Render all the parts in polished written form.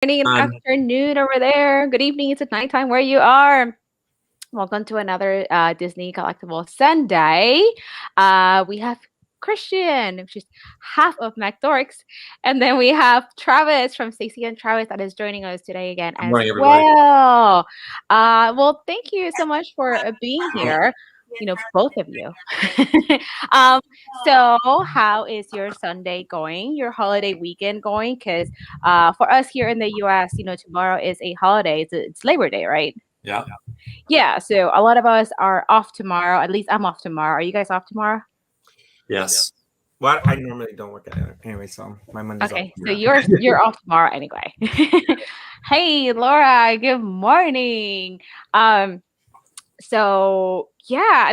Morning and Um, afternoon over there. Good evening. It's at nighttime where you are. Welcome to another Disney Collectibles Sunday. We have Christian, which is half of McDorks, and then we have Travis from Stacey and Travis that is joining us today again Good as morning, everybody. well. Well, thank you so much for being here. Both of you. um, so, how is your Sunday going? Your holiday weekend going? Because for us here in the U.S., tomorrow is a holiday. It's Labor Day, right? Yeah. Yeah, so a lot of us are off tomorrow. At least I'm off tomorrow. Are you guys off tomorrow? Yes. Well, I normally don't work at it anyway, so my Monday's off. Okay, so you're off tomorrow anyway. Hey, Laura, good morning. Um, so yeah,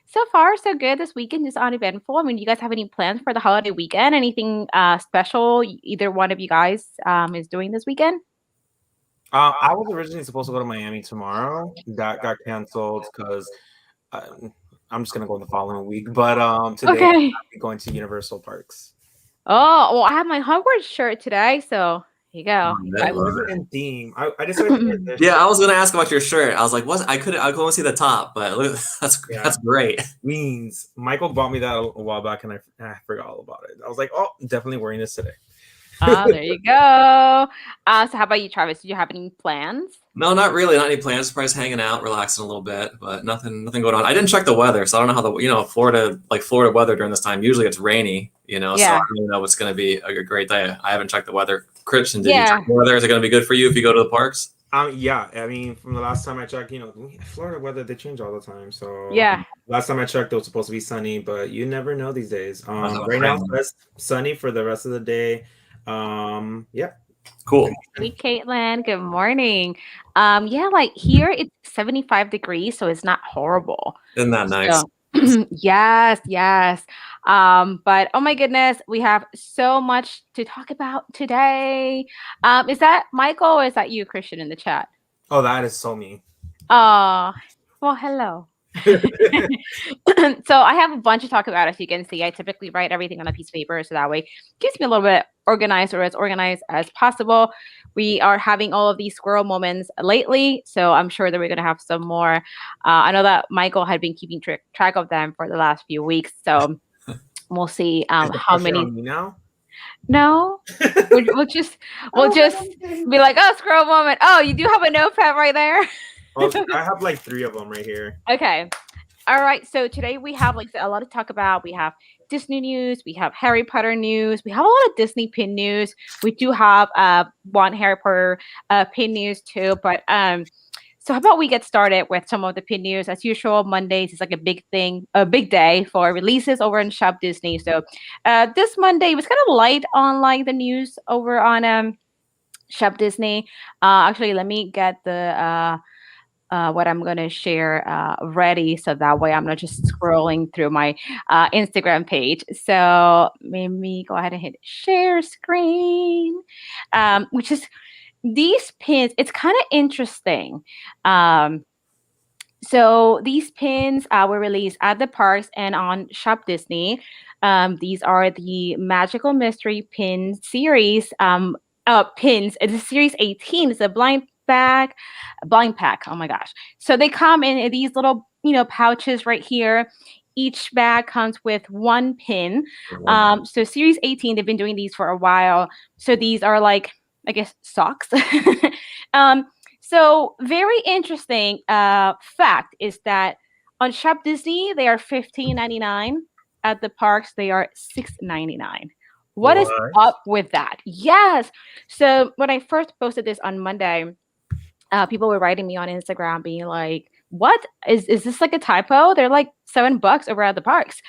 so far so good. This weekend is uneventful. You guys have any plans for the holiday weekend? Anything special either one of you guys is doing this weekend? I was originally supposed to go to Miami tomorrow. That got canceled because I'm just gonna go the following week. But today Okay. I'm going to Universal Parks. Oh, well, I have my Hogwarts shirt today, so here you go. I wasn't in theme. I decided to wear this. Yeah, I was gonna ask about your shirt. I was like, what? I could only see the top, but look, that's great. Means Michael bought me that a while back, and I forgot all about it. I was like, oh, definitely wearing this today. Oh, there you go. So how about you, Travis? Do you have any plans? No, not really. Not any plans. Probably just hanging out, relaxing a little bit, but nothing going on. I didn't check the weather, so I don't know how Florida weather during this time. Usually it's rainy, so I don't even know it's going to be a great day. I haven't checked the weather. Christian, did you check the weather? Is it going to be good for you if you go to the parks? Yeah. From the last time I checked, Florida weather, they change all the time. So yeah. Last time I checked, it was supposed to be sunny, but you never know these days. Right now it's sunny for the rest of the day. Yeah. Cool. Hey, Caitlin. Good morning. Like here it's 75 degrees, so it's not horrible. Isn't that nice? So, yes. But oh my goodness, we have so much to talk about today. Is that Michael or is that you, Christian, in the chat? Oh, that is so me. Well, hello. So I have a bunch to talk about. As you can see, I typically write everything on a piece of paper, so that way it keeps me a little bit organized, or as organized as possible. We are having all of these squirrel moments lately, so I'm sure that we're going to have some more. I know that Michael had been keeping track of them for the last few weeks, so we'll see how many. On me now? No, we'll just be like, oh, squirrel moment. Oh, you do have a notepad right there. I have like 3 of them right here. Okay. All right. So today we have a lot to talk about. We have Disney news. We have Harry Potter news. We have a lot of Disney pin news. We do have one Harry Potter pin news too. But so how about we get started with some of the pin news? As usual, Mondays is like a big day for releases over in Shop Disney. So this Monday was kind of light on the news over on Shop Disney. Actually, let me get the what I'm going to share ready, so that way I'm not just scrolling through my Instagram page. So maybe go ahead and hit share screen, which is these pins. It's kind of interesting. So these pins were released at the parks and on Shop Disney. These are the Magical Mystery Pin series pins. It's a series 18. It's a blind pack. Oh my gosh. So they come in these little, pouches right here. Each bag comes with one pin. So series 18, they've been doing these for a while. So these are like, I guess, socks. So very interesting fact is that on Shop Disney, they are $15.99. At the parks, they are $6.99. What is up with that? Yes. So when I first posted this on Monday, people were writing me on Instagram being like, what is this like a typo? They're like $7 over at the parks.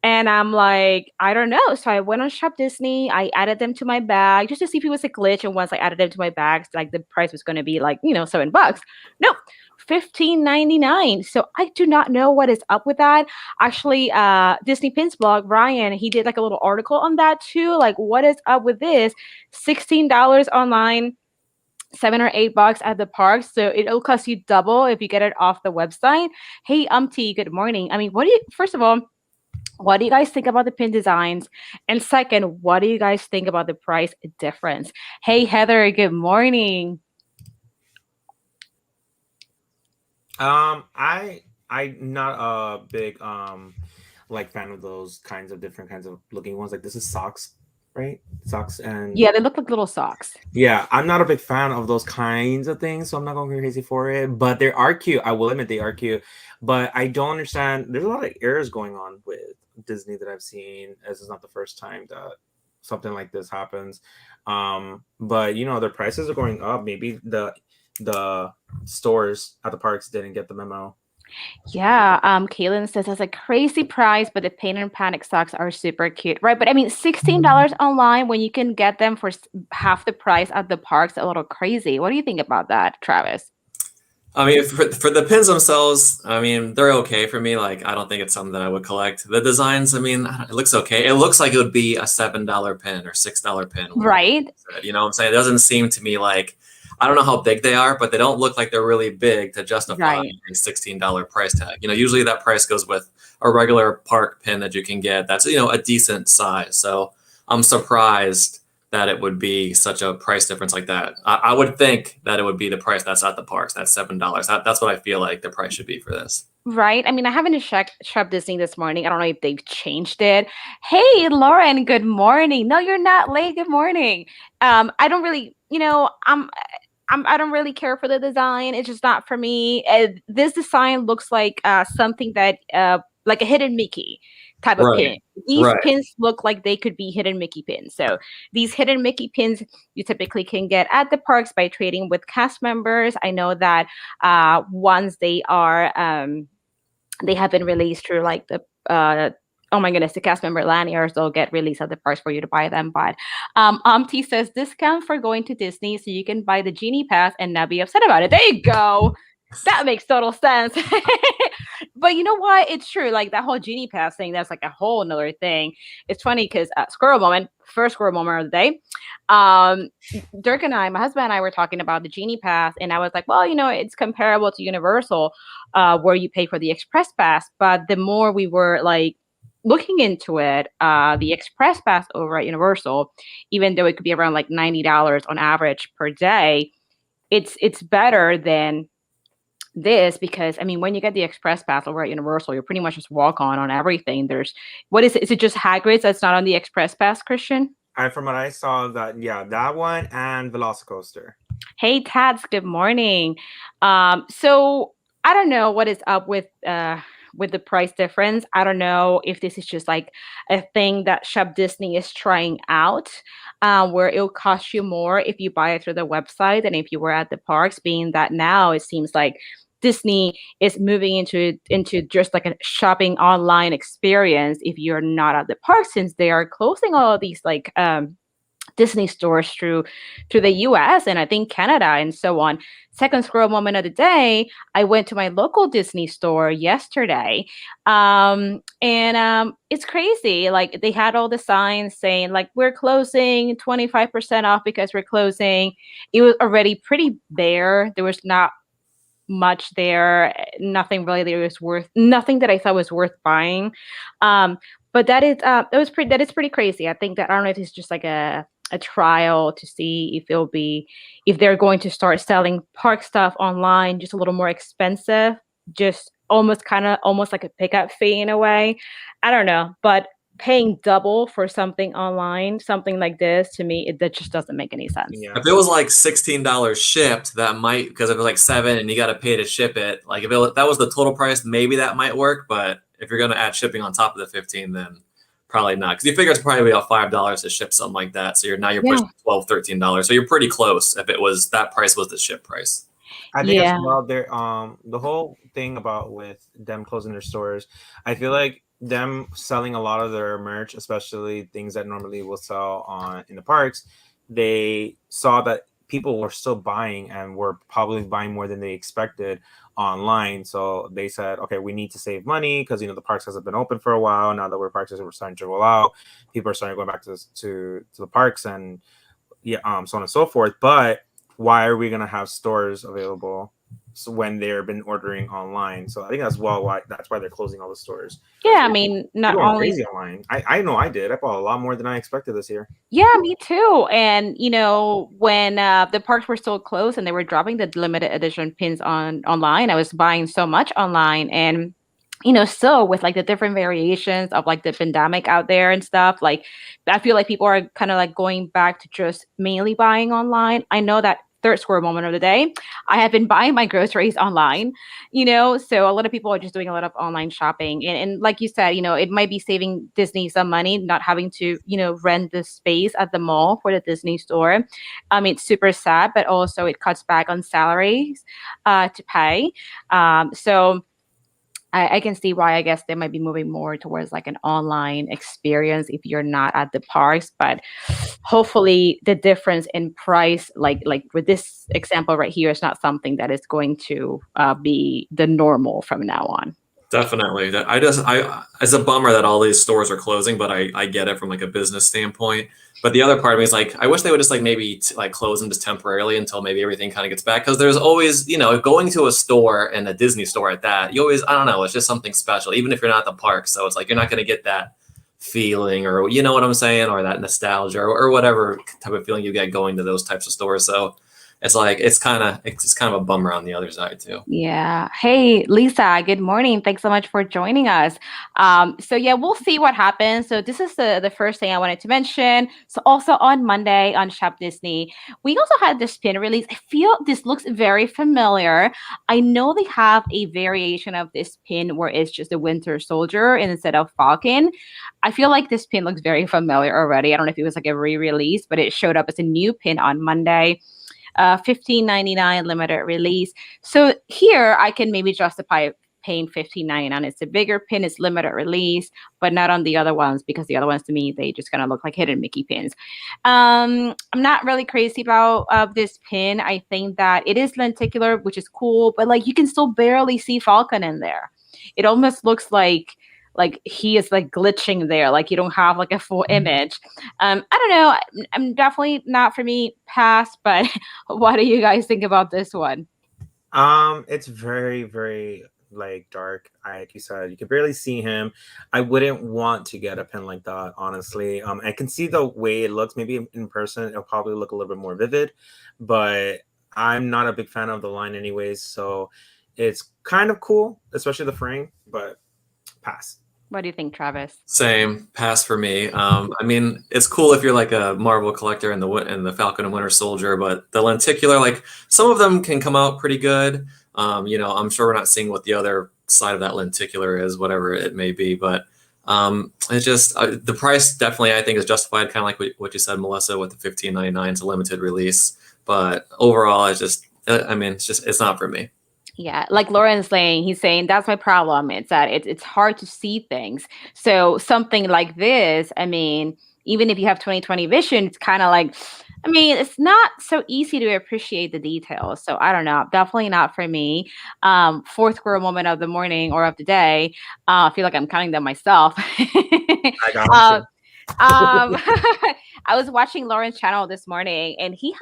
And I'm like, I don't know. So I went on Shop Disney. I added them to my bag just to see if it was a glitch. And once I added them to my bag, like the price was going to be like, $7. Nope. $15.99. So I do not know what is up with that. Actually, Disney Pins blog, Ryan, he did like a little article on that too. Like, what is up with this? $16 online, $7 or $8 at the park. So it'll cost you double if you get it off the website. Hey, T, good morning. First of all, What do you guys think about the pin designs? And second, what do you guys think about the price difference? Hey, Heather, good morning. I'm not a big like fan of those kinds of different kinds of looking ones. Like this is socks, right? Socks and Yeah, they look like little socks. yeah, I'm not a big fan of those kinds of things, so I'm not going crazy for it. But they are cute. I will admit they are cute. But I don't understand. There's a lot of errors going on with Disney that I've seen. This is not the first time that something like this happens. But you know, their prices are going up. Maybe the stores at the parks didn't get the memo. Yeah, Kaylin says that's a crazy price, but the Pain and Panic socks are super cute, right? But I mean, $16 online when you can get them for half the price at the parks, a little crazy. What do you think about that, Travis? I mean, for the pins themselves, I mean, they're okay for me. Like, I don't think it's something that I would collect. The designs, I mean, it looks okay. It looks like it would be a $7 pin or $6 pin. Right. You know what I'm saying? It doesn't seem to me like, I don't know how big they are, but they don't look like they're really big to justify a $16 price tag. You know, usually that price goes with a regular park pin that you can get that's, you know, a decent size. So I'm surprised that it would be such a price difference like that. I would think that it would be the price that's at the parks. That's $7. That's what I feel like the price should be for this. Right. I mean, I haven't checked Shop Disney this morning. I don't know if they've changed it. Hey, Lauren, good morning. No, you're not late. Good morning. I don't really, I don't really care for the design. It's just not for me. This design looks like something that like a hidden Mickey type of pin. These pins look like they could be hidden Mickey pins. So these hidden Mickey pins you typically can get at the parks by trading with cast members. I know that once they are they have been released through like the oh my goodness, the cast member lanyards, they'll get released at the parks for you to buy them. But T says discount for going to Disney so you can buy the Genie Pass and not be upset about it. There you go. That makes total sense. But you know what? It's true. Like that whole Genie Pass thing, that's like a whole nother thing. It's funny because squirrel moment, first squirrel moment of the day. Dirk and I, my husband and I were talking about the Genie Pass, and I was like, well, you know, it's comparable to Universal, where you pay for the Express Pass. But the more we were like looking into it, the Express Pass over at Universal, even though it could be around like $90 on average per day, it's better than this because I mean when you get the Express Pass over at Universal, you're pretty much just walk on everything. There's what is it? Is it just Hagrid's that's not on the Express Pass, Christian? From what I saw, that one and Velocicoaster. Hey Tats, good morning. So I don't know what is up with the price difference. I don't know if this is just like a thing that Shop Disney is trying out, where it'll cost you more if you buy it through the website than if you were at the parks. Being that now it seems like Disney is moving into just like a shopping online experience if you're not at the park, since they are closing all of these like Disney stores through the US and I think Canada and so on. Second squirrel moment of the day, I went to my local Disney store yesterday. And it's crazy. Like they had all the signs saying like we're closing 25% off because we're closing. It was already pretty bare. There was not much there, nothing really nothing that I thought was worth buying. But that is pretty crazy. I think that I don't know if it's just like a trial to see if they're going to start selling park stuff online just a little more expensive, just almost like a pickup fee in a way. I don't know, but paying double for something online, something like this, to me, that just doesn't make any sense. Yeah. If it was like $16 shipped, that might, because if it was like $7 and you got to pay to ship it, like that was the total price, maybe that might work. But if you're going to add shipping on top of the 15, then probably not, because you figure it's probably about $5 to ship something like that. So you're pushing $12, $13. So you're pretty close if it was that price was the ship price. I think as well, the whole thing about with them closing their stores, I feel like them selling a lot of their merch, especially things that normally will sell in the parks, they saw that people were still buying and were probably buying more than they expected online. So they said, okay, we need to save money because the parks hasn't been open for a while. Now that parks are starting to roll out, people are starting going back to the parks and so on and so forth. But why are we gonna have stores available when they've been ordering online. So I think that's why they're closing all the stores. Yeah, I mean, not going only crazy online. I know I did. I bought a lot more than I expected this year. Yeah, me too. And when the parks were still closed and they were dropping the limited edition pins online, I was buying so much online. And still with like the different variations of like the pandemic out there and stuff, like I feel like people are kind of like going back to just mainly buying online. I know that third square moment of the day, I have been buying my groceries online, so a lot of people are just doing a lot of online shopping. And like you said, it might be saving Disney some money, not having to, rent the space at the mall for the Disney store. It's super sad, but also it cuts back on salaries to pay. So I can see why I guess they might be moving more towards like an online experience if you're not at the parks. But hopefully the difference in price, like with this example right here, is not something that is going to be the normal from now on. Definitely. It's a bummer that all these stores are closing, but I get it from like a business standpoint. But the other part of me is like, I wish they would just like maybe like close them just temporarily until maybe everything kind of gets back. Because there's always, going to a store and a Disney store at that, you always, I don't know, it's just something special, even if you're not at the park. So it's like, you're not going to get that feeling, or you know what I'm saying, or that nostalgia, or whatever type of feeling you get going to those types of stores. So it's like it's kind of a bummer on the other side too. Yeah. Hey, Lisa, good morning. Thanks so much for joining us. So yeah, we'll see what happens. So this is the first thing I wanted to mention. So also on Monday on Shop Disney, we also had this pin release. I feel this looks very familiar. I know they have a variation of this pin where it's just a Winter Soldier instead of Falcon. I feel like this pin looks very familiar already. I don't know if it was like a re-release, but it showed up as a new pin on Monday. $15.99 limited release. So here I can maybe justify paying $15.99. It's a bigger pin, it's limited release, but not on the other ones, because the other ones to me, they just kind of look like hidden Mickey pins. I'm not really crazy about this pin. I think that it is lenticular, which is cool, but like you can still barely see Falcon in there. It almost looks like he is like glitching there, like you don't have like a full image. I don't know, I'm definitely not for me, pass. But what do you guys think about this one? It's very, very like dark. Like you said, you can barely see him. I wouldn't want to get a pin like that, honestly. I can see the way it looks. Maybe in person it'll probably look a little bit more vivid, but I'm not a big fan of the line anyways, so it's kind of cool, especially the frame, but pass. What do you think, Travis? Same, pass for me. I mean, it's cool if you're like a Marvel collector and the Falcon and Winter Soldier, but the lenticular, like some of them can come out pretty good. I'm sure we're not seeing what the other side of that lenticular is, whatever it may be, but it's just the price definitely I think is justified, kind of like what you said, Melissa, with the $15.99. It's a limited release, but overall, it's not for me. Yeah, like Lauren's saying, he's saying that's my problem. It's that it's hard to see things. So something like this, I mean, even if you have 20/20 vision, it's kind of like, I mean, it's not so easy to appreciate the details. So I don't know, definitely not for me. Fourth squirrel moment of the morning or of the day. I feel like I'm counting them myself. I got I was watching Lauren's channel this morning, and he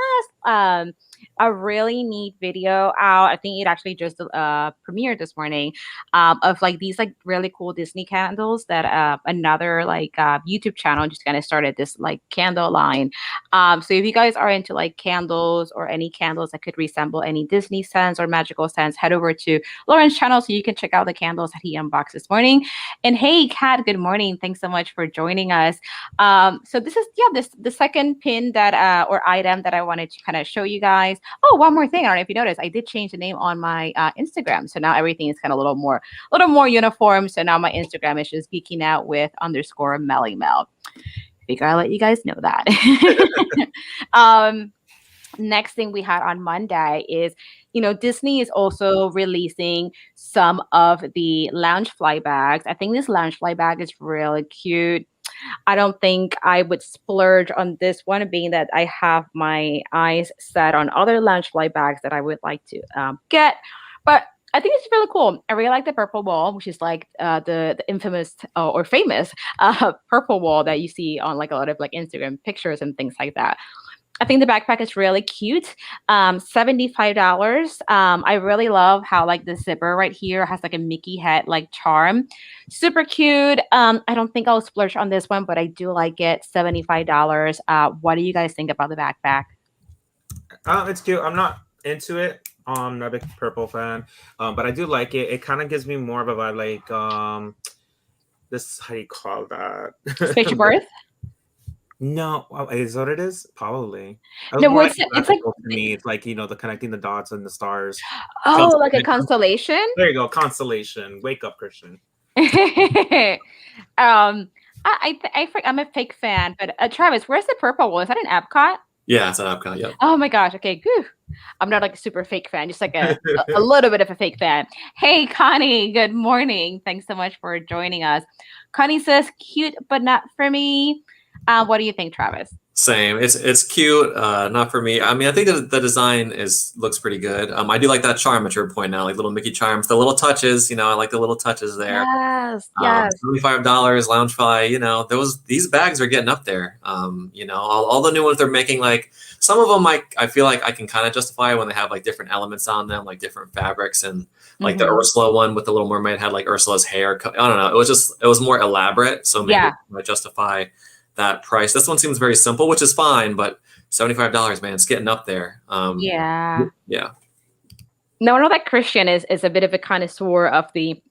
has a really neat video out. I think it actually just premiered this morning, of like these like really cool Disney candles that another like YouTube channel just kind of started this like candle line. So if you guys are into like candles or any candles that could resemble any Disney scents or magical scents, head over to Lauren's channel so you can check out the candles that he unboxed this morning. And hey, Kat, good morning. Thanks so much for joining us. So this is the second pin that or item that I wanted to kind of show you guys. Oh, one more thing. I don't know if you noticed, I did change the name on my Instagram. So now everything is kind of a little more uniform. So now my Instagram is just geeking out with _MellyMel. Figure I'll let you guys know that. Next thing we had on Monday is, Disney is also releasing some of the lounge fly bags. I think this lounge fly bag is really cute. I don't think I would splurge on this one, being that I have my eyes set on other lounge fly bags that I would like to get. But I think it's really cool. I really like the purple wall, which is like the infamous or famous purple wall that you see on like a lot of like Instagram pictures and things like that. I think the backpack is really cute. $75. I really love how like the zipper right here has like a Mickey head like charm. Super cute. I don't think I'll splurge on this one, but I do like it. $75. What do you guys think about the backpack? It's cute. I'm not into it. I'm not a big purple fan, but I do like it. It kind of gives me more of a vibe like this. How do you call that? Spaceship Earth? No, is what it is? Probably. It was No, more well, like it's like to me. It's like the connecting the dots and the stars. oh, like a constellation. There you go, constellation. Wake up, Christian. I'm a fake fan, but Travis, where's the purple one? Is that an Epcot? Yeah, it's an Epcot. Yep. Oh my gosh. Okay. Whew. I'm not like a super fake fan, just like a little bit of a fake fan. Hey, Connie. Good morning. Thanks so much for joining us. Connie says, "Cute, but not for me." What do you think, Travis? Same. It's cute. Not for me. I mean, I think the design looks pretty good. I do like that charm that you're pointing out, like little Mickey charms, the little touches. I like the little touches there. Yes. Yes. $75 Loungefly. These bags are getting up there. All the new ones they're making, like some of them, I feel like I can kind of justify when they have like different elements on them, like different fabrics, and like the Ursula one with the Little Mermaid had like Ursula's hair. I don't know. It was more elaborate, so maybe I justify that price. This one seems very simple, which is fine, but $75, man, it's getting up there. Yeah. No, I know that Christian is a bit of a connoisseur of the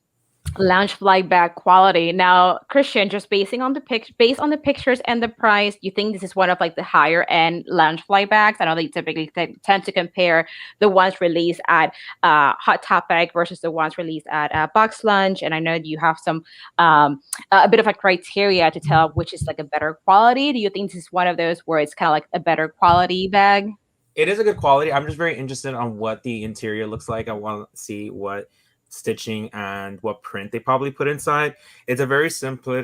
Loungefly bag quality. Now, Christian, just based on the pictures and the price, you think this is one of like the higher end Loungefly bags? I know they typically tend to compare the ones released at Hot Topic versus the ones released at Box Lunch, and I know you have some a bit of a criteria to tell which is like a better quality. Do you think this is one of those where it's kind of like a better quality bag? It is a good quality. I'm just very interested on what the interior looks like. I want to see what stitching and what print they probably put inside. It's a very simple,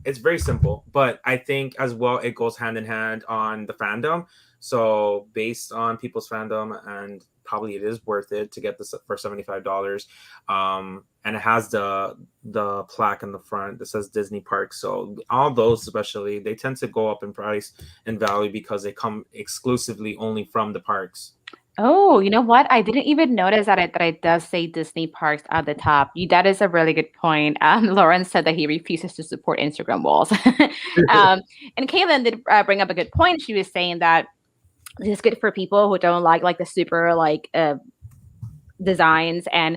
it's very simple, but I think as well it goes hand in hand on the fandom. So based on people's fandom, and probably it is worth it to get this for $75. And it has the plaque in the front that says Disney Parks. So all those, especially, they tend to go up in price and value because they come exclusively only from the parks. Oh, you know what? I didn't even notice that it does say Disney Parks at the top. That is a really good point. Lawrence said that he refuses to support Instagram walls. And Kaylin did bring up a good point. She was saying that this is good for people who don't like the super designs, and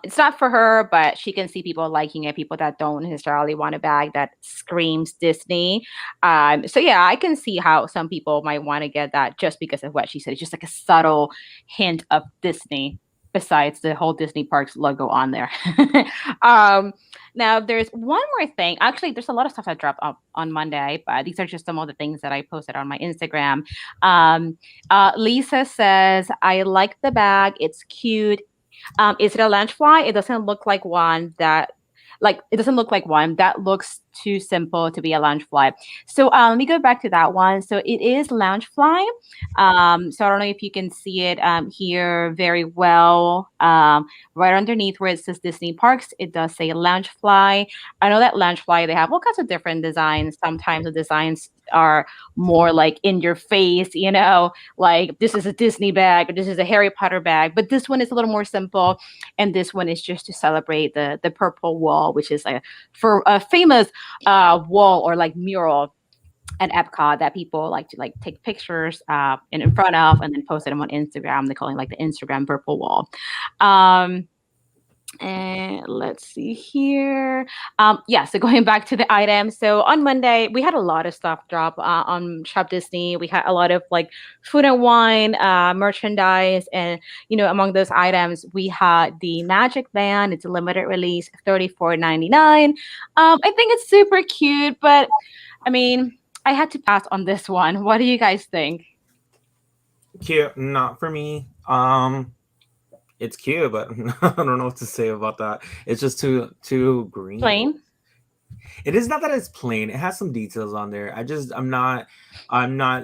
it's not for her, but she can see people liking it, people that don't necessarily want a bag that screams Disney. So yeah, I can see how some people might want to get that just because of what she said. It's just like a subtle hint of Disney besides the whole Disney Parks logo on there. Now there's one more thing. Actually, there's a lot of stuff that dropped up on Monday, but these are just some of the things that I posted on my Instagram. Lisa says, I like the bag. It's cute. Is it a Loungefly? It doesn't look like one that looks too simple to be a Loungefly. So let me go back to that one. So it is Loungefly. So I don't know if you can see it here very well. Right underneath where it says Disney Parks, it does say Loungefly. I know that Loungefly, they have all kinds of different designs. Sometimes the designs are more like in your face, like this is a Disney bag or this is a Harry Potter bag, but this one is a little more simple, and this one is just to celebrate the purple wall, which is for a famous wall or like mural at Epcot that people like to take pictures in front of and then post them on Instagram. They call it like the Instagram purple wall. And let's see here. So going back to the items. So on Monday, we had a lot of stuff drop on Shop Disney. We had a lot of like food and wine merchandise. And, among those items, we had the Magic Band. It's a limited release, $34.99. I think it's super cute, but I mean, I had to pass on this one. What do you guys think? Cute, not for me. It's cute, but I don't know what to say about that. It's just too green. Plain. It is not that it's plain. It has some details on there. I'm not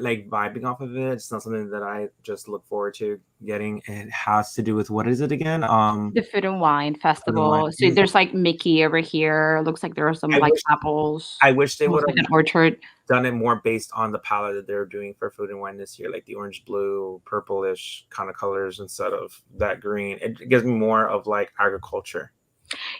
like vibing off of it. It's not something that I just look forward to getting. It has to do with, what is it again? The Food and Wine Festival. So Wine. there's like Mickey over here. Looks like there are some apples. I wish they would have like an orchard. Done it more based on the palette that they're doing for Food and Wine this year, like the orange, blue, purplish kind of colors instead of that green. It gives me more of like agriculture.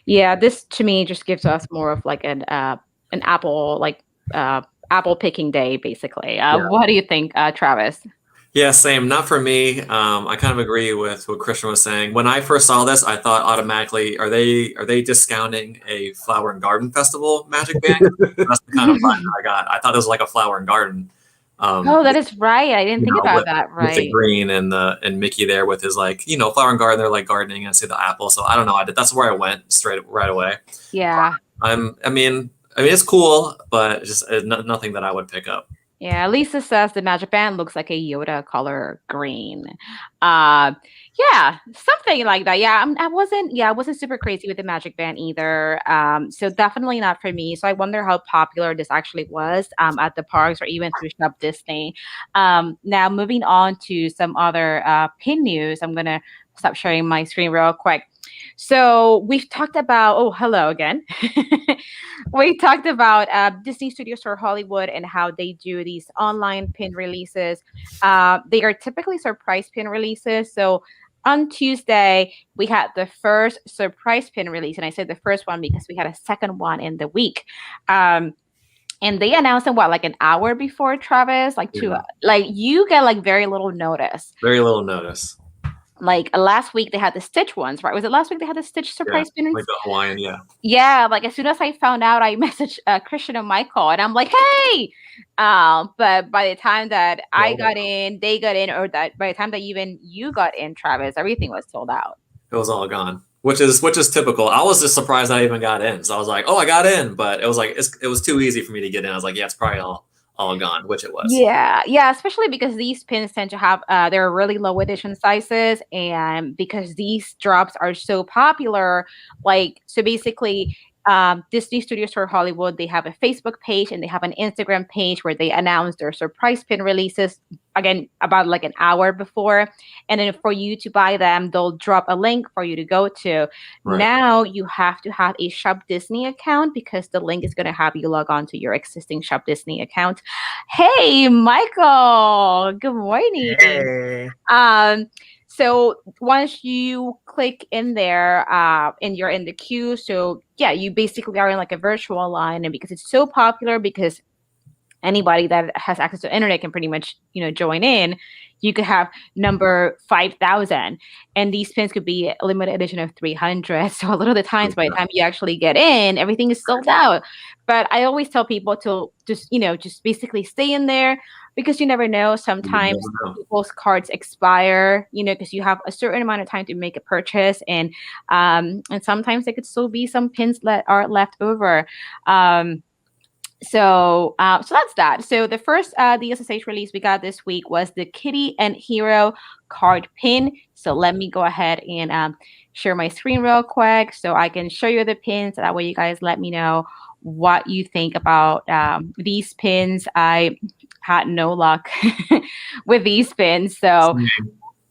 Yeah, this to me just gives us more of like an apple apple picking day, basically. What do you think, Travis? Yeah, same. Not for me. I kind of agree with what Christian was saying. When I first saw this, I thought automatically, are they discounting a flower and garden festival magic band? That's the kind of vibe I got. I thought it was like a flower and garden. That is right. I didn't think about that. Right. With the green and Mickey there with his flower and garden. They're like gardening, and I see the apple. So I don't know. That's where I went right away. Yeah. I mean, it's cool, but just nothing that I would pick up. Yeah, Lisa says the magic band looks like a Yoda color green. Yeah, something like that. Yeah, I wasn't super crazy with the magic band either. So definitely not for me. So I wonder how popular this actually was at the parks or even through Shop Disney. Now moving on to some other pin news. I'm gonna stop sharing my screen real quick. So we've talked about, hello again. We talked about Disney Studios Store Hollywood and how they do these online pin releases. They are typically surprise pin releases. So on Tuesday, we had the first surprise pin release. And I said the first one because we had a second one in the week. And they announced them like an hour before, Travis? You get very little notice. Very little notice. Like last week they had the Stitch ones, right? Was it last week they had the Stitch surprise pin? Like the Hawaiian, yeah. Yeah, like as soon as I found out, I messaged Christian and Michael, and I'm like, hey! But by the time that I got in, they got in, or that by the time that even you got in, Travis, everything was sold out. It was all gone, which is typical. I was just surprised I even got in. So I was like, oh, I got in, but it was like it was too easy for me to get in. I was like, yeah, it's probably all gone, which it was. Yeah, especially because these pins tend to have they're really low edition sizes, and because these drops are so popular, so basically Disney Studios Store Hollywood, they have a Facebook page and they have an Instagram page where they announce their surprise pin releases, again, about like an hour before. And then for you to buy them, they'll drop a link for you to go to. Right. Now you have to have a Shop Disney account because the link is going to have you log on to your existing Shop Disney account. Hey, Michael. Good morning. Hey. So once you click in there and you're in the queue, so yeah, you basically are in like a virtual line, and because it's so popular, because anybody that has access to the internet can pretty much, join in, you could have number 5,000, and these pins could be a limited edition of 300. So a lot of the times by the time you actually get in, everything is sold out. But I always tell people to just basically stay in there, because you never know. Sometimes people's cards expire, because you have a certain amount of time to make a purchase, and sometimes there could still be some pins that are left over. So that's that. So the first DSSH release we got this week was the Kitty and Hero card pin. So let me go ahead and share my screen real quick so I can show you the pins. That way you guys let me know what you think about these pins. I had no luck with these pins. So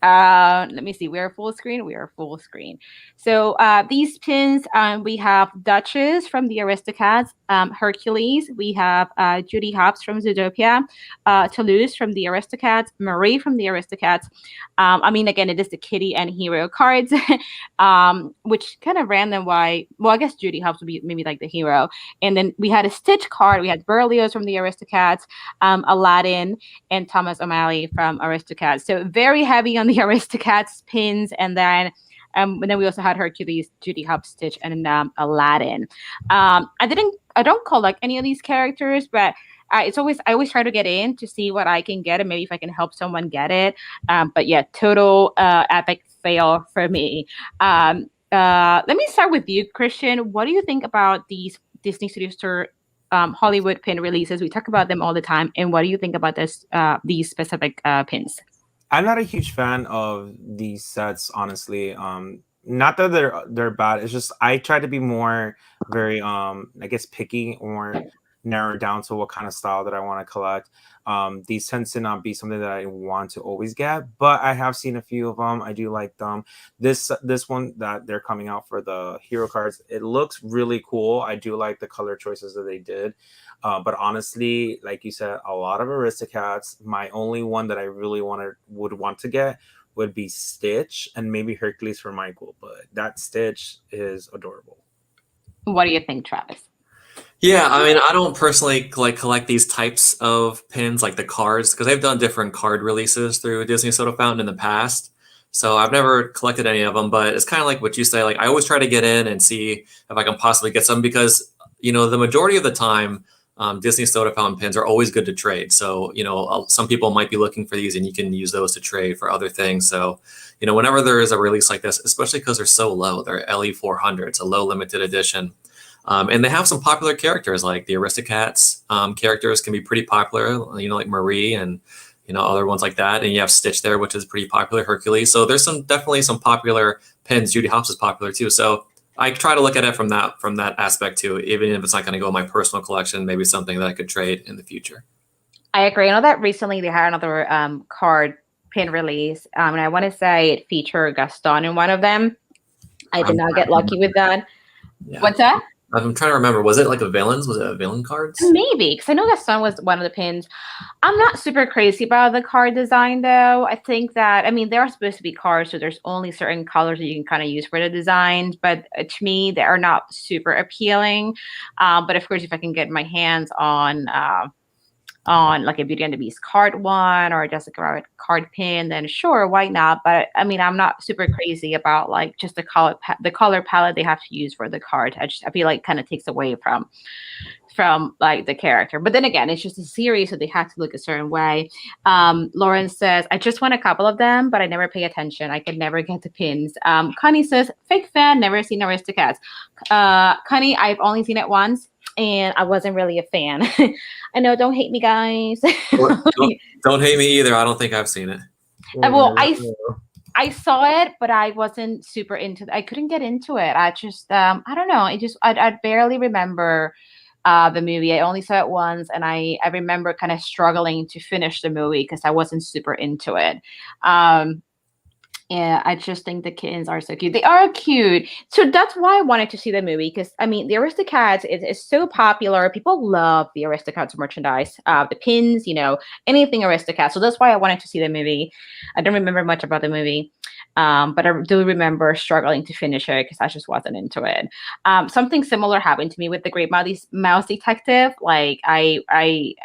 let me see. We are full screen. So these pins, we have Duchess from the Aristocats, Hercules. We have Judy Hopps from Zootopia, Toulouse from the Aristocats, Marie from the Aristocats. Again, it is the Kitty and Hero cards, which kind of random. I guess Judy Hopps would be maybe like the hero. And then we had a Stitch card. We had Berlioz from the Aristocats, Aladdin, and Thomas O'Malley from Aristocats. So very heavy on the Aristocats pins, and then we also had Hercules, Judy Hopps, Stitch, and Aladdin. I don't collect any of these characters, but I always try to get in to see what I can get, and maybe if I can help someone get it. But yeah, total epic fail for me. Let me start with you, Christian. What do you think about these Disney Studios Store Hollywood pin releases? We talk about them all the time, and what do you think about these specific pins? I'm not a huge fan of these sets, honestly. not that they're bad. It's just I try to be more very I guess picky or narrow down to what kind of style that I want to collect. These tend to not be something that I want to always get, but I have seen a few of them. I do like them. This one that they're coming out for the hero cards, it looks really cool. I do like the color choices that they did. But honestly, like you said, a lot of Aristocats. My only one that I really would want to get would be Stitch and maybe Hercules for Michael. But that Stitch is adorable. What do you think, Travis? Yeah, I mean, I don't personally collect these types of pins, like the cards, because they've done different card releases through Disney Soda Fountain in the past. So I've never collected any of them, but it's kind of like what you say. Like I always try to get in and see if I can possibly get some because, the majority of the time, Disney Soda Fountain pins are always good to trade. So, some people might be looking for these and you can use those to trade for other things. So, whenever there is a release like this, especially because they're so low, they're LE 400, it's a low limited edition. And they have some popular characters like the Aristocats characters can be pretty popular, like Marie and, other ones like that. And you have Stitch there, which is pretty popular, Hercules. So there's definitely some popular pins. Judy Hopps is popular too. So I try to look at it from that aspect too, even if it's not going to go in my personal collection, maybe something that I could trade in the future. I agree. I know that recently they had another card pin release. And I want to say it featured Gaston in one of them. I did not get lucky with that. Yeah. What's that? I'm trying to remember. Was it like a villains? Was it a villain cards? Maybe, because I know Gaston was one of the pins. I'm not super crazy about the card design, though. I think that, they are supposed to be cards, so there's only certain colors that you can kind of use for the designs. But to me, they are not super appealing. But of course, if I can get my hands on like a Beauty and the Beast card one or a Jessica Rabbit card pin, then sure, why not? But I'm not super crazy about like just the color palette they have to use for the card. I feel like it kind of takes away from like the character. But then again, it's just a series, so they have to look a certain way. Lauren says, I just want a couple of them, but I never pay attention. I could never get the pins. Connie says, fake fan, never seen Aristocats. Connie, I've only seen it once. And I wasn't really a fan. I know, don't hate me, guys. Don't hate me either. I don't think I've seen it. Well, I saw it, but I wasn't super into it. I couldn't get into it. I just, I don't know. I barely remember the movie. I only saw it once, and I remember kind of struggling to finish the movie because I wasn't super into it. Yeah, I just think the kittens are so cute. They are cute. So that's why I wanted to see the movie because, the Aristocats is so popular. People love the Aristocats merchandise, the pins, anything Aristocats. So that's why I wanted to see the movie. I don't remember much about the movie, but I do remember struggling to finish it because I just wasn't into it. Something similar happened to me with the Great Mouse Detective. Like I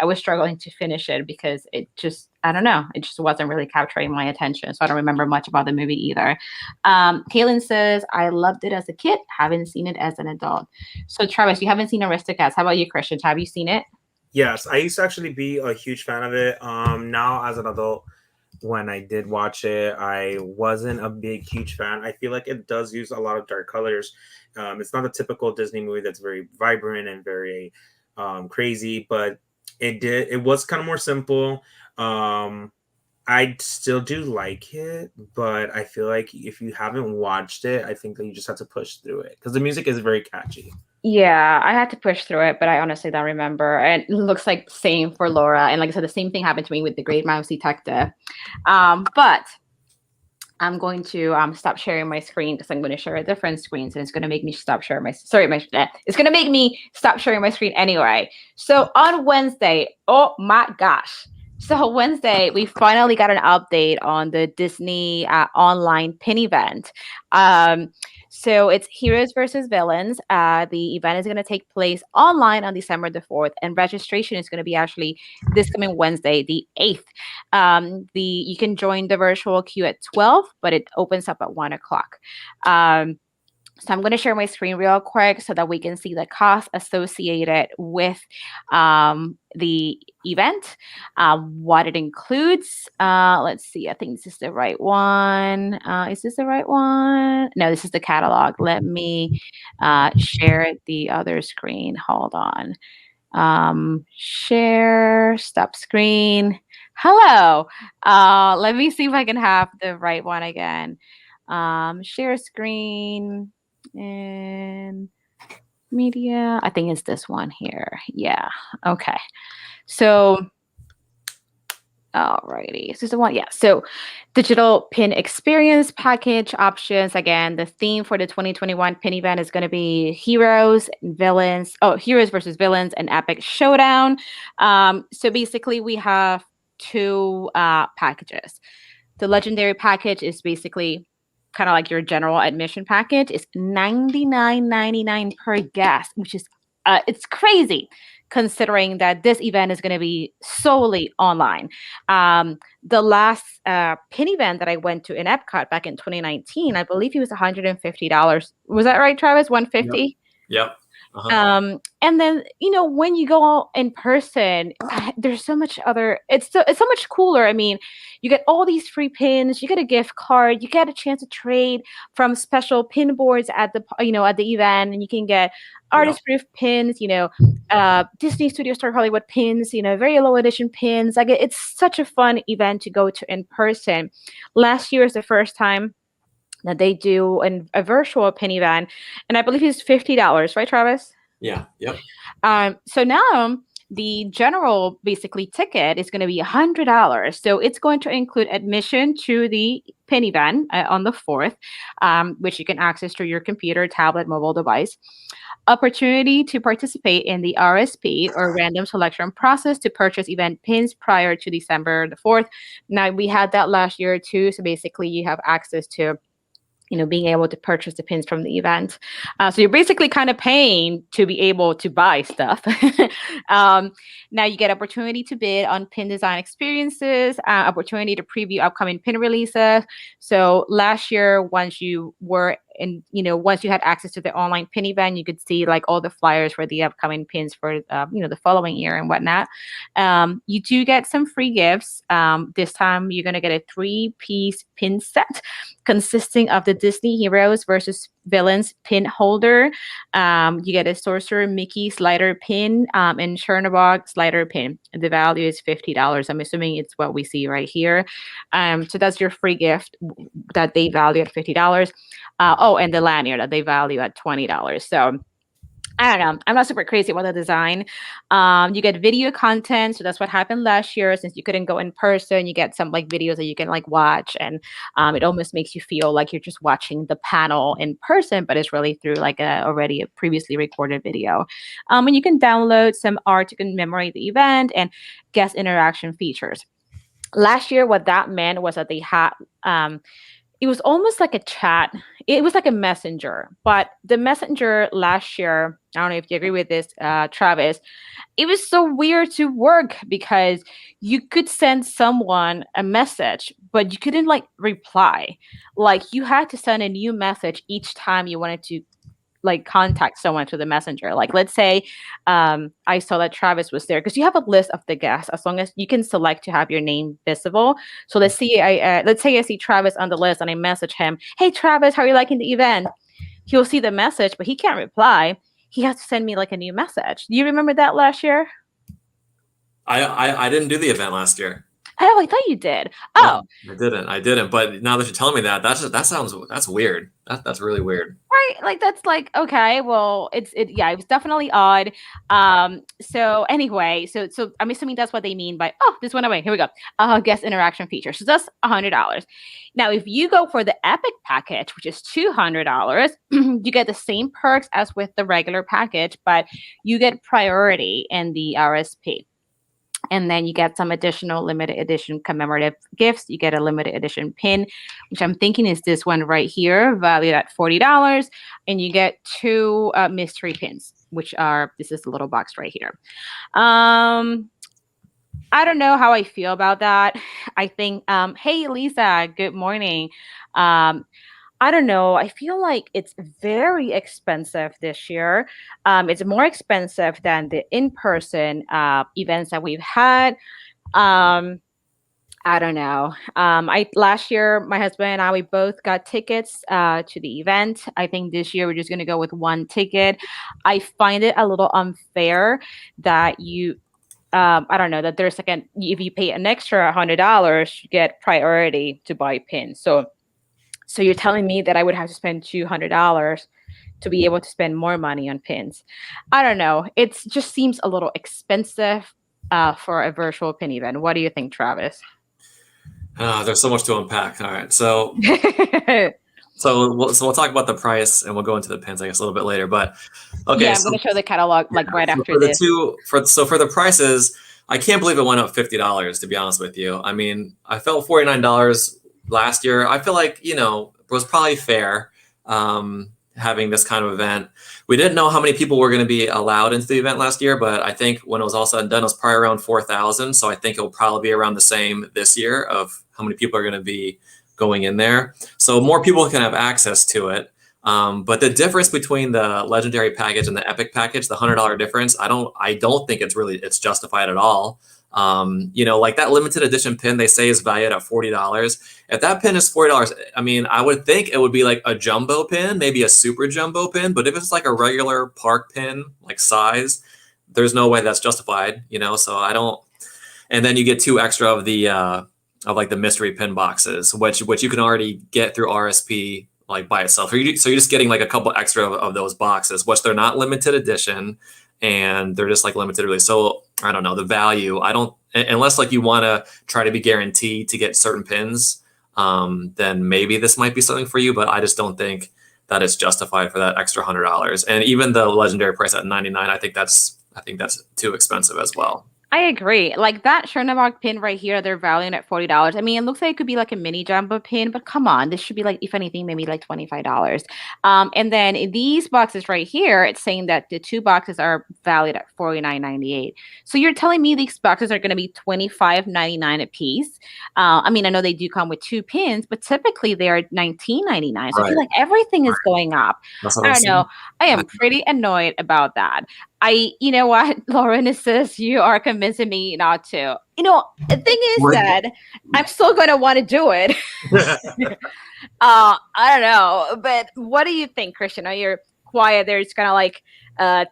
was struggling to finish it because it just, I don't know. It just wasn't really capturing my attention. So I don't remember much about the movie either. Kaylin says, I loved it as a kid. Haven't seen it as an adult. So Travis, you haven't seen Aristocats. How about you, Christian? Have you seen it? Yes, I used to actually be a huge fan of it. Now as an adult, when I did watch it, I wasn't a huge fan. I feel like it does use a lot of dark colors. It's not a typical Disney movie that's very vibrant and very crazy, but it was kind of more simple. I still do like it, but I feel like if you haven't watched it, I think that you just have to push through it because the music is very catchy. Yeah, I had to push through it, but I honestly don't remember. And it looks like same for Laura. And like I said, the same thing happened to me with the Great Mouse Detective. But I'm going to stop sharing my screen because I'm going to share a different screen, and it's going to make me stop sharing it's going to make me stop sharing my screen anyway. So on Wednesday, oh my gosh. So Wednesday, we finally got an update on the Disney online pin event. So it's Heroes versus Villains. The event is going to take place online on December the 4th, and registration is going to be actually this coming Wednesday, the 8th. You can join the virtual queue at 12, but it opens up at 1 o'clock. So I'm going to share my screen real quick so that we can see the cost associated with the event, what it includes. Let's see. I think this is the right one. Is this the right one? No, this is the catalog. Let me share the other screen. Hold on. Share, stop screen. Hello. Let me see if I can have the right one again. Share screen and media. I think it's this one here. Yeah. Okay. So, alrighty. This is the one. Yeah. So, digital pin experience package options. Again, the theme for the 2021 pin event is going to be heroes and villains. Oh, heroes versus villains and epic showdown. So basically, we have two packages. The legendary package is basically kind of like your general admission package. It's $99.99 per guest, which is it's crazy considering that this event is going to be solely online. The last pin event that I went to in Epcot back in 2019, I believe it was $150. Was that right, Travis? 150. Yep. Uh-huh. And then, when you go in person, there's so much it's so much cooler. I mean, you get all these free pins, you get a gift card, you get a chance to trade from special pin boards at the event, and you can get artist proof pins, Disney Studio Star Hollywood pins, very low edition pins. Like, it's such a fun event to go to in person. Last year is the first time that they do a virtual pin event, and I believe it's $50, right, Travis? Yeah. Yep. So now the general basically ticket is going to be $100. So it's going to include admission to the pin event on the 4th, which you can access through your computer, tablet, mobile device. Opportunity to participate in the RSP or random selection process to purchase event pins prior to December the 4th. Now, we had that last year too. So basically you have access to being able to purchase the pins from the event. So you're basically kind of paying to be able to buy stuff. Now you get opportunity to bid on pin design experiences, opportunity to preview upcoming pin releases. So last year, once you had access to the online pin event, you could see like all the flyers for the upcoming pins for, the following year and whatnot. You do get some free gifts. This time you're going to get a 3-piece pin set consisting of the Disney Heroes versus Villains pin holder. You get a Sorcerer Mickey slider pin and Chernobog slider pin. The value is $50. I'm assuming it's what we see right here. So that's your free gift that they value at $50. And the lanyard that they value at $20. So I don't know. I'm not super crazy about the design. You get video content. So that's what happened last year. Since you couldn't go in person, you get some like videos that you can like watch. And it almost makes you feel like you're just watching the panel in person, but it's really through like already a previously recorded video. And you can download some art to commemorate the event and guest interaction features. Last year, what that meant was that they had it was almost like a chat. It was like a messenger, but the messenger last year, I don't know if you agree with this, Travis, it was so weird to work because you could send someone a message, but you couldn't like reply. Like you had to send a new message each time you wanted to like contact someone through the messenger. Like let's say I saw that Travis was there because you have a list of the guests as long as you can select to have your name visible. So let's say I see Travis on the list and I message him, "Hey Travis, how are you liking the event?" He'll see the message, but he can't reply. He has to send me like a new message. Do you remember that last year? I didn't do the event last year. Oh, I thought you did. Oh, no, I didn't. But now that you're telling me that's weird. That's really weird. Right, like that's like okay. Well, it was definitely odd. So anyway, so I'm assuming that's what they mean by this went away. Here we go. Guest interaction feature. So that's $100. Now, if you go for the Epic package, which is $200, you get the same perks as with the regular package, but you get priority in the RSP. And then you get some additional limited edition commemorative gifts. You get a limited edition pin, which I'm thinking is this one right here, valued at $40. And you get 2 mystery pins, this is the little box right here. I don't know how I feel about that. I think, hey, Lisa, good morning. I don't know. I feel like it's very expensive this year. It's more expensive than the in-person events that we've had. I don't know. Last year, my husband and I, we both got tickets to the event. I think this year we're just going to go with one ticket. I find it a little unfair that I don't know, that there's if you pay an extra $100, you get priority to buy pins. So So you're telling me that I would have to spend $200 to be able to spend more money on pins. I don't know. It just seems a little expensive for a virtual pin event. What do you think, Travis? There's so much to unpack. All right, so we'll talk about the price and we'll go into the pins, I guess, a little bit later. But okay, yeah, I'm gonna show the catalog like right after for this. for the prices, I can't believe it went up $50. To be honest with you, I mean, I felt $49 last year. I feel like it was probably fair. Having this kind of event. We didn't know how many people were going to be allowed into the event last year, but I think when it was all said and done, it was probably around 4,000. So I think it will probably be around the same this year of how many people are going to be going in there. So more people can have access to it. But the difference between the legendary package and the epic package, the $100 difference, I don't think it's justified at all. Like that limited edition pin they say is valued at $40. If that pin is $40, I mean, I would think it would be like a jumbo pin, maybe a super jumbo pin. But if it's like a regular park pin, like size, there's no way that's justified. So I don't. And then you get 2 extra of the of like the mystery pin boxes, which you can already get through RSP like by itself. So you're just getting like a couple extra of those boxes, which they're not limited edition. And they're just like limited release. So I don't know the value. I don't, unless like you want to try to be guaranteed to get certain pins, then maybe this might be something for you. But I just don't think that it's justified for that extra $100. And even the legendary price at $99, I think that's too expensive as well. I agree. Like that Chernobog pin right here, they're valuing at $40. I mean, it looks like it could be like a mini jumbo pin, but come on, this should be like, if anything, maybe like $25. And then in these boxes right here, it's saying that the 2 boxes are valued at $49.98. So you're telling me these boxes are going to be $25.99 a piece? I mean, I know they do come with 2 pins, but typically they are $19.99. So I feel like everything is going up. I don't know. I am pretty annoyed about that. You know what, Lauren, it says you are convincing me not to. The thing is that I'm still going to want to do it. I don't know. But what do you think, Christian? You're quiet there. It's kind of like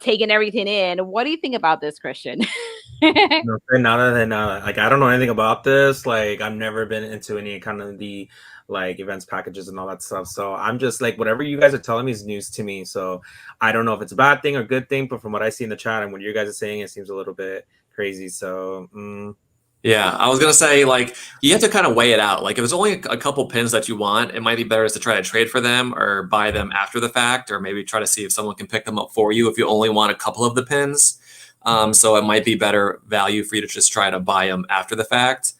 taking everything in. What do you think about this, Christian? Like, I don't know anything about this. Like, I've never been into any kind of the like events packages and all that stuff. So I'm just like, whatever you guys are telling me is news to me. So I don't know if it's a bad thing or good thing, but from what I see in the chat and what you guys are saying, it seems a little bit crazy. So yeah, I was gonna say, like, you have to kind of weigh it out. Like, if there's only a couple pins that you want, it might be better to try to trade for them or buy them after the fact, or maybe try to see if someone can pick them up for you if you only want a couple of the pins. So it might be better value for you to just try to buy them after the fact.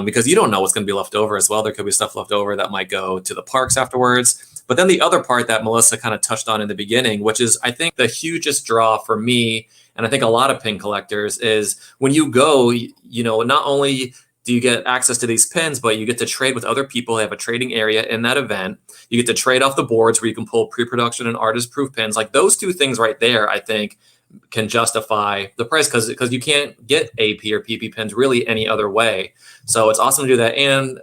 Because you don't know what's going to be left over as well. There could be stuff left over that might go to the parks afterwards. But then the other part that Melissa kind of touched on in the beginning, which is I think the hugest draw for me, and I think a lot of pin collectors, is when you go, not only do you get access to these pins, but you get to trade with other people. They have a trading area in that event. You get to trade off the boards where you can pull pre-production and artist-proof pins. Like those 2 things right there, I think, can justify the price because you can't get AP or PP pins really any other way. So it's awesome to do that. And,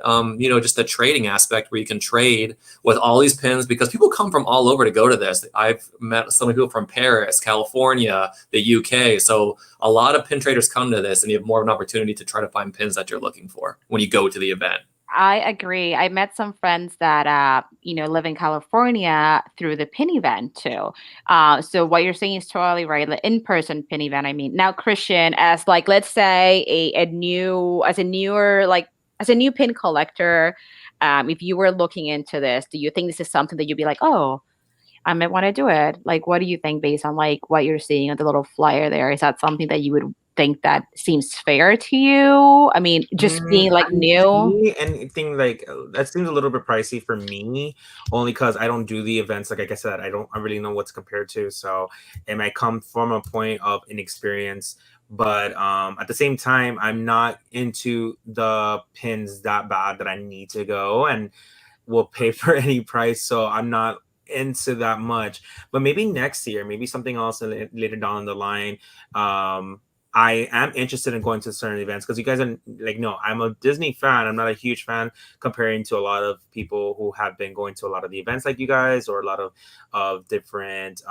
just the trading aspect where you can trade with all these pins because people come from all over to go to this. I've met so many people from Paris, California, the UK. So a lot of pin traders come to this and you have more of an opportunity to try to find pins that you're looking for when you go to the event. I agree. I met some friends that live in California through the pin event too. So what you're saying is totally right. The in-person pin event. I mean, now Christian, as like let's say a new pin collector, if you were looking into this, do you think this is something that you'd be like, oh, I might want to do it? Like, what do you think based on like what you're seeing on the little flyer there? Is that something that you would think that seems fair to you? I mean, just being like new. Anything like that seems a little bit pricey for me, only because I don't do the events. Like I said, I really know what's compared to. So it might come from a point of inexperience, but at the same time, I'm not into the pins that bad that I need to go and will pay for any price. So I'm not into that much. But maybe next year, maybe something else later down the line. I am interested in going to certain events because you guys are like, no, I'm a Disney fan. I'm not a huge fan comparing to a lot of people who have been going to a lot of the events like you guys or a lot of different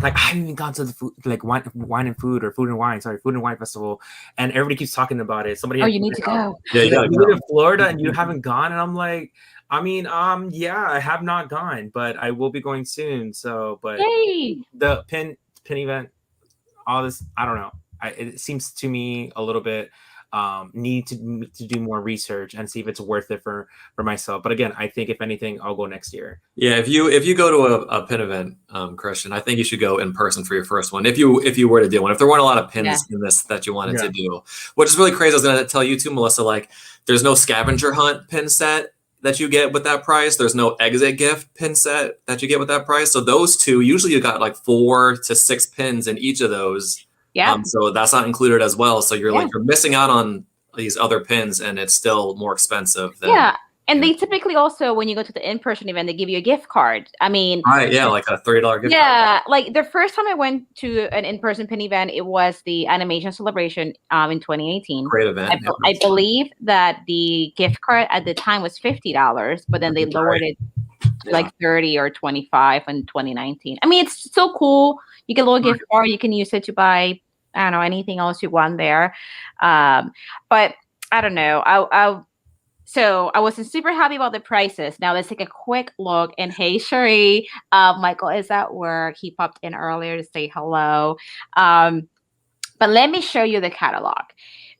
like I haven't even gone to the food, like wine and food or food and wine. Sorry, food and wine festival, and everybody keeps talking about it. Somebody, you need to go. Yeah, you gotta go. Live in Florida and you haven't gone, and I'm like, I mean, yeah, I have not gone, but I will be going soon. So, but Yay. the pin event, all this, I don't know. It seems to me a little bit need to do more research and see if it's worth it for myself. But again, I think if anything, I'll go next year. Yeah, if you go to a pin event, Christian, I think you should go in person for your first one. If you were to do one, if there weren't a lot of pins in this that you wanted to do, which is really crazy. I was going to tell you too, Melissa. Like, there's no scavenger hunt pin set that you get with that price. There's no exit gift pin set that you get with that price. So those two, usually you got like 4 to 6 pins in each of those. Yeah. So that's not included as well. So you're like, you're missing out on these other pins, and it's still more expensive than, and they typically also, when you go to the in-person event, they give you a gift card. I mean, right, like a $30 gift card. Yeah, like the first time I went to an in-person pin event, it was the Animation Celebration in 2018. Great event. I believe that the gift card at the time was $50, but then they lowered it to like 30 or 25 in 2019. I mean, it's still cool. You get a little gift card. You can use it to buy, I don't know, anything else you want there. But I don't know. So I wasn't super happy about the prices. Now let's take a quick look. And hey, Sheree, Michael is at work. He popped in earlier to say hello. But let me show you the catalog.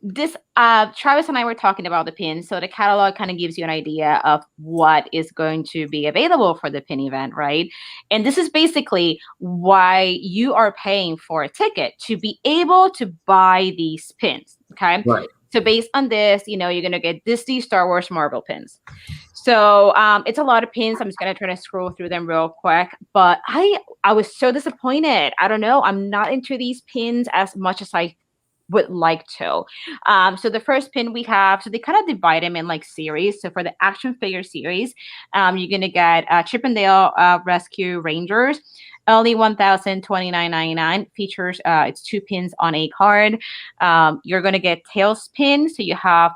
This Travis and I were talking about the pins. So the catalog kind of gives you an idea of what is going to be available for the pin event, right? And this is basically why you are paying for a ticket, to be able to buy these pins. Okay. Right. So based on this, you're going to get Disney, Star Wars, Marvel pins. So it's a lot of pins. I'm just going to try to scroll through them real quick. But I was so disappointed. I don't know. I'm not into these pins as much as I would like to. So the first pin we have, so they kind of divide them in like series. So for the action figure series, you're going to get Chip and Dale Rescue Rangers. Only $1,029.99. Features it's 2 pins on a card. You're gonna get Tails pin. So you have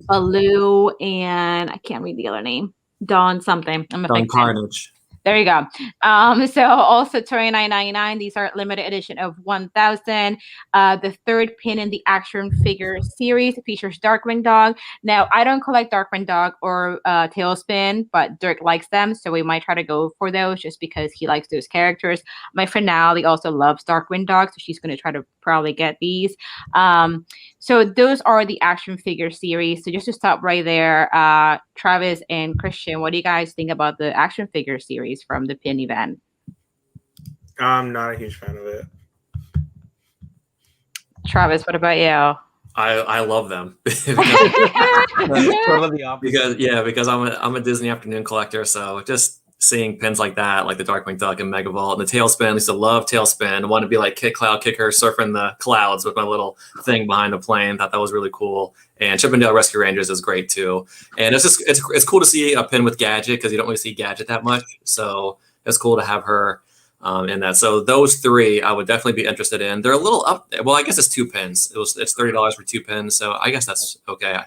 Baloo and I can't read the other name. Dawn something. Dawn Carnage. There you go. So also $29.99. These are limited edition of 1,000. The third pin in the action figure series features Darkwing Dog. Now, I don't collect Darkwing Dog or Tailspin, but Dirk likes them, so we might try to go for those just because he likes those characters. My friend Natalie also loves Darkwing Dog, so she's going to try to probably get these. So those are the action figure series. So just to stop right there, Travis and Christian, what do you guys think about the action figure series from the pin event? I'm not a huge fan of it. Travis, what about you? I love them Totally the opposite. because I'm a Disney afternoon collector, so just seeing pins like that, like the Darkwing Duck and Megavolt and the Tailspin. I used to love Tailspin. I want to be like Cloud Kicker surfing the clouds with my little thing behind the plane. Thought that was really cool. And Chip and Dale Rescue Rangers is great too. And it's cool to see a pin with Gadget because you don't really see Gadget that much. So it's cool to have her in that. So those 3 I would definitely be interested in. They're a little up there. Well, I guess it's 2 pins. It's $30 for 2 pins. So I guess that's okay.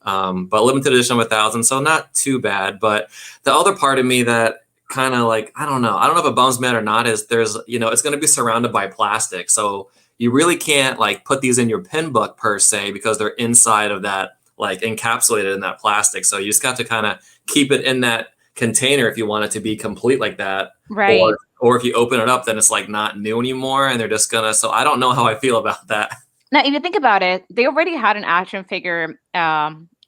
But limited edition of 1,000, so not too bad. But the other part of me that kind of like, I don't know if it bums me out or not, is there's, it's going to be surrounded by plastic. So you really can't like put these in your pin book per se, because they're inside of that, like encapsulated in that plastic. So you just got to kind of keep it in that container if you want it to be complete like that. Right. Or if you open it up, then it's like not new anymore, and they're just gonna, so I don't know how I feel about that. Now, if you think about it, they already had an action figure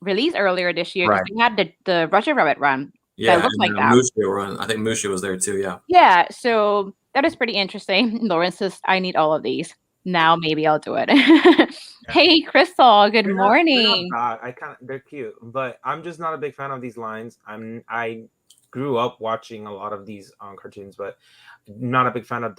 release earlier this year. Right. They had the Roger Rabbit run. Yeah, that looked like that. Mushu run. I think Mushu was there too. Yeah. Yeah, so that is pretty interesting. Lauren says, "I need all of these now. Maybe I'll do it." Hey, Crystal. Good morning. They're cute, but I'm just not a big fan of these lines. I grew up watching a lot of these cartoons, but not a big fan of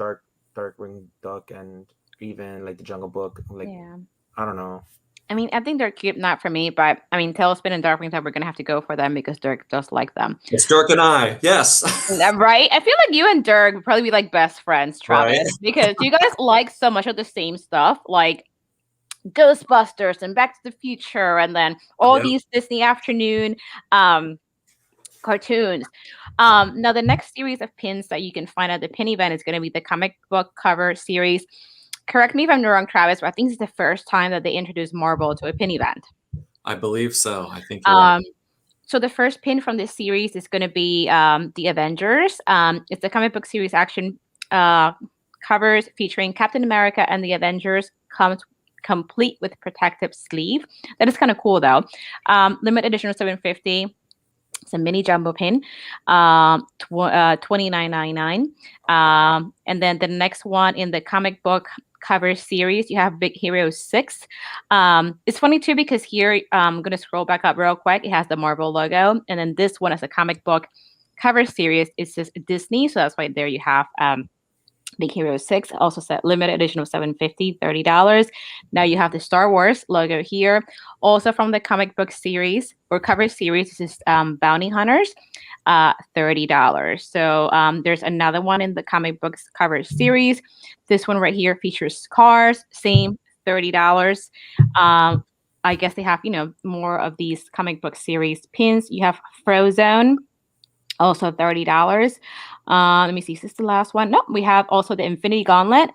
Darkwing Duck and even like the Jungle Book. Like, yeah. I don't know. I mean, I think they're cute, not for me, but I mean, Tailspin and Darkwing Duck, we're going to have to go for them because Dirk does like them. It's Dirk and I, yes. Right? I feel like you and Dirk would probably be like best friends, Travis, right? Because you guys like so much of the same stuff, like Ghostbusters and Back to the Future, and then all these Disney afternoon cartoons. Now, the next series of pins that you can find at the pin event is going to be the comic book cover series. Correct me if I'm wrong, Travis, but I think it's the first time that they introduced Marvel to a pin event. I believe so. I think you're right. So the first pin from this series is going to be the Avengers. It's the comic book series action covers featuring Captain America and the Avengers comes complete with protective sleeve. That is kind of cool, though. Limited edition of 750. It's a mini jumbo pin, $29.99. And then the next one in the comic book cover series, you have Big Hero 6. It's funny too because here I'm going to scroll back up real quick. It has the Marvel logo, and then this one is a comic book cover series. It says Disney, so that's why there you have Big Hero 6, also set limited edition of $750, $30. Now you have the Star Wars logo here. Also from the comic book series or cover series, this is Bounty Hunters, $30. So there's another one in the comic books cover series. This one right here features cars, same $30. I guess they have, more of these comic book series pins. You have Frozone, also $30. Let me see. Is this the last one? No, we have also the Infinity Gauntlet,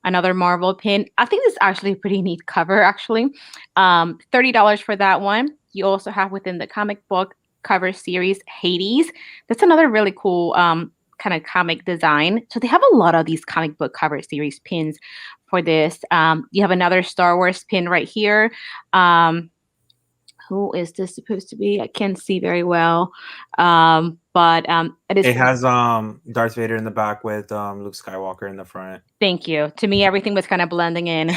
another Marvel pin. I think this is actually a pretty neat cover, actually. $30 for that one. You also have within the comic book cover series Hades. That's another really cool kind of comic design. So they have a lot of these comic book cover series pins for this. You have another Star Wars pin right here. Who is this supposed to be? I can't see very well. But it has Darth Vader in the back with Luke Skywalker in the front. Thank you. To me, everything was kind of blending in.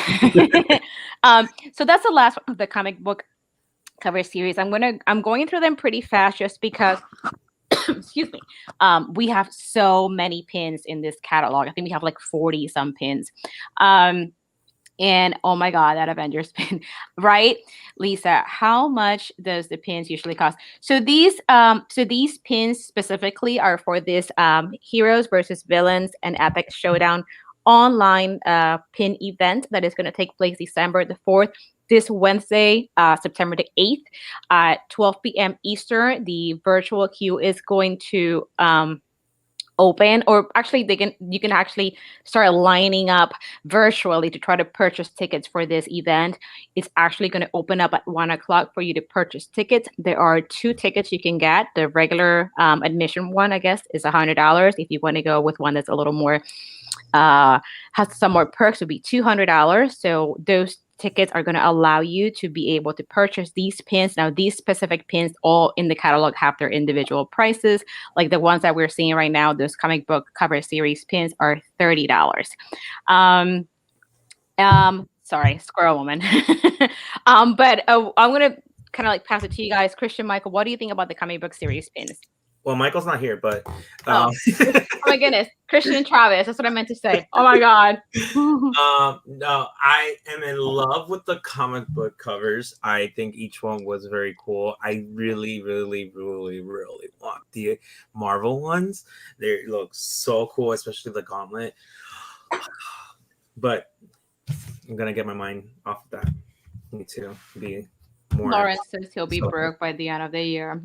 So that's the last one of the comic book cover series. I'm going through them pretty fast just because excuse me. We have so many pins in this catalog. I think we have like 40 some pins. And oh my God, that Avengers pin, right? Lisa, how much does the pins usually cost? So these pins specifically are for this Heroes versus Villains and Epic Showdown online pin event that is going to take place December the 4th. This Wednesday, September the 8th at 12 p.m. Eastern. The virtual queue is going to open, or actually you can actually start lining up virtually to try to purchase tickets for this event. It's actually going to open up at 1:00 for you to purchase tickets. There are 2 tickets you can get. The regular admission one, I guess, is $100. If you want to go with one that's a little more has some more perks, would be $200. So those tickets are going to allow you to be able to purchase these pins. Now, these specific pins all in the catalog have their individual prices. Like the ones that we're seeing right now, those comic book cover series pins are $30. Sorry, squirrel woman. But I'm going to kind of like pass it to you guys. Christian, Michael, what do you think about the comic book series pins? Well, Michael's not here, but oh my goodness, Christian and Travis. That's what I meant to say. Oh my God. No, I am in love with the comic book covers. I think each one was very cool. I really, really, really, really want the Marvel ones. They look so cool, especially the Gauntlet. But I'm gonna get my mind off of that. Need to be more. Lawrence says he'll be broke by the end of the year.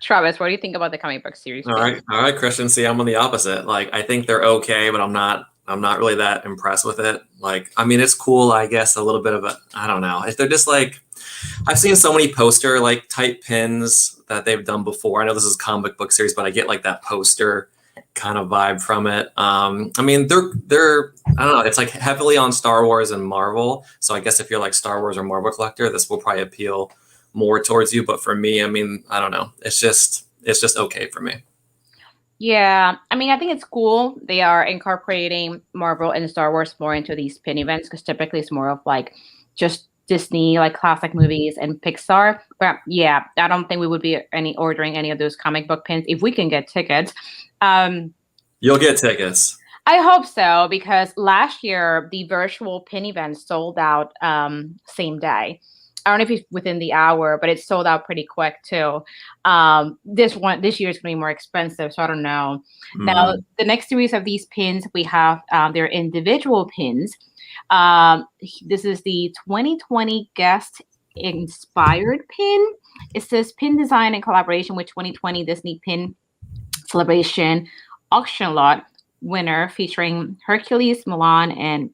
Travis, what do you think about the comic book series? All right, Christian. See, I'm on the opposite. Like, I think they're okay, but I'm not really that impressed with it. Like, I mean, it's cool, I guess, a little bit of I don't know. They're just like, I've seen so many poster like type pins that they've done before. I know this is a comic book series, but I get like that poster kind of vibe from it. I mean, they're I don't know. It's like heavily on Star Wars and Marvel. So I guess if you're like Star Wars or Marvel collector, this will probably appeal more towards you. But for me, I mean, I don't know. It's just okay for me. Yeah, I mean, I think it's cool. They are incorporating Marvel and Star Wars more into these pin events because typically it's more of like just Disney, like classic movies and Pixar. But yeah, I don't think we would be ordering any of those comic book pins if we can get tickets. You'll get tickets. I hope so, because last year the virtual pin event sold out same day. I don't know if it's within the hour, but it sold out pretty quick too. This year is going to be more expensive, so I don't know. Mm-hmm. Now, the next series of these pins, we have their individual pins. This is the 2020 Guest Inspired pin. It says pin design in collaboration with 2020 Disney Pin celebration auction lot winner featuring Hercules, Milan, and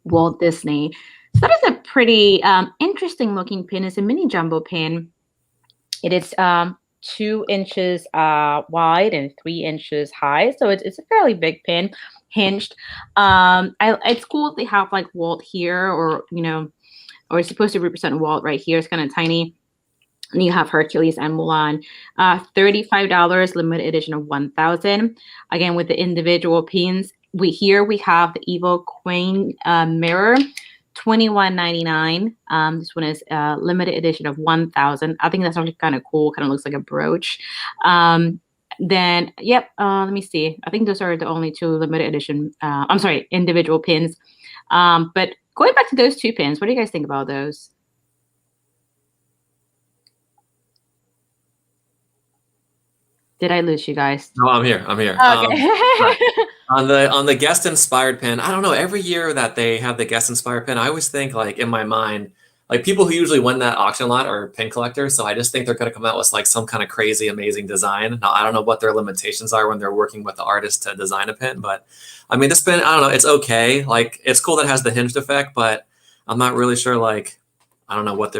Walt Disney. So that is a pretty interesting looking pin. It's a mini jumbo pin. It is 2 inches wide and 3 inches high. So it's a fairly big pin, hinged. It's cool they have like Walt here, or or it's supposed to represent Walt right here. It's kind of tiny. And you have Hercules and Mulan. $35, limited edition of 1,000. Again, with the individual pins. We have the Evil Queen mirror, $21.99. This one is limited edition of 1,000. I think that's actually kind of cool. Kind of looks like a brooch. Then, let me see. I think those are the only 2 limited edition. Individual pins. But going back to those 2 pins, what do you guys think about those? Did I lose you guys? No, I'm here. Okay. On the guest inspired pin, I don't know. Every year that they have the guest inspired pin, I always think like in my mind, like people who usually win that auction lot are pin collectors. So I just think they're going to come out with like some kind of crazy, amazing design. Now, I don't know what their limitations are when they're working with the artist to design a pin, but I mean, this pin, I don't know. It's okay. Like it's cool that it has the hinged effect, but I'm not really sure. Like, I don't know what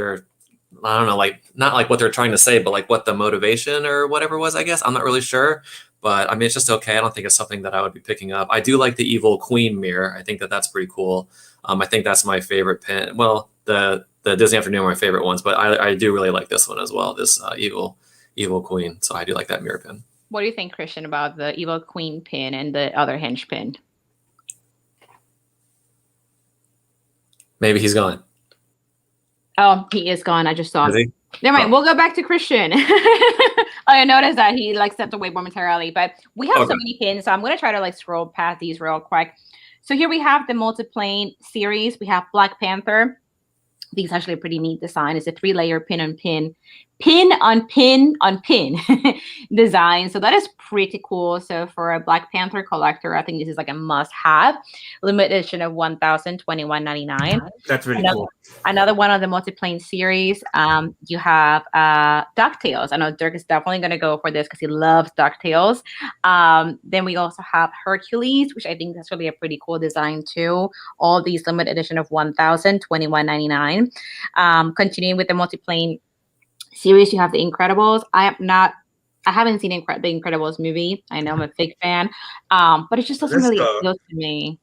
like not like what they're trying to say, but like what the motivation or whatever was, I guess. I'm not really sure, but I mean, it's just okay. I don't think it's something that I would be picking up. I do like the Evil Queen mirror. I think that that's pretty cool. I think that's my favorite pin. Well, the Disney Afternoon are my favorite ones, but I do really like this one as well, this Evil Queen. So I do like that mirror pin. What do you think, Christian, about the Evil Queen pin and the other hinge pin? Maybe he's gone. Oh, he is gone. I just saw him. Never mind. Oh. We'll go back to Christian. I noticed that he like stepped away momentarily, but we have so many pins, so I'm going to try to like scroll past these real quick. So here we have the multiplane series. We have Black Panther. I think it's actually a pretty neat design. It's a 3-layer pin on pin design. So that is pretty cool. So for a Black Panther collector, I think this is like a must-have. Limited edition of 1,000, $21.99. That's really cool. Another one of the multiplane series. You have DuckTales. I know Dirk is definitely going to go for this because he loves DuckTales. Then we also have Hercules, which I think that's really a pretty cool design too. All these limited edition of 1,000, $21.99. Continuing with the multiplane series, you have The Incredibles. I haven't seen the Incredibles movie. I know I'm a big fan, but it just doesn't really appeal to me.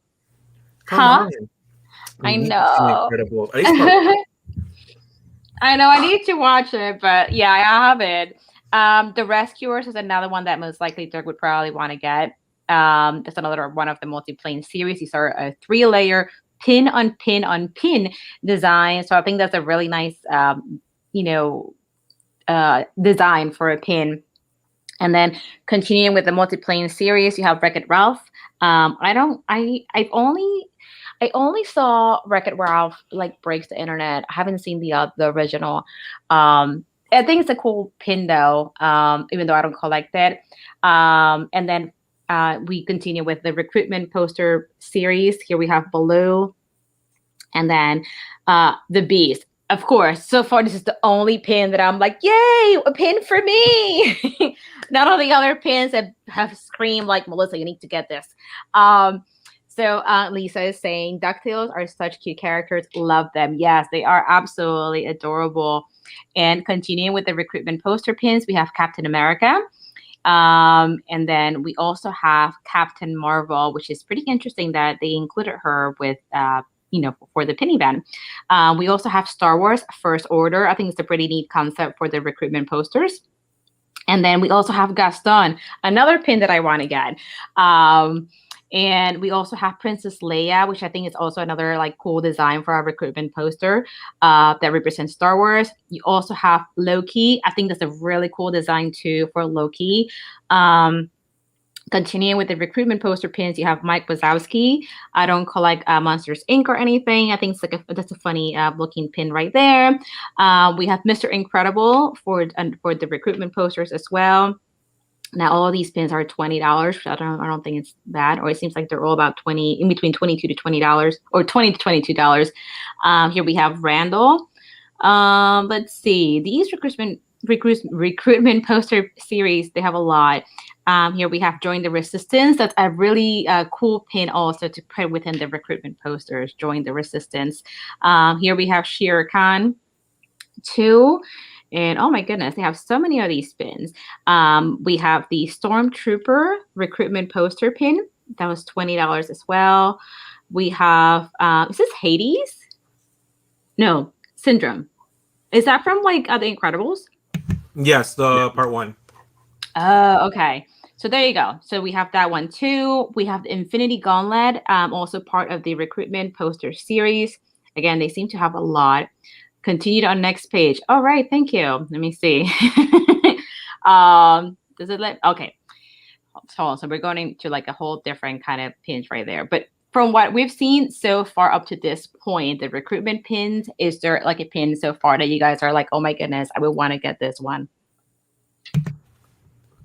I know. I know. I need to watch it, but yeah, I haven't. The Rescuers is another one that most likely Dirk would probably want to get. That's another one of the multiplane series. These are a 3-layer pin on pin design. So I think that's a really nice, design for a pin. And then continuing with the multiplane series, you have Wreck-It Ralph. I only saw Wreck-It Ralph like breaks the internet. I haven't seen the original. I think it's a cool pin though, even though I don't collect it. And then we continue with the recruitment poster series. Here we have Baloo, and then the Beast. Of course, so far this is the only pin that I'm like, yay, a pin for me. None of the other pins have screamed like, Melissa, you need to get this. So Lisa is saying, DuckTales are such cute characters. Love them. Yes, they are absolutely adorable. And continuing with the recruitment poster pins, we have Captain America. And then we also have Captain Marvel, which is pretty interesting that they included her with for the pin event. We also have Star Wars First Order. I think it's a pretty neat concept for the recruitment posters. And then we also have Gaston, another pin that I want to get. And we also have Princess Leia, which I think is also another like cool design for our recruitment poster that represents Star Wars. You also have Loki. I think that's a really cool design too for Loki. Continuing with the recruitment poster pins, you have Mike Wazowski. I don't collect Monsters Inc. or anything. I think it's that's a funny looking pin right there. We have Mr. Incredible for the recruitment posters as well. Now all of these pins are $20. I don't think it's bad, or it seems like they're all about in between $22 to $20 or $20 to $22. Here we have Randall. Let's see. These recruitment poster series, they have a lot. Here we have Join the Resistance. That's a really cool pin also to put within the recruitment posters. Join the Resistance. Here we have Shere Khan 2. And oh my goodness, they have so many of these pins. We have the Stormtrooper recruitment poster pin. That was $20 as well. We have, is this Hades? No, Syndrome. Is that from like The Incredibles? Yes, the part 1. Oh, okay. So there you go. So we have that one too. We have the Infinity Gauntlet, also part of the recruitment poster series. Again, they seem to have a lot. Continued on next page. All right, thank you. Let me see. Does it let? Okay. So we're going to like a whole different kind of pins right there. But from what we've seen so far up to this point, the recruitment pins, is there like a pin so far that you guys are like, oh my goodness, I would want to get this one?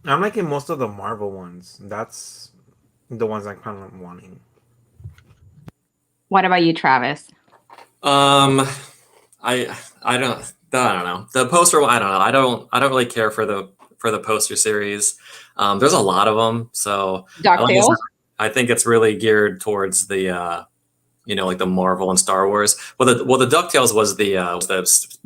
I'm liking most of the Marvel ones. That's the ones I'm kind of wanting. What about you, Travis? I don't know. The poster one, I don't know. I don't really care for the poster series. There's a lot of them, so DuckTales? I think it's really geared towards the like the Marvel and Star Wars. Well, the DuckTales was the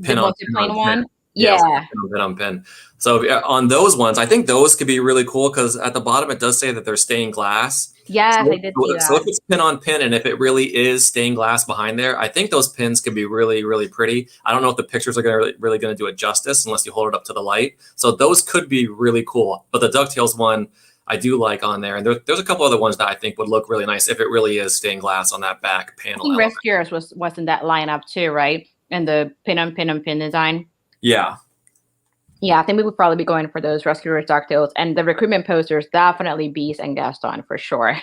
pin on one. Yeah, pin on pin. So on those ones, I think those could be really cool because at the bottom it does say that they're stained glass. Yeah, so, I did see that. So if it's pin on pin, and if it really is stained glass behind there, I think those pins could be really, really pretty. I don't know if the pictures are really going to do it justice unless you hold it up to the light. So those could be really cool. But the DuckTales one, I do like on there, and there's a couple other ones that I think would look really nice if it really is stained glass on that back panel. I think Rescuers was in that lineup too, right? And the pin on pin design. Yeah. Yeah, I think we would probably be going for those Rescuers, DuckTales, and the recruitment posters, definitely Beast and Gaston for sure.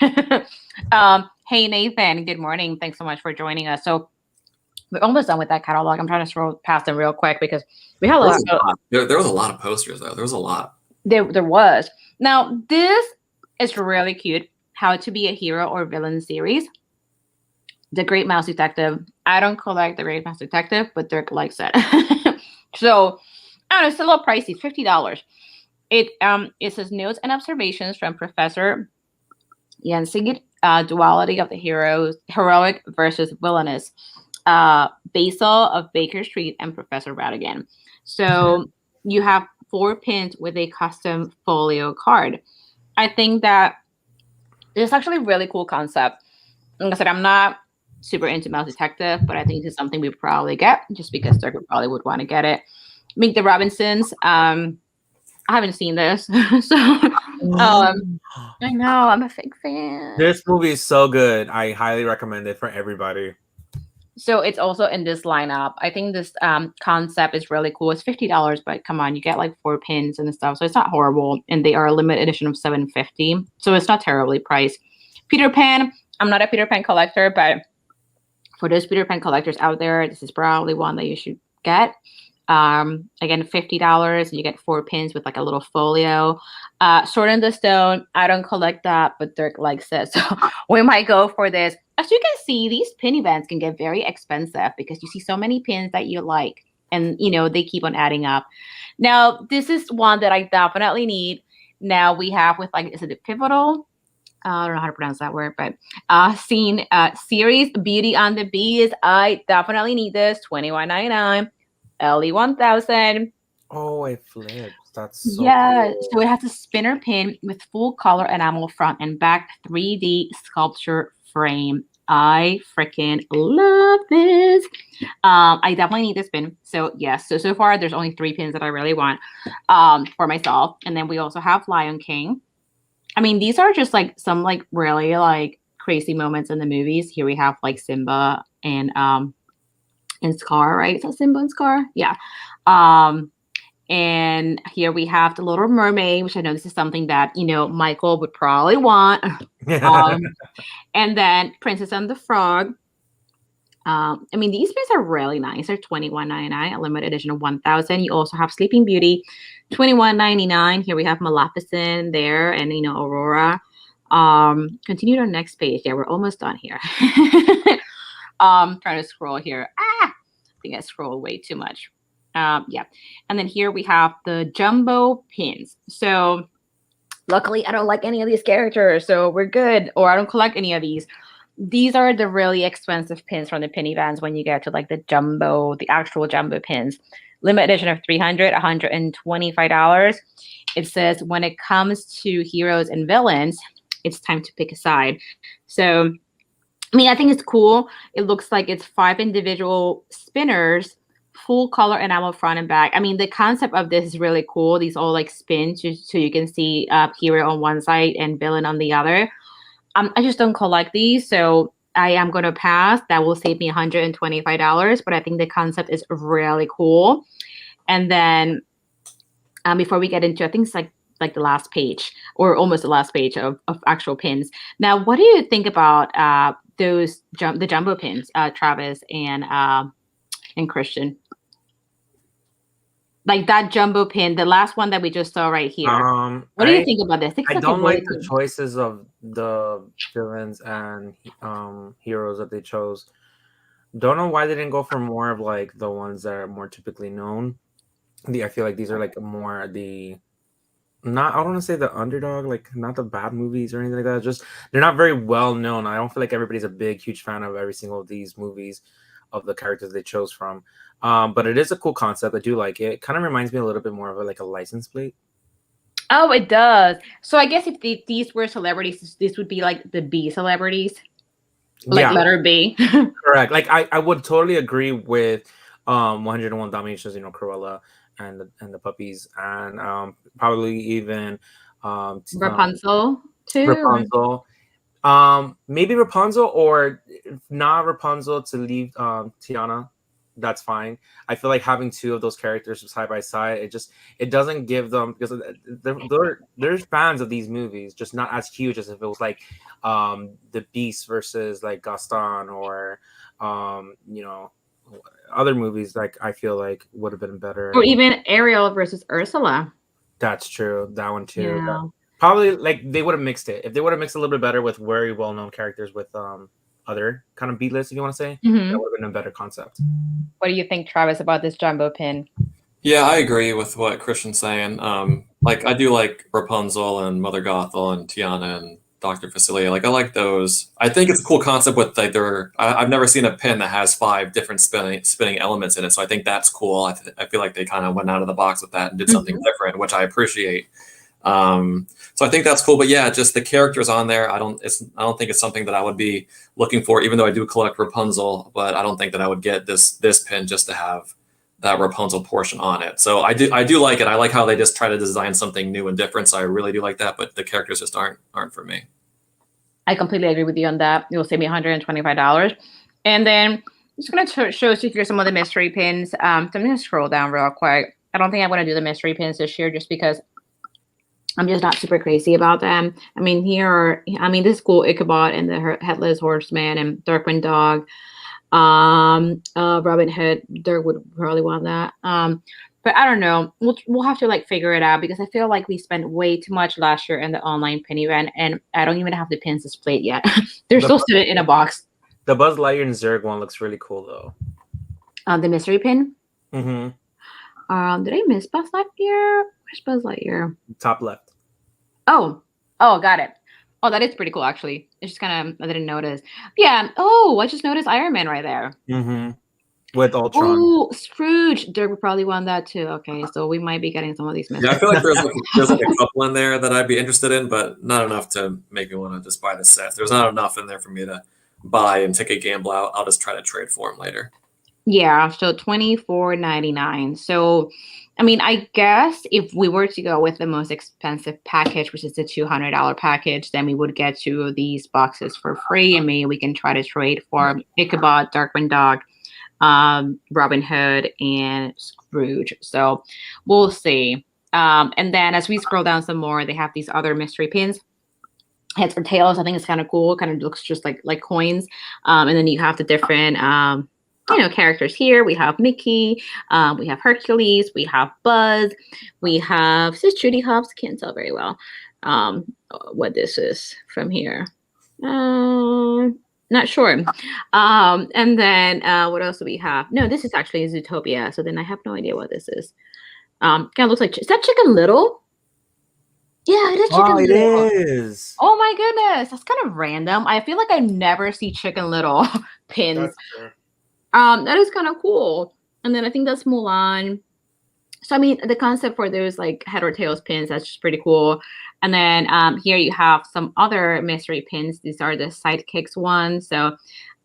Hey, Nathan, good morning. Thanks so much for joining us. So we're almost done with that catalog. I'm trying to scroll past them real quick because we had a lot. There was a lot of posters, though. There was a lot. There was. Now, this is really cute. How to Be a Hero or Villain series. The Great Mouse Detective. I don't collect The Great Mouse Detective, but Dirk likes it. So, I don't know, it's a little pricey, $50. It says Notes and Observations from Professor Yancig, Duality of the Heroic versus Villainous, Basil of Baker Street, and Professor Radigan. So you have 4 pins with a custom folio card. I think that it's actually a really cool concept. Like I said, I'm not super into Mouse Detective, but I think this is something we probably get just because Dirk probably would want to get it. Meet the Robinsons. I haven't seen this, so I know I'm a fake fan. This movie is so good. I highly recommend it for everybody. So it's also in this lineup. I think this concept is really cool. It's $50, but come on, you get like 4 pins and stuff, so it's not horrible. And they are a limited edition of $750, so it's not terribly priced. Peter Pan. I'm not a Peter Pan collector, but for those Peter Pan collectors out there, this is probably one that you should get. Again, $50, and you get 4 pins with like a little folio. Sword in the Stone. I don't collect that, but Dirk likes it, so we might go for this. As you can see, these pin events can get very expensive because you see so many pins that you like, and they keep on adding up. Now, this is one that I definitely need. Now we have with like, is it a Pivotal? I don't know how to pronounce that word, but series Beauty and the Beast. I definitely need this. $21.99. LE 1000. Oh, it flips. That's so cool. So it has a spinner pin with full color enamel front and back 3D sculpture frame. I freaking love this. I definitely need this pin. So yes, so far there's only 3 pins that I really want for myself. And then we also have Lion King. I mean, these are just like some like really like crazy moments in the movies. Here we have like Simba and Scar, right? Is that Simba and Scar? Yeah. And here we have The Little Mermaid, which I know this is something that, Michael would probably want. And then Princess and the Frog. I mean, these pins are really nice. They're $21.99, a limited edition of 1000. You also have Sleeping Beauty, $21.99. Here we have Maleficent there and, Aurora. Continue to our next page. Yeah, we're almost done here. Trying to scroll here. I think I scrolled way too much. Yeah. And then here we have the jumbo pins. So luckily I don't like any of these characters, so we're good. Or I don't collect any of these. These are the really expensive pins from the penny vans when you get to like the actual jumbo pins. Limited edition of 300, $125. It says when it comes to heroes and villains, it's time to pick a side. So, I mean, I think it's cool. It looks like it's 5 individual spinners, full color enamel front and back. I mean, the concept of this is really cool. These all like spin so you can see hero on one side and villain on the other. I just don't collect these, so I am going to pass. That will save me $125, but I think the concept is really cool. And then before we get into, I think it's like the last page or almost the last page of actual pins. Now, what do you think about the jumbo pins, Travis and Christian? Like that jumbo pin, the last one that we just saw right here. What do you think about this? I don't like the choices of the villains and heroes that they chose. Don't know why they didn't go for more of like the ones that are more typically known. I feel like these are like more I don't want to say the underdog, like not the bad movies or anything like that. Just they're not very well known. I don't feel like everybody's a big, huge fan of every single of these movies of the characters they chose from. But it is a cool concept. I do like it. It kind of reminds me a little bit more of like a license plate. Oh, it does. So I guess if these were celebrities, this would be like the B celebrities, like letter B. Correct. Like I would totally agree with 101 Dalmatians, Cruella and the puppies, and probably even Rapunzel too. Rapunzel. Maybe Rapunzel, or not Rapunzel to leave Tiana. That's fine. I feel like having 2 of those characters side by side, it doesn't give them, because there's fans of these movies, just not as huge as if it was like the Beast versus like Gaston, or other movies like I feel like would have been better. Or even Ariel versus Ursula. That's true. That one too. Yeah. Probably like they would have mixed it. If they would have mixed a little bit better with very well-known characters with other kind of B-list, if you want to say, that would have been a better concept. What do you think, Travis, about this jumbo pin? Yeah, I agree with what Christian's saying. Like I do like Rapunzel and Mother Gothel and Tiana and Dr. Facilier. Like I like those. I think it's a cool concept with like I've never seen a pin that has 5 different spinning elements in it. So I think that's cool. I feel like they kind of went out of the box with that and did something different, which I appreciate. So I think that's cool. But yeah, just the characters on there, I don't think it's something that I would be looking for, even though I do collect Rapunzel, but I don't think that I would get this pin just to have that Rapunzel portion on it. So I do like it. I like how they just try to design something new and different. So I really do like that, but the characters just aren't for me. I completely agree with you on that. It will save me $125. And then I'm just going to show you here some of the mystery pins. So I'm going to scroll down real quick. I don't think I'm going to do the mystery pins this year just because I'm just not super crazy about them. I mean, this is cool. Ichabod and the Headless Horseman and Darkwing Dog. Robin Hood. Dirk would probably want that. But I don't know. We'll have to like figure it out, because I feel like we spent way too much last year in the online pin event, and I don't even have the pins displayed yet. They're still sitting in a box. The Buzz Lightyear and Zurg one looks really cool though. The mystery pin. Mm-hmm. Did I miss Buzz Lightyear? Where's Buzz Lightyear? Top left. Oh, got it. Oh, that is pretty cool, actually. It's just kind of, I didn't notice. Yeah. Oh, I just noticed Iron Man right there. Mm-hmm. With Ultron. Oh, Scrooge. Dirk would probably want that too. Okay, so we might be getting some of these messages. Yeah, I feel like there's like a couple in there that I'd be interested in, but not enough to make me want to just buy the set. There's not enough in there for me to buy and take a gamble out. I'll just try to trade for them later. Yeah, so $24.99. So, I mean, I guess if we were to go with the most expensive package, which is the $200 package, then we would get 2 of these boxes for free, and maybe we can try to trade for Ichabod, Darkwing Dog, Robin Hood, and Scrooge. So we'll see. And then as we scroll down some more, they have these other mystery pins. Heads or tails. I think it's kind of cool. Kind of looks just like coins. And then you have the different characters here. We have Mickey, we have Hercules, we have Buzz, we have, this is Judy Hopps, can't tell very well what this is from here. Not sure. And then what else do we have? No, this is actually Zootopia. So then I have no idea what this is. Kind of looks like, is that Chicken Little? Yeah, it is Chicken it Little. is. Oh my goodness, that's kind of random. I feel like I never see Chicken Little pins. That's true. That is kind of cool. And then I think that's Mulan. So I mean, the concept for those like head or tails pins, that's just pretty cool. And then here you have some other mystery pins. These are the sidekicks ones. So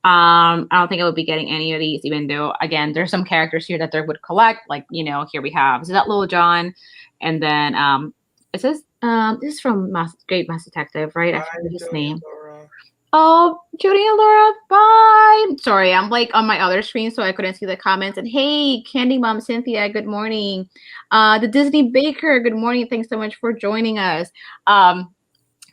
I don't think I would be getting any of these, even though again, there's some characters here that they would collect. Like, you know, here we have, is that Little John? And then it says this is from Great Mass Detective, right? I forget his name. Oh, Judy and Laura, bye. Sorry, I'm like on my other screen, so I couldn't see the comments. And hey, Candy Mom Cynthia, good morning. The Disney Baker, good morning. Thanks so much for joining us.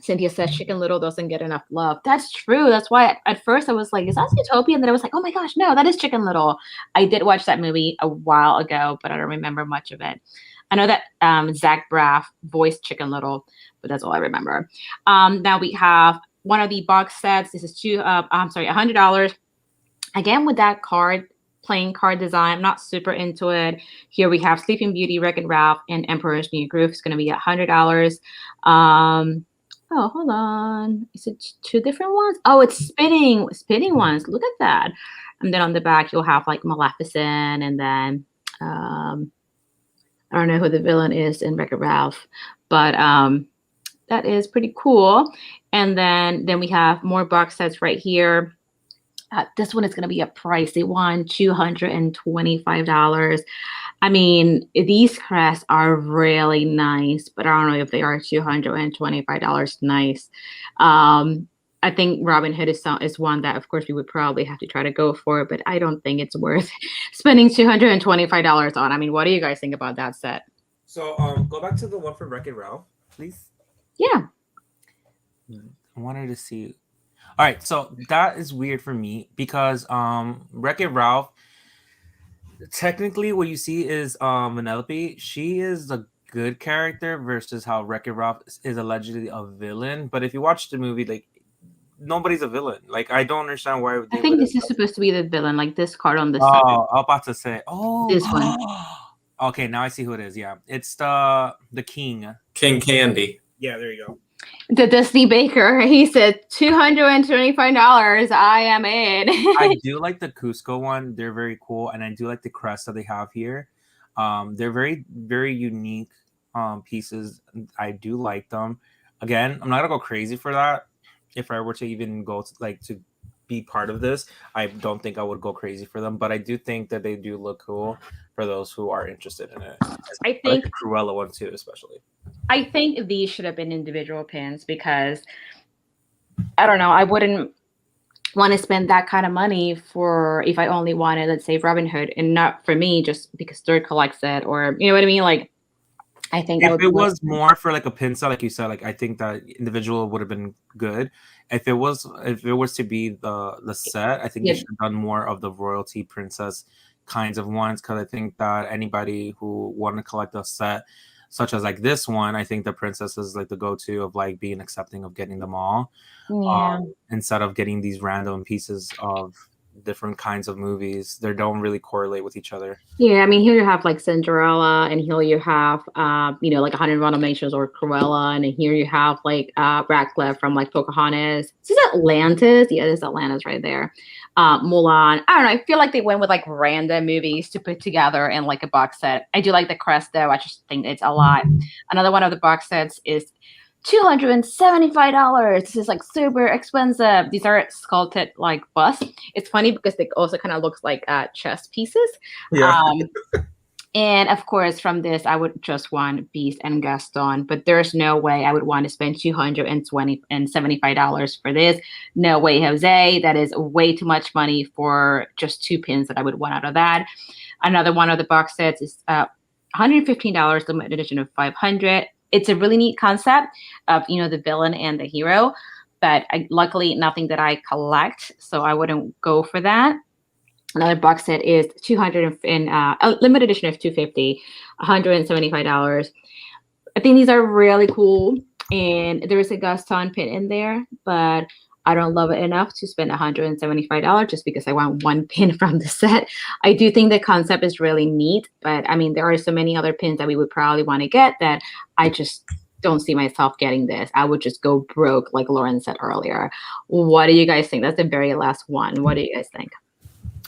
Cynthia says Chicken Little doesn't get enough love. That's true. That's why at first I was like, is that Zootopia? And then I was like, oh my gosh, no, that is Chicken Little. I did watch that movie a while ago, but I don't remember much of it. I know that Zach Braff voiced Chicken Little, but that's all I remember. Now we have one of the box sets. This is $100. Again, with that playing card design, I'm not super into it. Here we have Sleeping Beauty, Wreck-It Ralph, and Emperor's New Groove. It's going to be $100. Oh, hold on. Is it two different ones? Oh, it's spinning ones. Look at that. And then on the back, you'll have like Maleficent, and then I don't know who the villain is in Wreck-It Ralph, but that is pretty cool. And then we have more box sets right here. This one is going to be a pricey one, $225. I mean, these crests are really nice, but I don't know if they are $225 nice. I think Robin Hood is one that, of course, we would probably have to try to go for, but I don't think it's worth spending $225 on. I mean, what do you guys think about that set? So, go back to the one for Wreck-It Ralph, please. Yeah. I wanted to see. All right, so that is weird for me because Wreck-It Ralph, technically what you see is Vanellope. She is a good character versus how Wreck-It Ralph is allegedly a villain. But if you watch the movie, like, nobody's a villain. Like, I don't understand why. I think this is supposed to be the villain, like this card on the side. Oh, I'm about to say. Oh, this one. Okay, now I see who it is. Yeah, it's the King. King Candy. Yeah, there you go. The Disney Baker. He said $225. I am in. I do like the Cusco one. They're very cool, and I do like the crest that they have here. They're very, very unique pieces. I do like them. Again, I'm not gonna go crazy for that. If I were to even go to be part of this, I don't think I would go crazy for them. But I do think that they do look cool for those who are interested in it. I think the Cruella one too, especially. I think these should have been individual pins because I don't know. I wouldn't want to spend that kind of money for if I only wanted, let's say, Robin Hood, and not for me just because Third collects it, or you know what I mean. Like, I think if it was more for like a pin set, like you said, like I think that individual would have been good. If it was to be the set, I think they should have done more of the royalty princess kinds of ones, because I think that anybody who want to collect a set such as like this one, I think the princess is like the go-to of like being accepting of getting them all, instead of getting these random pieces of different kinds of movies. They don't really correlate with each other. Yeah, I mean, here you have like Cinderella, and here you have like 101 Dalmatians or Cruella, and here you have like Ratcliffe from like Pocahontas. This is Atlantis. Yeah, this is Atlantis right there. Mulan. I don't know. I feel like they went with like random movies to put together in like a box set. I do like the crest though. I just think it's a lot. Another one of the box sets is $275. This is like super expensive. These are sculpted like busts. It's funny because they also kind of looks like chess pieces. Yeah. And of course, from this, I would just want Beast and Gaston, but there's no way I would want to spend $275 for this. No way, Jose. That is way too much money for just two pins that I would want out of that. Another one of the box sets is $115, limited edition of 500. It's a really neat concept of, the villain and the hero, but luckily nothing that I collect, so I wouldn't go for that. Another box set is $200 and a limited edition of $250, $175. I think these are really cool, and there is a Gaston pin in there, but I don't love it enough to spend $175 just because I want one pin from the set. I do think the concept is really neat, but I mean, there are so many other pins that we would probably want to get that I just don't see myself getting this. I would just go broke, like Lauren said earlier. What do you guys think? That's the very last one. What do you guys think?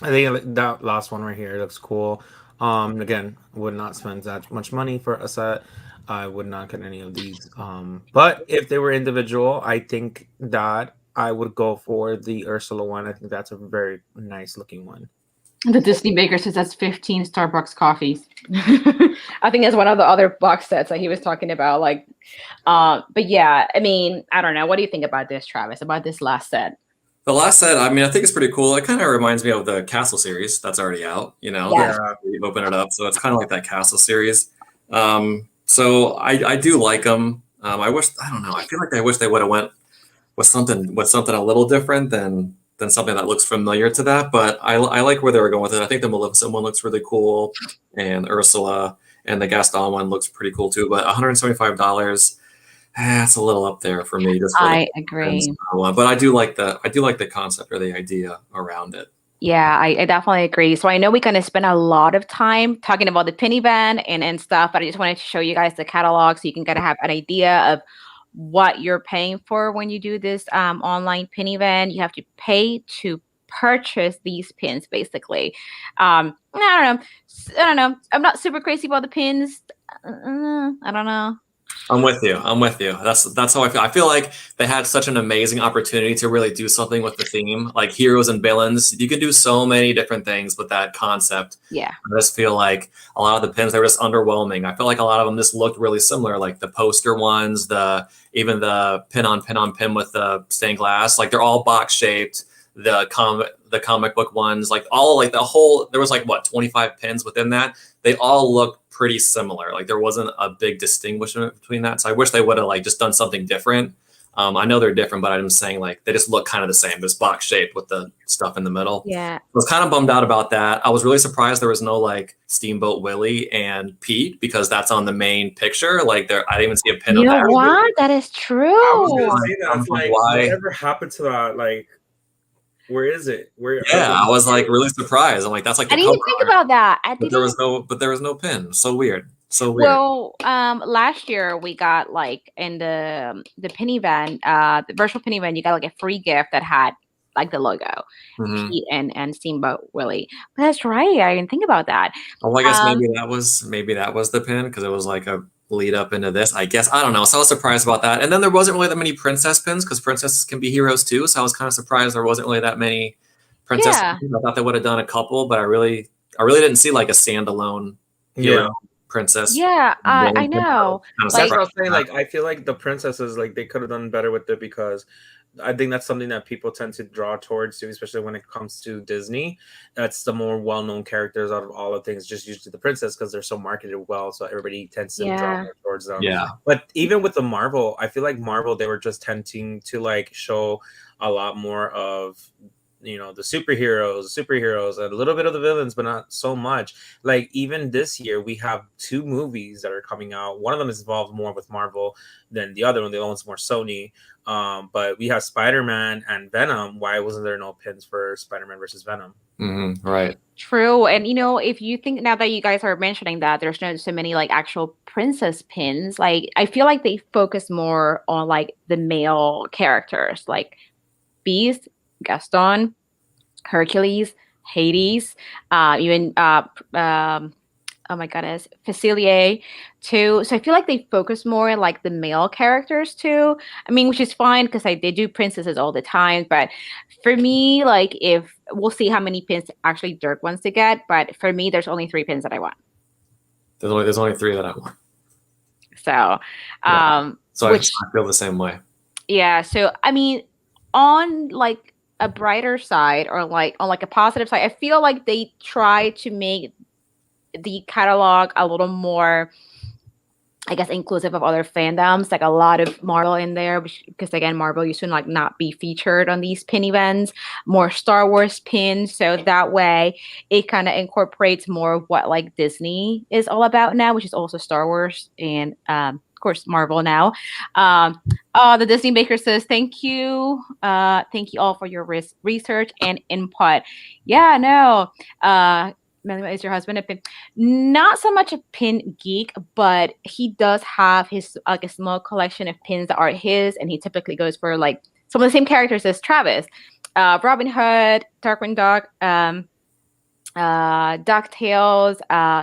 I think that last one right here looks cool. Again, would not spend that much money for a set. I would not get any of these. But if they were individual, I think that I would go for the Ursula one. I think that's a very nice looking one. The Disney Baker says that's 15 Starbucks coffees. I think that's one of the other box sets that he was talking about. Like, but yeah, I mean, I don't know. What do you think about this, Travis? About this last set? The last set, I mean, I think it's pretty cool. It kind of reminds me of the Castle series that's already out. You know, Yeah. you open it up, so it's kind of like that Castle series. So I do like them. I don't know. I feel like I wish they would have went with something a little different than something that looks familiar to that. But I like where they were going with it. I think the Maleficent one looks really cool, and Ursula and the Gaston one looks pretty cool too. But $175. That's a little up there for me. Just for I agree. But I do like the concept or the idea around it. Yeah, I definitely agree. So I know we're going to spend a lot of time talking about the pin event and stuff, but I just wanted to show you guys the catalog so you can kind of have an idea of what you're paying for when you do this online pin event. You have to pay to purchase these pins, basically. I don't know. I'm not super crazy about the pins. I don't know. I'm with you. That's how I feel. I feel like they had such an amazing opportunity to really do something with the theme, like heroes and villains. You can do so many different things with that concept. Yeah. I just feel like a lot of the pins, they were just underwhelming. I feel like a lot of them just looked really similar, like the poster ones, even the pin on pin with the stained glass, like they're all box shaped. The comic book ones, like all like the whole, there was like what, 25 pins within that. They all look pretty similar. Like there wasn't a big distinguishment between that. So I wish they would have like just done something different. I know they're different, but I'm saying like they just look kind of the same, this box shape with the stuff in the middle. Yeah. I was kind of bummed out about that. I was really surprised there was no like Steamboat Willie and Pete, because that's on the main picture. Like I didn't even see a pin of that. You know what? That is true. I was gonna say that. It's like, whatever happened to that? Like, where is it? I was like really surprised. I'm like, that's like I didn't think about that. But there was no pin. So weird. Well, last year we got like in the pin event, the virtual pin event, you got like a free gift that had like the logo, Pete and Steamboat Willie. But that's right. I didn't think about that. Well, I guess maybe that was the pin, because it was like a lead up into this, I guess. I don't know. So I was surprised about that. And then there wasn't really that many princess pins, because princesses can be heroes too. So I was kind of surprised there wasn't really that many princess pins. I thought they would have done a couple, but I really didn't see like a standalone hero princess. Yeah, I know. Like I feel like the princesses, like they could have done better with it, because I think that's something that people tend to draw towards too, especially when it comes to Disney. That's the more well-known characters out of all the things, just usually the princess, because they're so marketed well, so everybody tends to draw more towards them. Yeah. But even with the Marvel, I feel like Marvel, they were just tending to like show a lot more of, you know, the superheroes, and a little bit of the villains, but not so much. Like even this year, we have 2 movies that are coming out. One of them is involved more with Marvel than the other one. The other one's more Sony. But we have Spider-Man and Venom. Why wasn't there no pins for Spider-Man versus Venom? Right. True. And you know, if you think, now that you guys are mentioning that there's no so many like actual princess pins, like I feel like they focus more on like the male characters, like Beast, Gaston, Hercules, Hades, even oh my goodness, Facilier too. So I feel like they focus more on like the male characters too. I mean, which is fine, because they do princesses all the time. But for me, like, if we'll see how many pins actually Dirk wants to get. But for me, there's only 3 pins that I want. There's only 3 that I want. So, so I feel the same way. Yeah. So I mean, on like a brighter side, or like on like a positive side, I feel like they try to make the catalog a little more, I guess, inclusive of other fandoms, like a lot of Marvel in there, because again, Marvel used to like not be featured on these pin events, more Star Wars pins. So that way it kind of incorporates more of what like Disney is all about now, which is also Star Wars and of course Marvel now. The Disney Baker says, thank you all for your research and input. Yeah, no, Is your husband a pin? Not so much a pin geek, but he does have his like a small collection of pins that are his, and he typically goes for like some of the same characters as Travis, Robin Hood, Darkwing Duck, DuckTales,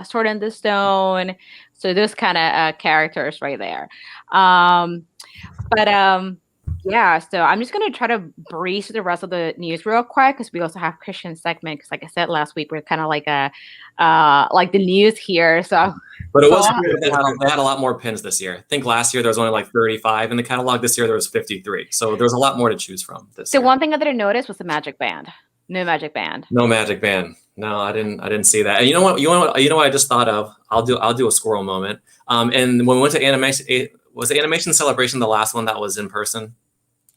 Sword in the Stone. So those kind of characters right there. But yeah, so I'm just gonna try to breeze through the rest of the news real quick because we also have Christian segment. Because like I said last week, we're kind of like like the news here. So, but it was cool. They had a lot more pins this year. I think last year there was only like 35 in the catalog. This year there was 53. So there's a lot more to choose from. This year. One thing I didn't notice was the magic band. No magic band. No magic band. No, I didn't see that. And you know what? You know what I just thought of? I'll do a squirrel moment. And when we went to animation, was the Animation Celebration the last one that was in person?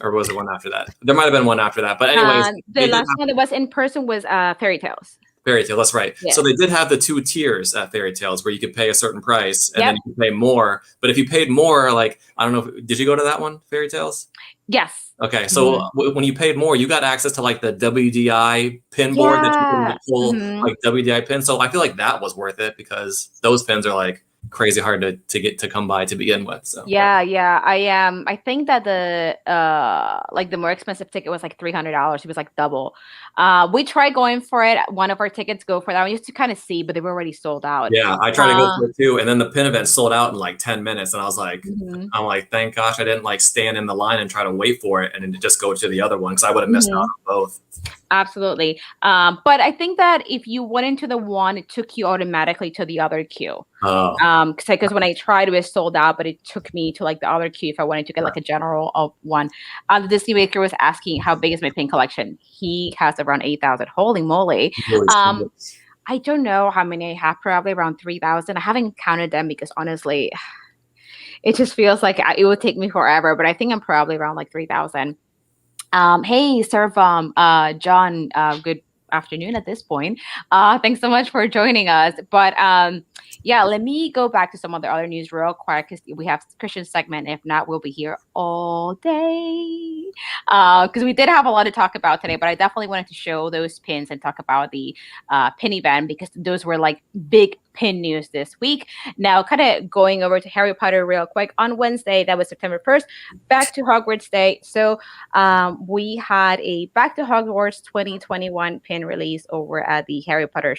Or was it one after that? There might have been one after that. But anyways, the last one that was in person was Fairy Tales. Fairy Tale, that's right. Yeah. So they did have the 2 tiers at Fairy Tales where you could pay a certain price and then you could pay more. But if you paid more, like, I don't know, did you go to that one, Fairy Tales? Yes. Okay, so when you paid more, you got access to like the WDI pin board that you can pull like WDI pins. So I feel like that was worth it because those pins are like crazy hard to get to come by to begin with. So yeah, I think that the like the more expensive ticket was like $300. It was like double. We tried going for it. One of our tickets go for that one just to kind of see, but they were already sold out. Yeah, I tried to go for it too, and then the pin event sold out in like 10 minutes, and I was like, I'm like, thank gosh I didn't like stand in the line and try to wait for it and then just go to the other one because I would have missed out on both. Absolutely. But I think that if you went into the one, it took you automatically to the other queue. Because when I tried, it was sold out, but it took me to like the other queue if I wanted to get like a general of one. The Disney Maker was asking how big is my pin collection. He has around 8,000. Holy moly. I don't know how many I have, probably around 3,000. I haven't counted them because honestly, it just feels like it would take me forever, but I think I'm probably around like 3,000. Hey, John, good afternoon at this point. Thanks so much for joining us. But yeah, let me go back to some of the other news real quick because we have Christian segment. If not, we'll be here all day because we did have a lot to talk about today. But I definitely wanted to show those pins and talk about the pin event because those were like big pin news this week. Now, kind of going over to Harry Potter real quick. On Wednesday, that was September 1st, Back to Hogwarts Day. So we had a Back to Hogwarts 2021 pin release over at the Harry Potter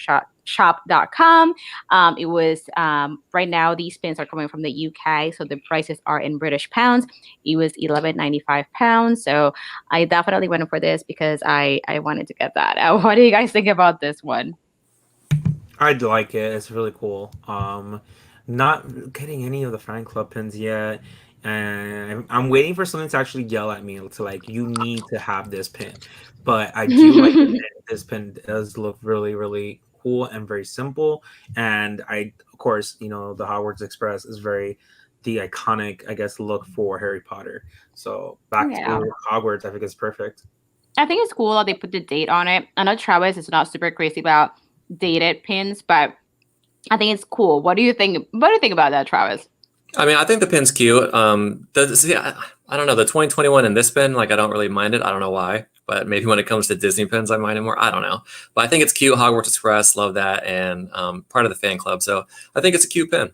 shop.com. It was right now these pins are coming from the UK, so the prices are in British pounds. It was £11.95. So I definitely went for this because I wanted to get that. What do you guys think about this one? I like it. It's really cool. Not getting any of the fan club pins yet. And I'm waiting for something to actually yell at me to like, you need to have this pin. But I do like the pin. This pin does look really, really cool and very simple. And of course, you know, the Hogwarts Express is very the iconic, I guess, look for Harry Potter. So back to Hogwarts, I think it's perfect. I think it's cool that they put the date on it. I know Travis is not super crazy about dated pins, but I think it's cool. What do you think? What do you think about that, Travis? I mean, I think the pin's cute. I don't know, the 2021 and this pin, like I don't really mind it. I don't know why, but maybe when it comes to Disney pins, I mind it more. I don't know, but I think it's cute. Hogwarts Express, love that, and part of the fan club. So I think it's a cute pin.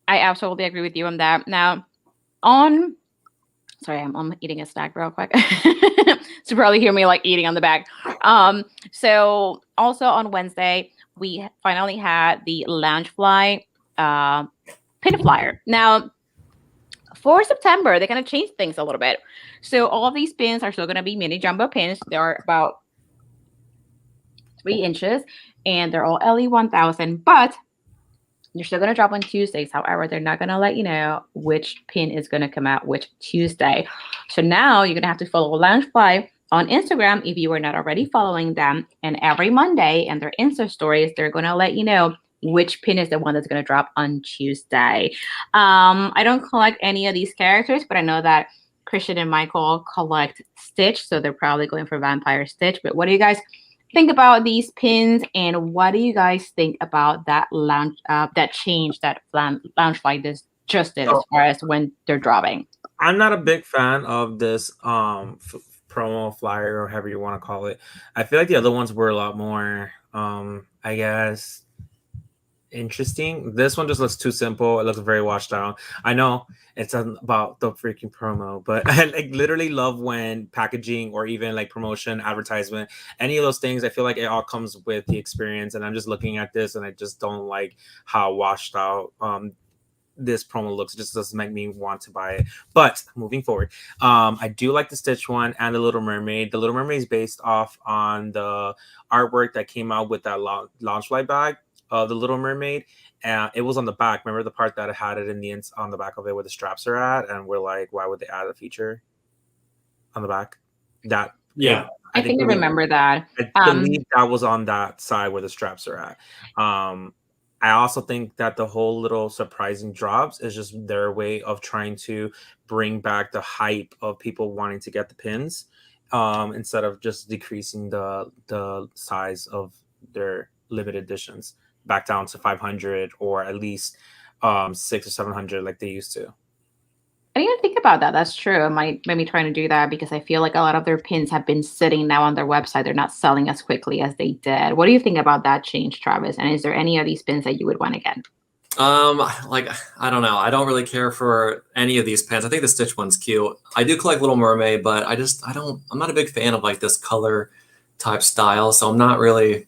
I absolutely agree with you on that. Now, sorry, I'm eating a snack real quick. So you probably hear me like eating on the back. So also on Wednesday, we finally had the Loungefly pin flyer. Now, for September, they're going to change things a little bit. So all of these pins are still going to be mini jumbo pins. They are about 3 inches, and they're all LE1000, but they're still going to drop on Tuesdays. However, they're not going to let you know which pin is going to come out which Tuesday. So now you're going to have to follow Loungefly on Instagram if you were not already following them. And every Monday in their Insta stories, they're going to let you know which pin is the one that's going to drop on Tuesday. I don't collect any of these characters, but I know that Christian and Michael collect Stitch, so they're probably going for Vampire Stitch. But what do you guys think about these pins, and what do you guys think about that that change that Loungefly just did as far as when they're dropping? I'm not a big fan of this promo flyer or however you want to call it. I feel like the other ones were a lot more I I guess, interesting. This one just looks too simple. It looks very washed out. I know it's about the freaking promo, but I like literally love when packaging or even like promotion, advertisement, any of those things, I feel like it all comes with the experience. And I'm just looking at this and I just don't like how washed out this promo looks. It just doesn't make me want to buy it. But moving forward, I do like the Stitch one and the Little Mermaid. The Little Mermaid is based off on the artwork that came out with that launch flight bag of the Little Mermaid. It was on the back. Remember the part that had it in the on the back of it where the straps are at, and we're like, why would they add a feature on the back? That yeah, I think I remember that. I believe that was on that side where the straps are at. I also think that the whole little surprising drops is just their way of trying to bring back the hype of people wanting to get the pins, instead of just decreasing the size of their limited editions back down to 500 or at least 600 or 700 like they used to. I didn't even think about that. That's true. I might maybe trying to do that because I feel like a lot of their pins have been sitting now on their website. They're not selling as quickly as they did. What do you think about that change, Travis? And is there any of these pins that you would want to get? Like, I don't know. I don't really care for any of these pins. I think the Stitch one's cute. I do collect Little Mermaid, but I'm not a big fan of like this color type style. So I'm not really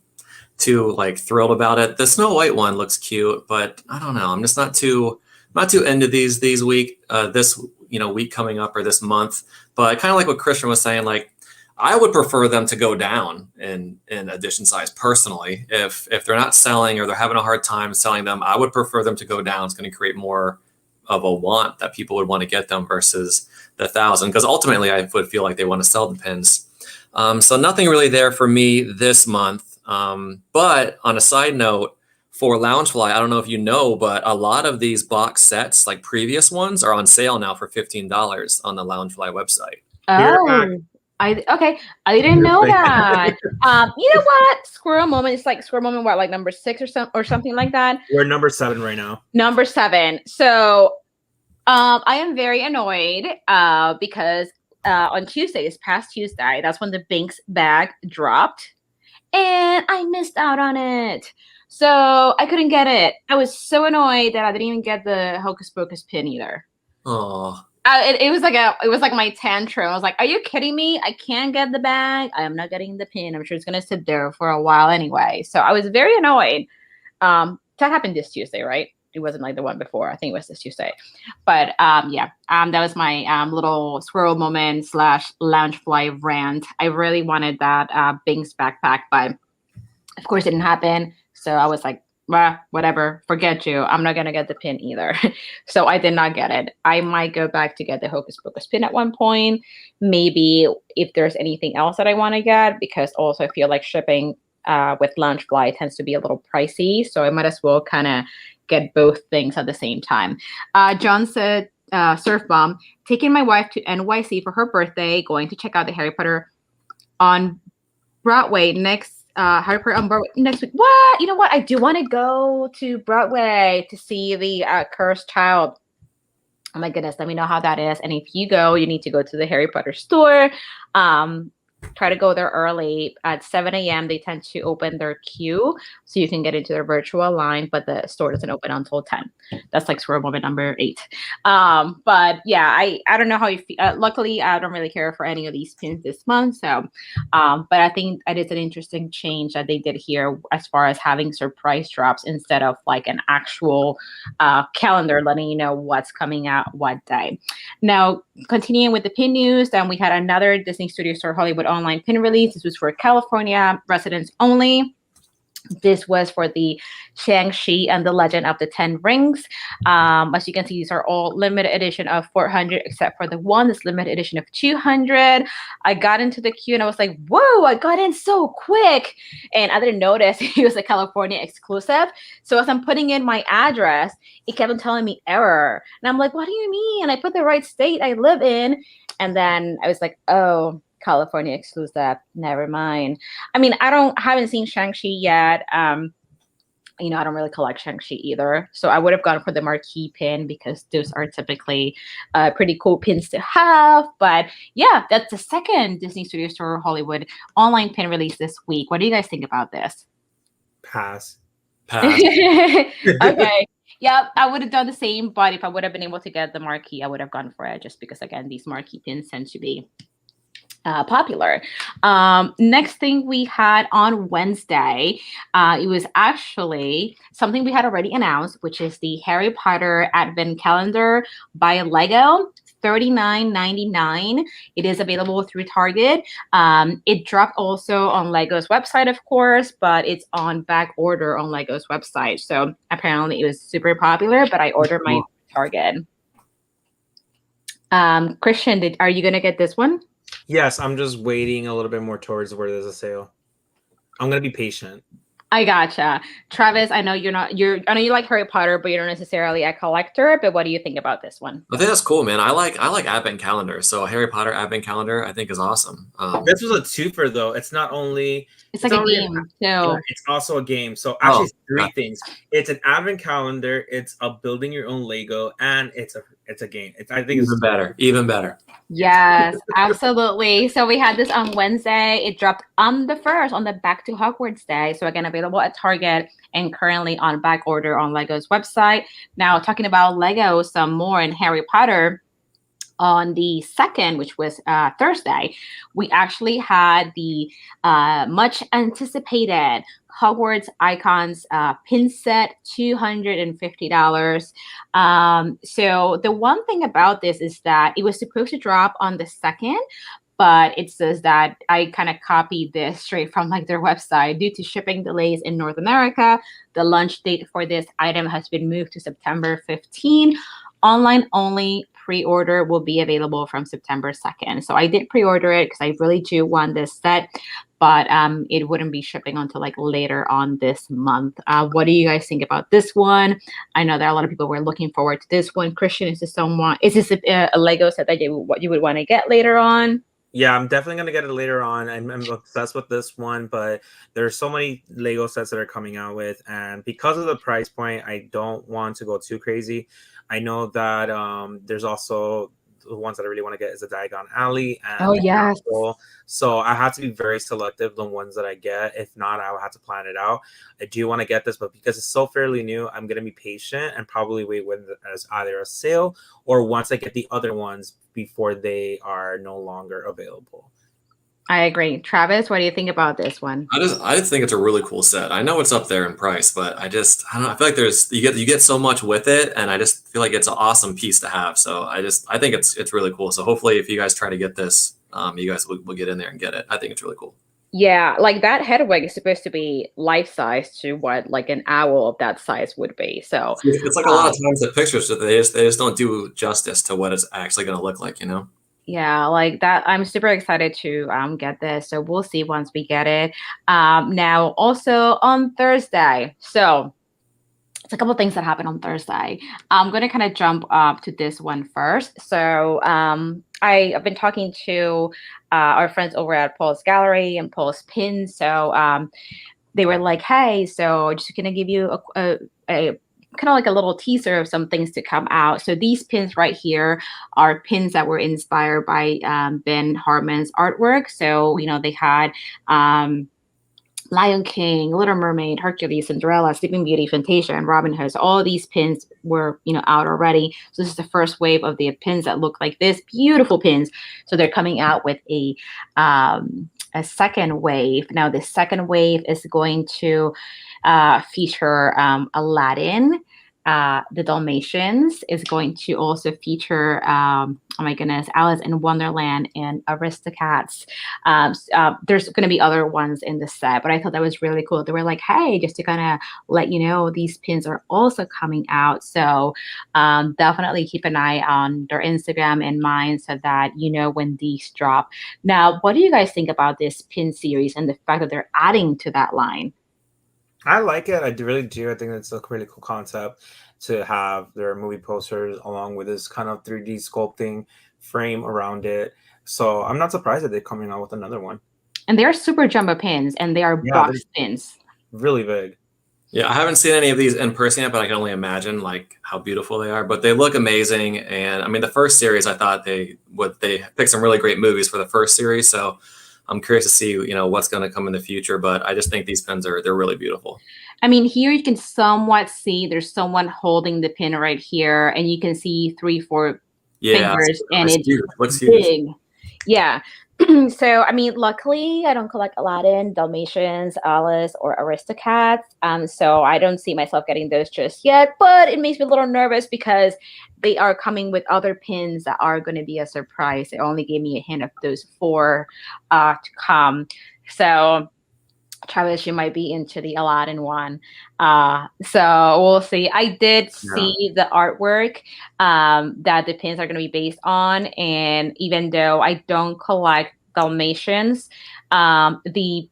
too like thrilled about it. The Snow White one looks cute, but I don't know. I'm just not too into these week, this, week coming up or this month. But kind of like what Christian was saying, like, I would prefer them to go down in edition size personally. If they're not selling or they're having a hard time selling them, I would prefer them to go down. It's going to create more of a want that people would want to get them versus the 1,000. Because ultimately, I would feel like they want to sell the pins. So nothing really there for me this month. But on a side note, for Loungefly, I don't know if you know, but a lot of these box sets, like previous ones, are on sale now for $15 on the Loungefly website. Oh. I didn't know that. You know what? Squirrel Moment. It's like Squirrel Moment. What, like number 6 or something like that? We're number 7 right now. Number 7. So, I am very annoyed because on Tuesday, this past Tuesday, that's when the Binks bag dropped, and I missed out on it. So I couldn't get it. I was so annoyed that I didn't even get the Hocus Pocus pin either. Oh. It was like my tantrum. I was like, "Are you kidding me? I can't get the bag. I am not getting the pin. I'm sure it's gonna sit there for a while anyway." So I was very annoyed. That happened this Tuesday, right? It wasn't like the one before. I think it was this Tuesday. But that was my little Squirrel Moment / Loungefly rant. I really wanted that Binks backpack, but of course it didn't happen. So I was like, whatever, forget you. I'm not going to get the pin either. So I did not get it. I might go back to get the Hocus Pocus pin at one point. Maybe if there's anything else that I want to get, because also I feel like shipping with Loungefly tends to be a little pricey. So I might as well kind of get both things at the same time. John said, Surf Bomb, taking my wife to NYC for her birthday, going to check out the Harry Potter on Broadway next Harry Potter on Broadway next week. What? You know what? I do want to go to Broadway to see the Cursed Child. Oh my goodness, let me know how that is. And if you go, you need to go to the Harry Potter store. Try to go there early. At 7 a.m. they tend to open their queue so you can get into their virtual line, but the store doesn't open until 10. That's like Squirrel Moment number 8. But yeah, I don't know how you feel. Luckily, I don't really care for any of these pins this month. So, but I think it is an interesting change that they did here as far as having surprise drops instead of like an actual calendar letting you know what's coming out what day. Now, continuing with the pin news, then we had another Disney Studio Store Hollywood online pin release. This was for California residents only. This was for the Shang-Chi and the Legend of the Ten Rings. As you can see, these are all limited edition of 400, except for the one that's limited edition of 200. I got into the queue and I was like, whoa, I got in so quick. And I didn't notice it was a California exclusive. So as I'm putting in my address, it kept on telling me error. And I'm like, what do you mean? And I put the right state I live in. And then I was like, oh, California exclusive, never mind. I mean, haven't seen Shang-Chi yet. I don't really collect Shang-Chi either. So I would have gone for the marquee pin because those are typically pretty cool pins to have. But yeah, that's the second Disney Studio Store Hollywood online pin release this week. What do you guys think about this? Pass. Okay. Yeah, I would have done the same, but if I would have been able to get the marquee, I would have gone for it just because, again, these marquee pins tend to be popular. Next thing we had on Wednesday, it was actually something we had already announced, which is the Harry Potter Advent Calendar by Lego. $39.99. It is available through Target. It dropped also on Lego's website, of course, but it's on back order on Lego's website. So apparently it was super popular, but I ordered my Target. Christian, are you gonna get this one? Yes, I'm just waiting a little bit more towards where there's a sale. I'm gonna be patient. I gotcha. Travis, I know I know you like Harry Potter, but you're not necessarily a collector, but what do you think about this one? I think that's cool, man. I like Advent calendar. So Harry Potter Advent calendar, I think is awesome. This was a twofer though. It's not only it's like a game. It's also a game. So actually it's three things. It's an Advent calendar, it's a building your own Lego, and it's a game. I think it's even better. Yes, absolutely. So we had this on Wednesday. It dropped on the 1st, on the Back to Hogwarts Day. So again, available at Target and currently on back order on Lego's website. Now, talking about Lego some more in Harry Potter, on the 2nd, which was Thursday, we actually had the much anticipated Hogwarts Icons pin set, $250. So the one thing about this is that it was supposed to drop on the 2nd, but it says that I kind of copied this straight from like their website. Due to shipping delays in North America, the launch date for this item has been moved to September 15. Online only pre-order will be available from September 2nd. So I did pre-order it because I really do want this set, but it wouldn't be shipping until like later on this month. What do you guys think about this one? I know there are a lot of people who are looking forward to this one. Christian, is this a Lego set that you would want to get later on? Yeah, I'm definitely going to get it later on. I'm obsessed with this one, but there's so many Lego sets that are coming out with, and because of the price point, I don't want to go too crazy. I know that there's also the ones that I really want to get is the Diagon Alley and Castle. So I have to be very selective the ones that I get. If not, I will have to plan it out. I do want to get this, but because it's so fairly new, I'm going to be patient and probably wait when there's either a sale or once I get the other ones before they are no longer available. I agree. Travis, what do you think about this one? I just think it's a really cool set. I know it's up there in price, but I don't know. I feel like you get so much with it, and I just feel like it's an awesome piece to have. So I think it's really cool. So hopefully, if you guys try to get this, you guys will get in there and get it. I think it's really cool. Yeah, like that Hedwig is supposed to be life size to what like an owl of that size would be. So it's like a lot of times the pictures that they just don't do justice to what it's actually going to look like, you know? Yeah, like that. I'm super excited to get this. So we'll see once we get it. Now, also on Thursday. So it's a couple of things that happened on Thursday. I'm going to kind of jump up to this one first. So I've been talking to our friends over at Paul's Gallery and Paul's Pins. So they were like, hey, so just going to give you a kind of like a little teaser of some things to come out. So these pins right here are pins that were inspired by Ben Hartman's artwork. So, you know, they had Lion King, Little Mermaid, Hercules, Cinderella, Sleeping Beauty, Fantasia, and Robin Hood. So all these pins were, you know, out already. So this is the first wave of the pins that look like this. Beautiful pins. So they're coming out with a second wave. Now the second wave is going to feature Aladdin. The Dalmatians is going to also feature, oh my goodness, Alice in Wonderland and Aristocats. There's going to be other ones in the set, but I thought that was really cool. They were like, hey, just to kind of let you know, these pins are also coming out. So definitely keep an eye on their Instagram and mine so that you know when these drop. Now, what do you guys think about this pin series and the fact that they're adding to that line? I like it. I really do. I think it's a really cool concept to have their movie posters along with this kind of 3D sculpting frame around it. So I'm not surprised that they're coming out with another one. And they're super jumbo pins, and they are box pins. Really big. Yeah, I haven't seen any of these in person yet, but I can only imagine like how beautiful they are. But they look amazing. And I mean, the first series, I thought they picked some really great movies for the first series. So I'm curious to see, what's going to come in the future. But I just think these pins they're really beautiful. I mean, here you can somewhat see there's someone holding the pin right here, and you can see 3-4 fingers, and it's looks big. Huge. Yeah. So, I mean, luckily, I don't collect Aladdin, Dalmatians, Alice, or Aristocats. So I don't see myself getting those just yet, but it makes me a little nervous because they are coming with other pins that are going to be a surprise. They only gave me a hint of those 4 to come. So, Travis, you might be into the Aladdin one. So we'll see. I did see the artwork that the pins are going to be based on. And even though I don't collect Dalmatians, the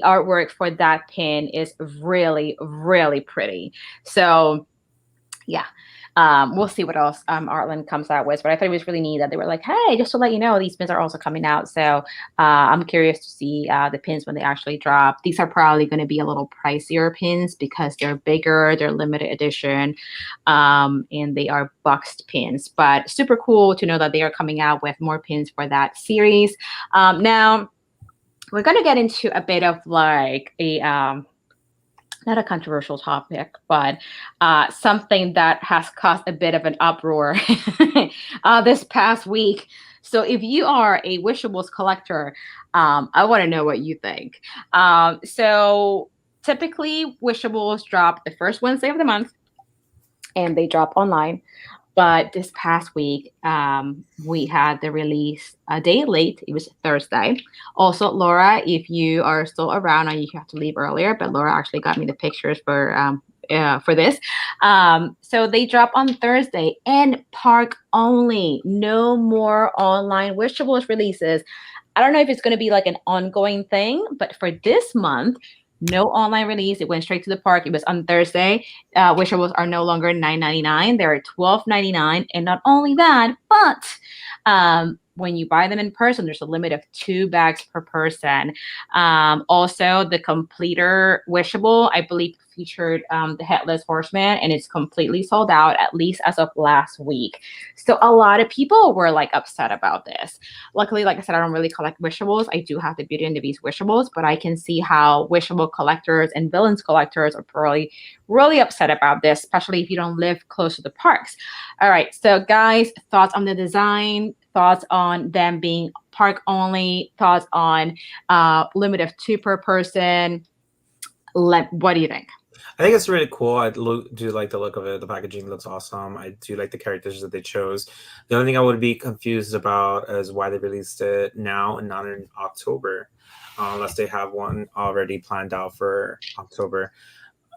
artwork for that pin is really, really pretty. So yeah. We'll see what else Artland comes out with, but I thought it was really neat that they were like, hey, just to let you know, these pins are also coming out. So I'm curious to see the pins when they actually drop. These are probably going to be a little pricier pins because they're bigger, they're limited edition, and they are boxed pins. But super cool to know that they are coming out with more pins for that series. Now, we're going to get into a bit of like a not a controversial topic, but something that has caused a bit of an uproar this past week. So if you are a Wishables collector, I want to know what you think. So typically Wishables drop the first Wednesday of the month, and they drop online. But this past week, we had the release a day late. It was Thursday. Also, Laura, if you are still around, I usually have to leave earlier, but Laura actually got me the pictures for this. So they drop on Thursday, and park only. No more online Wishables releases. I don't know if it's going to be like an ongoing thing, but for this month, no online release. It went straight to the park. It was on Thursday. Wishables are no longer $9.99. They're $12.99. And not only that, but when you buy them in person, there's a limit of 2 bags per person. Also, the completer Wishable, I believe, featured the Headless Horseman, and it's completely sold out, at least as of last week. So a lot of people were like upset about this. Luckily, like I said, I don't really collect Wishables. I do have the Beauty and the Beast Wishables, but I can see how Wishable collectors and Villains collectors are probably really upset about this, especially if you don't live close to the parks. All right, so guys, thoughts on the design, thoughts on them being park only, thoughts on limit of 2 per person. What do you think? I think it's really cool. I do like the look of it. The packaging looks awesome. I do like the characters that they chose. The only thing I would be confused about is why they released it now and not in October, unless they have one already planned out for October.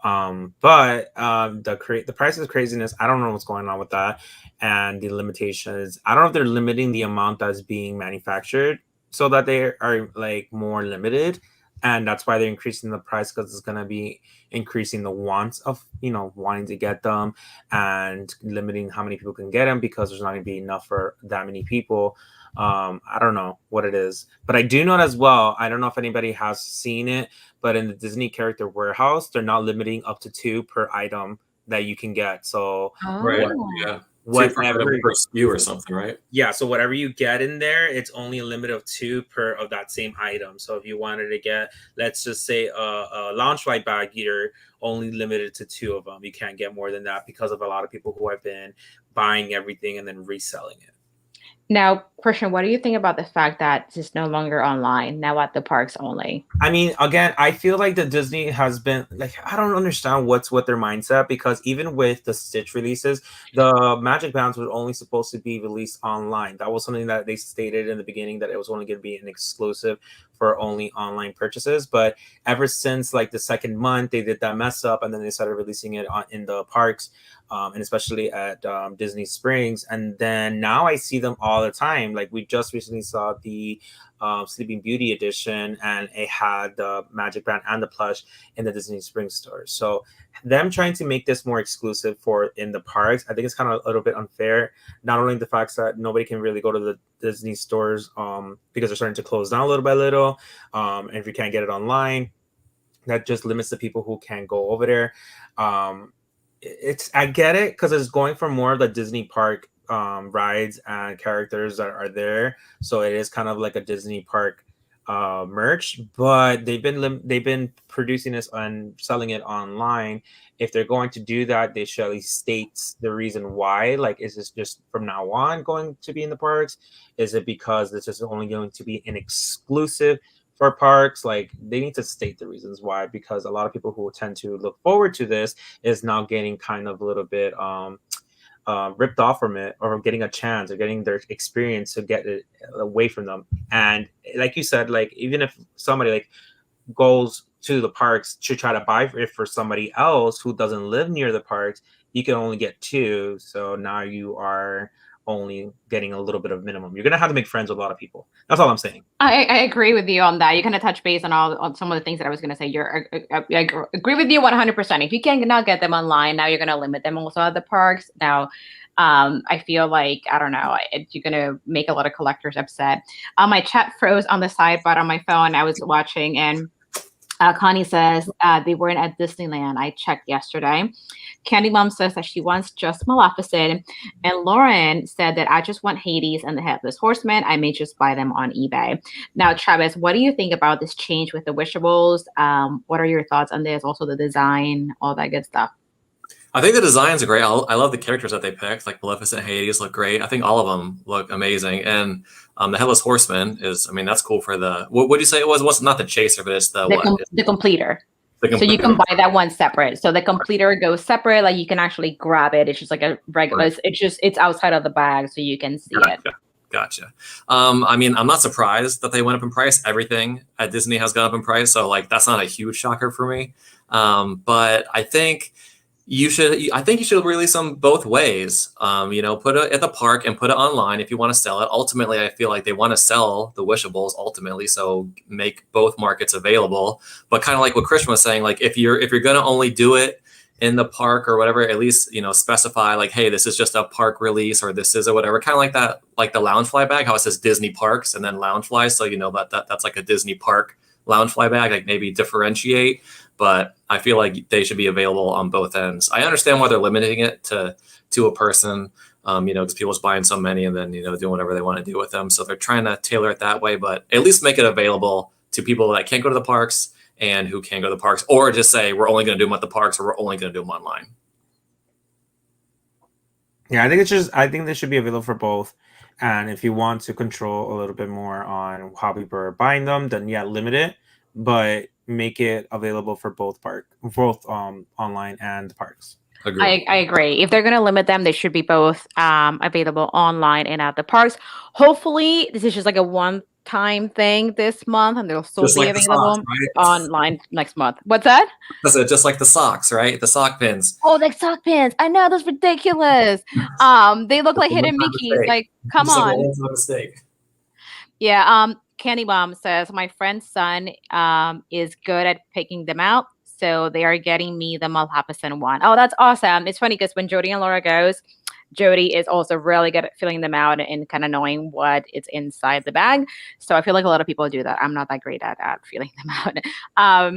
But the price is craziness. I don't know what's going on with that, and the limitations. I don't know if they're limiting the amount that's being manufactured so that they are like more limited, and that's why they're increasing the price, because it's going to be increasing the wants of wanting to get them, and limiting how many people can get them because there's not going to be enough for that many people. I don't know what it is, but I do know as well. I don't know if anybody has seen it, but in the Disney character warehouse, they're not limiting up to 2 per item that you can get. So right, yeah. Whatever per SKU or something, right? Yeah, so whatever you get in there, it's only a limit of 2 per of that same item. So if you wanted to get, let's just say a launch light bag, you're only limited to 2 of them. You can't get more than that because of a lot of people who have been buying everything and then reselling it. Now, Christian, what do you think about the fact that it's no longer online, now at the parks only? I mean, again, I feel like the Disney has been like, I don't understand what their mindset, because even with the Stitch releases, the Magic Bands were only supposed to be released online. That was something that they stated in the beginning, that it was only going to be an exclusive for only online purchases. But ever since like the second month, they did that mess up, and then they started releasing it in the parks. And especially at Disney Springs. And then now I see them all the time. Like we just recently saw the Sleeping Beauty edition, and it had the Magic Band and the plush in the Disney Springs store. So them trying to make this more exclusive for in the parks, I think it's kind of a little bit unfair. Not only the fact that nobody can really go to the Disney stores because they're starting to close down little by little. And if you can't get it online, that just limits the people who can go over there. I get it, because it's going for more of the Disney park rides and characters that are there, so it is kind of like a Disney park merch, but they've been producing this and selling it online. If they're going to do that, they should at least state the reason why. Like, is this just from now on going to be in the parks? Is it because this is only going to be an exclusive for parks? Like, they need to state the reasons why, because a lot of people who tend to look forward to this is now getting kind of a little bit ripped off from it, or getting a chance, or getting their experience to get it away from them. And like you said, like, even if somebody like goes to the parks to try to buy it for somebody else who doesn't live near the parks, you can only get two. So now you are only getting a little bit of minimum. You're gonna have to make friends with a lot of people. That's all I'm saying. I agree with you on that. You kind of touch base on some of the things that I was going to say. I agree with you 100%. If you cannot get them online, now you're going to limit them also at the parks. Now, I feel like, I don't know, you're going to make a lot of collectors upset. My chat froze on the sidebar on my phone. I was watching, and Connie says they weren't at Disneyland. I checked yesterday. Candy Mom says that she wants just Maleficent. And Lauren said that I just want Hades and the Headless Horseman. I may just buy them on eBay. Now, Travis, what do you think about this change with the Wishables? What are your thoughts on this? Also the design, all that good stuff. I think the designs are great. I love the characters that they picked. Like Maleficent, Hades look great. I think all of them look amazing. And the Headless Horseman is, I mean, that's cool for the, what would you say it was? What's not the chaser, but it's the completer. So you can buy that one separate. So the completer goes separate. Like, you can actually grab it. It's just like a regular, right. It's outside of the bag so you can see it. Gotcha. I mean, I'm not surprised that they went up in price. Everything at Disney has gone up in price. So like, that's not a huge shocker for me. But I think you should release them both ways. Put it at the park and put it online if you want to sell it. Ultimately, I feel like they want to sell the Wishables ultimately, so make both markets available. But kind of like what Christian was saying, like if you're gonna only do it in the park or whatever, at least specify like, hey, this is just a park release, or this is or whatever. Kind of like that, like the Loungefly bag, how it says Disney Parks and then Loungefly, so that's like a Disney Park Loungefly bag. Like, maybe differentiate. But I feel like they should be available on both ends. I understand why they're limiting it to a person, because people just buying so many and then, doing whatever they want to do with them. So they're trying to tailor it that way, but at least make it available to people that can't go to the parks and who can go to the parks, or just say, we're only going to do them at the parks, or we're only going to do them online. Yeah, I think they should be available for both. And if you want to control a little bit more on how people are buying them, then yeah, limit it, but make it available for both online and the parks. I agree. If they're going to limit them, they should be both available online and at the parks. Hopefully, this is just like a one-time thing this month, and they'll still just be like available socks, right? Online next month. What's that? That's it, just like the socks, right? The sock pins. Oh, the sock pins! I know, that's ridiculous. They look like hidden Mickeys. Like, come on. Like a mistake. Yeah. Candy Bomb says my friend's son is good at picking them out, so they are getting me the Maleficent one. Oh, that's awesome. It's funny because when Jody and Laura goes, Jody is also really good at filling them out and kind of knowing what is inside the bag. So I feel like a lot of people do that. I'm not that great at filling them out. A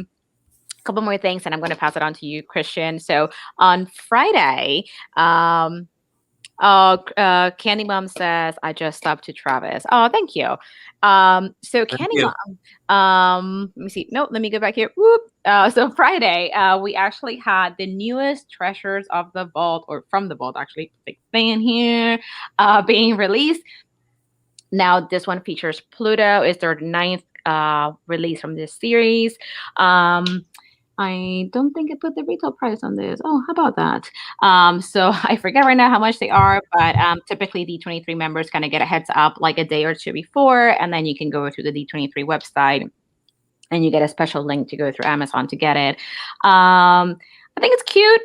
couple more things, and I'm going to pass it on to you, Christian. So on Friday, Candy Mom says, I just stopped to Travis. Oh, thank you. So Candy Mom, let me see. No, let me go back here. Whoop. So Friday, we actually had the newest Treasures of the Vault, or from the Vault, actually, big thing here, being released. Now, this one features Pluto. It's their 9th release from this series. I don't think I put the retail price on this. Oh, how about that? So I forget right now how much they are, but typically D23 members kind of get a heads up like a day or two before, and then you can go through the D23 website and you get a special link to go through Amazon to get it. I think it's cute.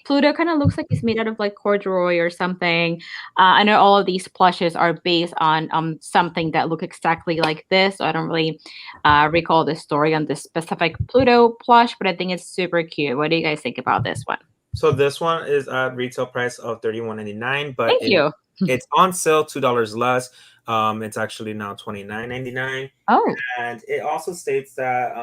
Pluto kind of looks like he's made out of like corduroy or something. I know all of these plushes are based on something that look exactly like this. So I don't really recall the story on this specific Pluto plush, but I think it's super cute. What do you guys think about this one? So this one is at retail price of $31.99, but it's on sale $2 less. It's actually now $29.99. Oh, and it also states that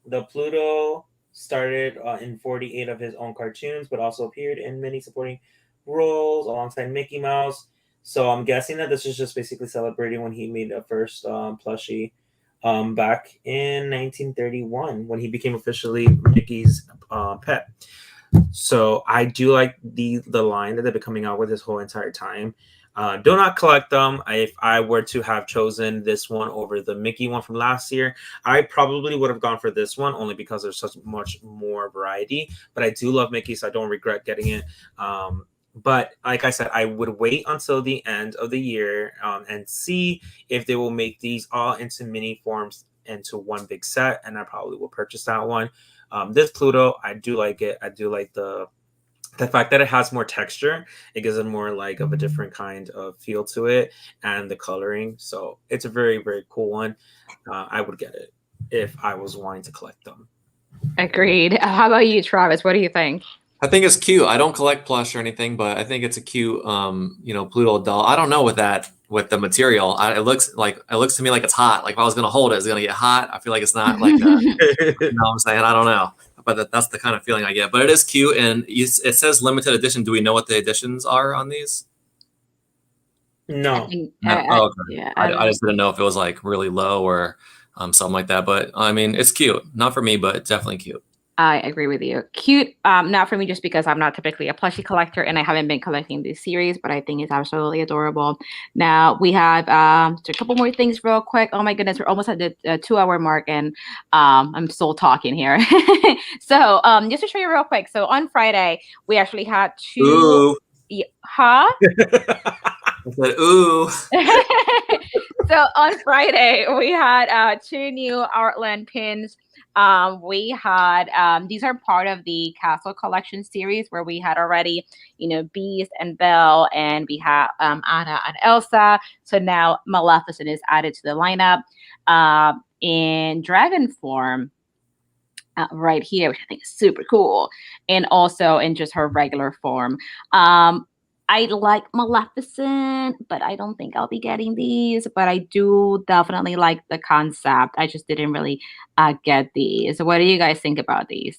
the Pluto started in 48 of his own cartoons, but also appeared in many supporting roles alongside Mickey Mouse. So I'm guessing that this is just basically celebrating when he made the first plushie back in 1931 when he became officially Mickey's pet. So I do like the line that they've been coming out with this whole entire time. Do not collect them. If I were to have chosen this one over the Mickey one from last year, I probably would have gone for this one only because there's such much more variety. But I do love Mickey, so I don't regret getting it. But like I said, I would wait until the end of the year and see if they will make these all into mini forms into one big set, and I probably will purchase that one. This Pluto, I do like it. I do like the fact that it has more texture. It gives it more like of a different kind of feel to it, and the coloring. So it's a very, very cool one. I would get it if I was wanting to collect them. Agreed. How about you, Travis? What do you think? I think it's cute. I don't collect plush or anything, but I think it's a cute, Pluto doll. I don't know with the material. It looks to me like it's hot. Like if I was gonna hold it, it's gonna get hot. I feel like it's not like, you know what I'm saying? I don't know, but that's the kind of feeling I get. But it is cute, and it says limited edition. Do we know what the editions are on these? No. Okay. Yeah, I just didn't know if it was like really low or something like that. But I mean, it's cute. Not for me, but definitely cute. I agree with you. Cute, not for me just because I'm not typically a plushie collector and I haven't been collecting this series, but I think it's absolutely adorable. Now we have a couple more things real quick. Oh my goodness, we're almost at the 2-hour mark and I'm still talking here. So just to show you real quick. So on Friday, we actually had two. Ooh. Huh? I said, ooh. So on Friday, we had 2 new Artland pins. We had these are part of the Castle Collection series where we had already, Beast and Belle, and we have Anna and Elsa. So now Maleficent is added to the lineup in dragon form. Right here, which I think is super cool, and also in just her regular form. I like Maleficent, but I don't think I'll be getting these. But I do definitely like the concept. I just didn't really get these. So what do you guys think about these?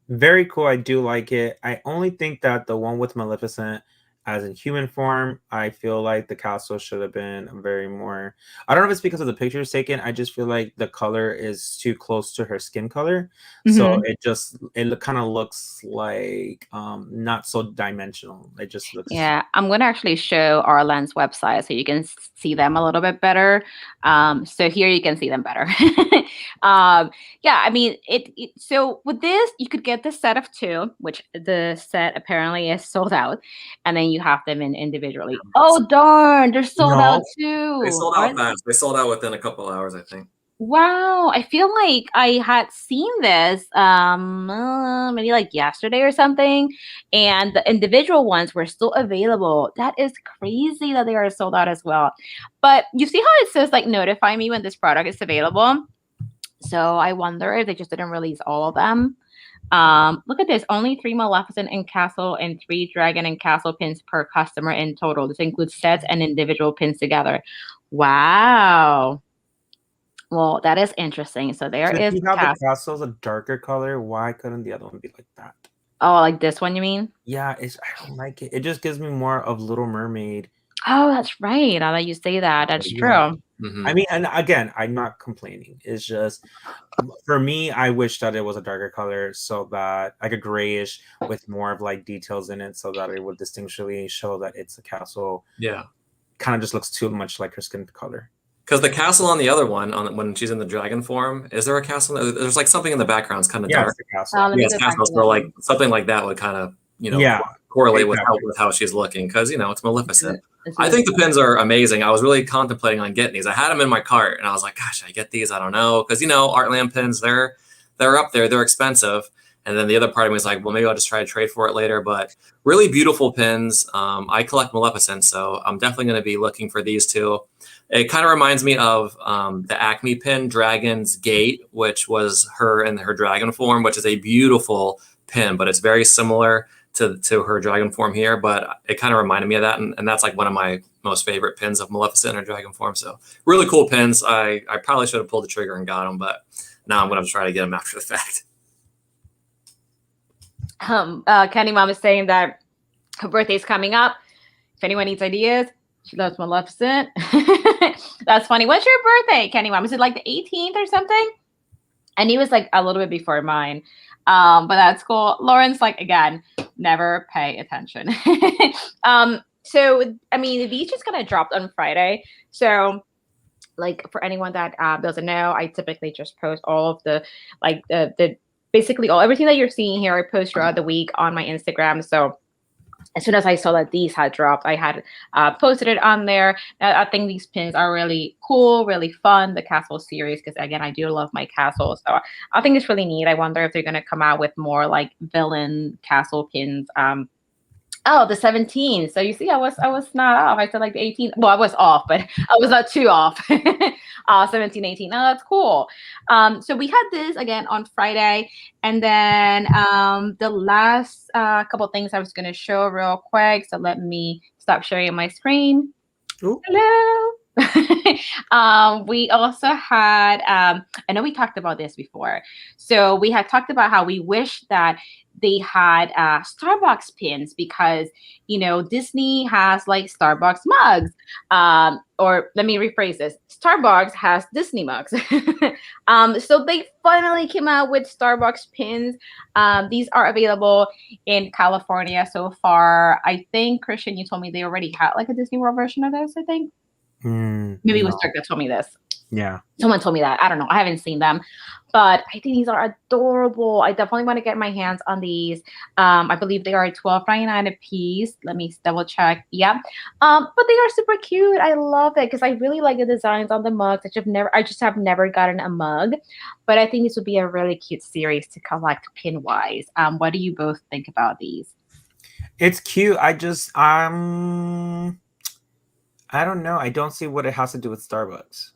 Very cool. I do like it. I only think that the one with Maleficent as in human form, I feel like the castle should have been very more. I don't know if it's because of the pictures taken. I just feel like the color is too close to her skin color. So it kind of looks like not so dimensional. It just looks. Yeah, I'm going to actually show Arland's website so you can see them a little bit better. So here you can see them better. Yeah, I mean, so with this, you could get the set of 2, which the set apparently is sold out. And then you have them in individually. Oh, darn, they're sold out too. They sold out fast. They sold out within a couple hours, I think. Wow, I feel like I had seen this maybe like yesterday or something, and the individual ones were still available. That is crazy that they are sold out as well. But you see how it says like notify me when this product is available? So I wonder if they just didn't release all of them. Look at this, only 3 Maleficent and Castle and 3 Dragon and Castle pins per customer in total. This includes sets and individual pins together. Wow. Well, that is interesting. So there is the castle's a darker color. Why couldn't the other one be like that? Oh, like this one, you mean? Yeah, I don't like it. It just gives me more of Little Mermaid. Oh, that's right. Now that you say that, that's true. Mm-hmm. I mean, and again, I'm not complaining. It's just for me, I wish that it was a darker color so that like a grayish with more of like details in it, so that it would distinctly show that it's a castle. Yeah, kind of just looks too much like her skin color. Because the castle on the other one, when she's in the dragon form, is there a castle? There's like something in the background. It's kind of dark. It's a castle. Yes, castle. So like something like that would kind of correlate with how she's looking, because it's Maleficent. I think the pins are amazing. I was really contemplating on getting these. I had them in my cart, and I was like, "Gosh, should I get these? I don't know," because Artland pins they're up there. They're expensive. And then the other part of me was like, well, maybe I'll just try to trade for it later. But really beautiful pins. I collect Maleficent, so I'm definitely going to be looking for these 2. It kind of reminds me of the Acme pin, Dragon's Gate, which was her in her dragon form, which is a beautiful pin, but it's very similar to her dragon form here. But it kind of reminded me of that, and that's like one of my most favorite pins of Maleficent in her dragon form. So really cool pins. I probably should have pulled the trigger and got them, but now I'm going to try to get them after the fact. Candy Mom is saying that her birthday is coming up. If anyone needs ideas, she loves Maleficent. That That's funny. What's your birthday, Kenny Mom? Is it like the 18th or something? And he was like a little bit before mine. But that's cool. Lauren's like, again, never pay attention. So I mean, these just kind of dropped on Friday. So like for anyone that doesn't know, I typically just post all of the like the basically everything that you're seeing here. I post throughout the week on my Instagram. So as soon as I saw that these had dropped, I had posted it on there. I think these pins are really cool, really fun. The castle series, because again, I do love my castle, so I think it's really neat. I wonder if they're gonna come out with more like villain castle pins. Oh, the 17th. So you see, I was not off. I said like the 18th. Well, I was off, but I was not too off. 17, 18. Oh, that's cool. So we had this again on Friday. And then the last couple things I was going to show real quick. So let me stop sharing my screen. Ooh. Hello. We also had, I know we talked about this before. So we had talked about how we wish that they had Starbucks pins because, you know, Disney has like Starbucks mugs. Or let me rephrase this. Starbucks has Disney mugs. So they finally came out with Starbucks pins. These are available in California so far. I think, Christian, you told me they already had like a Disney World version of this, I think. Maybe it was Dirk that told me this. Yeah. Someone told me that. I don't know. I haven't seen them. But I think these are adorable. I definitely want to get my hands on these. I believe they are $12.99 a piece. Let me double check. Yeah. But they are super cute. I love it because I really like the designs on the mugs. I just have never gotten a mug. But I think this would be a really cute series to collect pin-wise. What do you both think about these? It's cute. I don't know. I don't see what it has to do with Starbucks.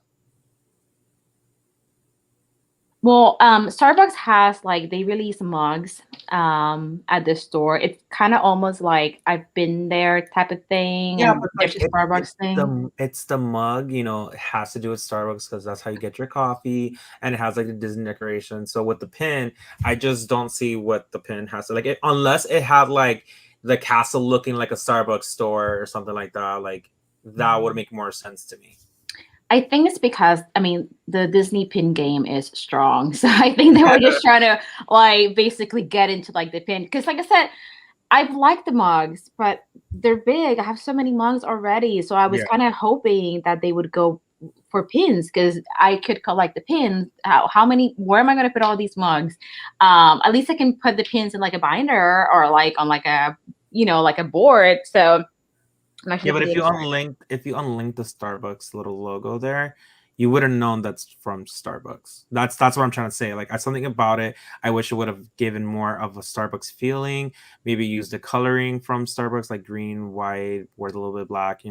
Well, Starbucks has like they release mugs at the store. It's kind of almost like I've been there type of thing. Yeah, and but there's a Starbucks thing. It's the mug, you know, it has to do with Starbucks because that's how you get your coffee, and it has like the Disney decoration. So with the pin, I just don't see what the pin has to like unless it had like the castle looking like a Starbucks store or something like that. Like that would make more sense to me. I think it's because I mean the Disney pin game is strong, so I think they were just trying to like basically get into like the pin because, like I said, I've liked the mugs, but they're big. I have so many mugs already, so I was kind of hoping that they would go for pins because I could collect the pins. How many? Where am I going to put all these mugs? At least I can put the pins in like a binder or like on like a like a board. So. Yeah, but if you unlink the Starbucks little logo there, you would have known that's from Starbucks. That's what I'm trying to say. Like, something about it, I wish it would have given more of a Starbucks feeling. Maybe use the coloring from Starbucks, like green, white, with a little bit black,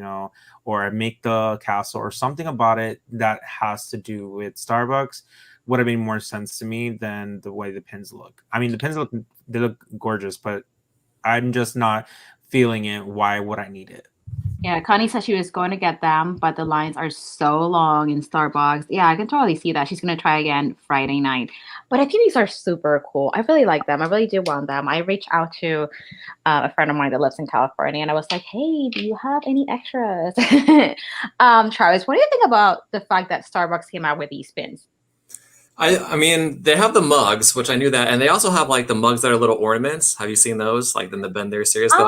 or make the castle or something about it that has to do with Starbucks would have made more sense to me than the way the pins look. I mean, the pins look gorgeous, but I'm just not feeling it. Why would I need it? Yeah, Connie said she was going to get them, but the lines are so long in Starbucks. Yeah, I can totally see that. She's going to try again Friday night. But I think these are super cool. I really like them. I really do want them. I reached out to a friend of mine that lives in California, and I was like, hey, do you have any extras? Travis, what do you think about the fact that Starbucks came out with these pins? I mean, they have the mugs, which I knew that, and they also have like the mugs that are little ornaments. Have you seen those? Like in the Bender series, they're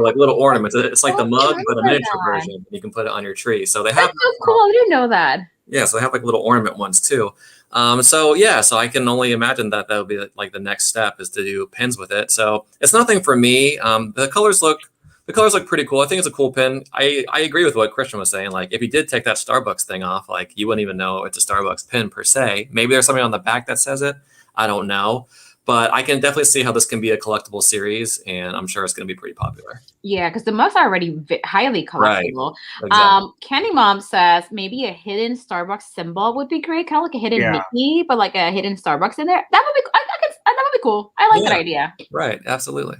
like little ornaments. It's like the mug, but a miniature version. You can put it on your tree. So they have. That's so cool. I didn't know that. Yeah, so they have like little ornament ones too. So I can only imagine that would be like the next step is to do pins with it. So it's nothing for me. The colors look pretty cool. I think it's a cool pin. I agree with what Christian was saying. Like if you did take that Starbucks thing off, like you wouldn't even know it's a Starbucks pin per se. Maybe there's something on the back that says it. I don't know. But I can definitely see how this can be a collectible series, and I'm sure it's going to be pretty popular. Yeah, because the mugs are already highly collectible. Right. Exactly. Candy Mom says maybe a hidden Starbucks symbol would be great, kind of like a hidden Mickey, but like a hidden Starbucks in there. That would be that would be cool. I like that idea. Right. Absolutely.